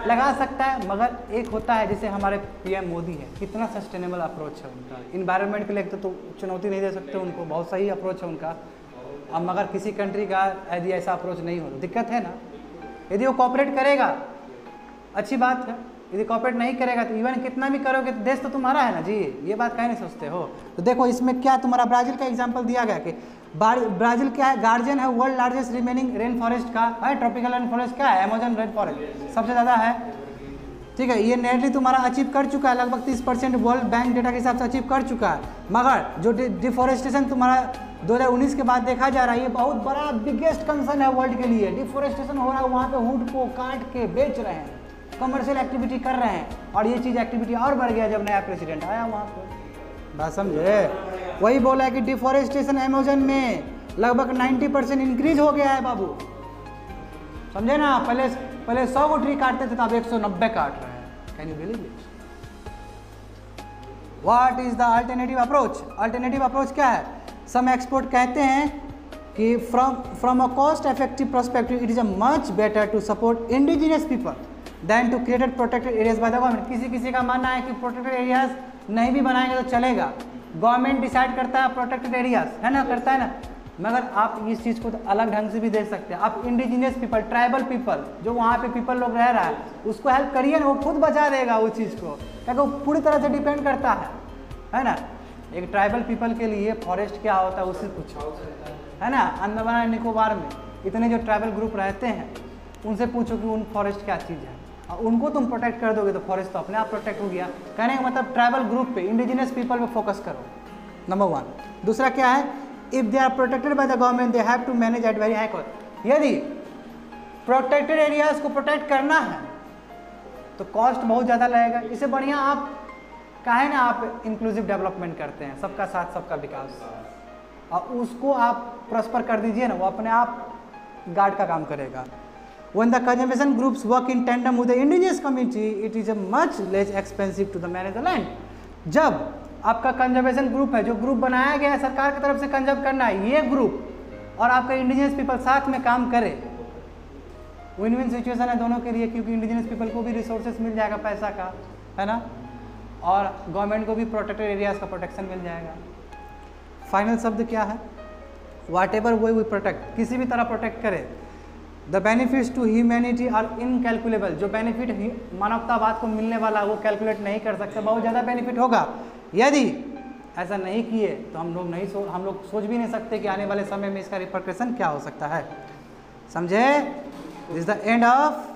S1: लगा सकता है, मगर एक होता है जैसे हमारे पीएम मोदी है, कितना सस्टेनेबल अप्रोच है उनका, इन्वायरमेंट के लिए तो चुनौती नहीं दे सकते उनको, बहुत सही अप्रोच है उनका। अब मगर किसी कंट्री का यदि ऐसा अप्रोच नहीं हो तो दिक्कत है ना, यदि वो कॉपरेट करेगा अच्छी बात है, यदि कॉपरेट नहीं करेगा तो इवन कितना भी करोगे तो देश तो तुम्हारा है ना जी, ये बात कहीं नहीं सोचते हो। तो देखो इसमें क्या तुम्हारा ब्राज़ील का एग्जांपल दिया गया कि ब्राज़ील क्या है, गार्जियन है world largest remaining rain forest का, है ट्रॉपिकल रेन फॉरेस्ट क्या है, अमेज़न रेन फॉरेस्ट सबसे ज़्यादा है, ठीक है, ये नेटली तुम्हारा अचीव कर चुका है, लगभग 30% वर्ल्ड बैंक डेटा के हिसाब से अचीव कर चुका है। मगर जो डिफॉरेस्टेशन तुम्हारा 2019 के बाद देखा जा रहा है, ये बहुत बड़ा बिगेस्ट कंसर्न है वर्ल्ड के लिए, डिफॉरेस्टेशन हो रहा है, वहाँ पे वुड को काट के बेच रहे हैं, कमर्शियल एक्टिविटी कर रहे हैं, और ये चीज़ एक्टिविटी और बढ़ गया जब नया प्रेसिडेंट आया वहाँ पे, बात समझे, वही बोला है कि डिफॉरेस्टेशन अमेज़न में लगभग 90% इंक्रीज हो गया है बाबू, समझे ना, पहले 100 को ट्री काटते थे तो अब 190 काट रहे हैं, can you believe it. What is the alternative approach, alternative approach क्या है, सम एक्सपर्ट कहते हैं कि from a cost effective perspective it is a much better to support indigenous people than to created protected areas by the government. किसी का मानना है कि प्रोटेक्टेड एरियाज नहीं भी बनाएंगे तो चलेगा, गवर्नमेंट डिसाइड करता है प्रोटेक्टेड एरियाज, है ना, करता है ना, मगर आप इस चीज़ को तो अलग ढंग से भी देख सकते हैं, आप इंडिजिनियस पीपल, ट्राइबल पीपल, जो वहाँ पे पीपल लोग रह रहा है उसको हेल्प करिए ना, वो खुद बचा देगा उस चीज़ को, क्योंकि वो पूरी तरह से डिपेंड करता है ना। एक ट्राइबल पीपल के लिए फॉरेस्ट क्या होता है उससे पूछो, है ना, अंडमान निकोबार में इतने जो ट्राइबल ग्रुप रहते हैं उनसे पूछो कि उन फॉरेस्ट क्या चीज़ है, और उनको तुम प्रोटेक्ट कर दोगे तो फॉरेस्ट तो अपने आप प्रोटेक्ट हो गया। कहने का मतलब ट्राइबल ग्रुप पे, इंडिजिनियस पीपल पे फोकस करो, नंबर 1। दूसरा क्या है, if they are protected by the government they have to manage at very high cost. यदि प्रोटेक्टेड एरियाज को प्रोटेक्ट करना है तो कॉस्ट बहुत ज़्यादा लगेगा, इससे बढ़िया आप काहे ना आप इंक्लूसिव डेवलपमेंट करते हैं, सबका साथ सबका विकास, और उसको आप प्रॉस्पर कर दीजिए ना, वो अपने आप गार्ड का काम करेगा। When the conservation groups work in tandem with the indigenous community, it is a much less expensive to the manage the land. जब आपका कंजर्वेशन ग्रुप है, जो ग्रुप बनाया गया है सरकार की तरफ से कंजर्व करना है, ये ग्रुप और आपका इंडिजिनियस पीपल साथ में काम करे, विन विन सिचुएशन है दोनों के लिए, क्योंकि इंडिजिनियस पीपल को भी रिसोर्सेज मिल जाएगा पैसा का, है ना, और गवर्नमेंट को भी प्रोटेक्टेड एरियाज का प्रोटेक्शन मिल जाएगा। फाइनल शब्द क्या है, whatever way we protect, किसी भी तरह प्रोटेक्ट करे, the benefits to humanity are incalculable. जो बेनिफिट मानवतावाद को मिलने वाला वो कैलकुलेट नहीं कर सकते, बहुत ज़्यादा बेनिफिट होगा। यदि ऐसा नहीं किए तो हम लोग सोच भी नहीं सकते कि आने वाले समय में इसका रिपरकशन क्या हो सकता है, समझे। This is the end of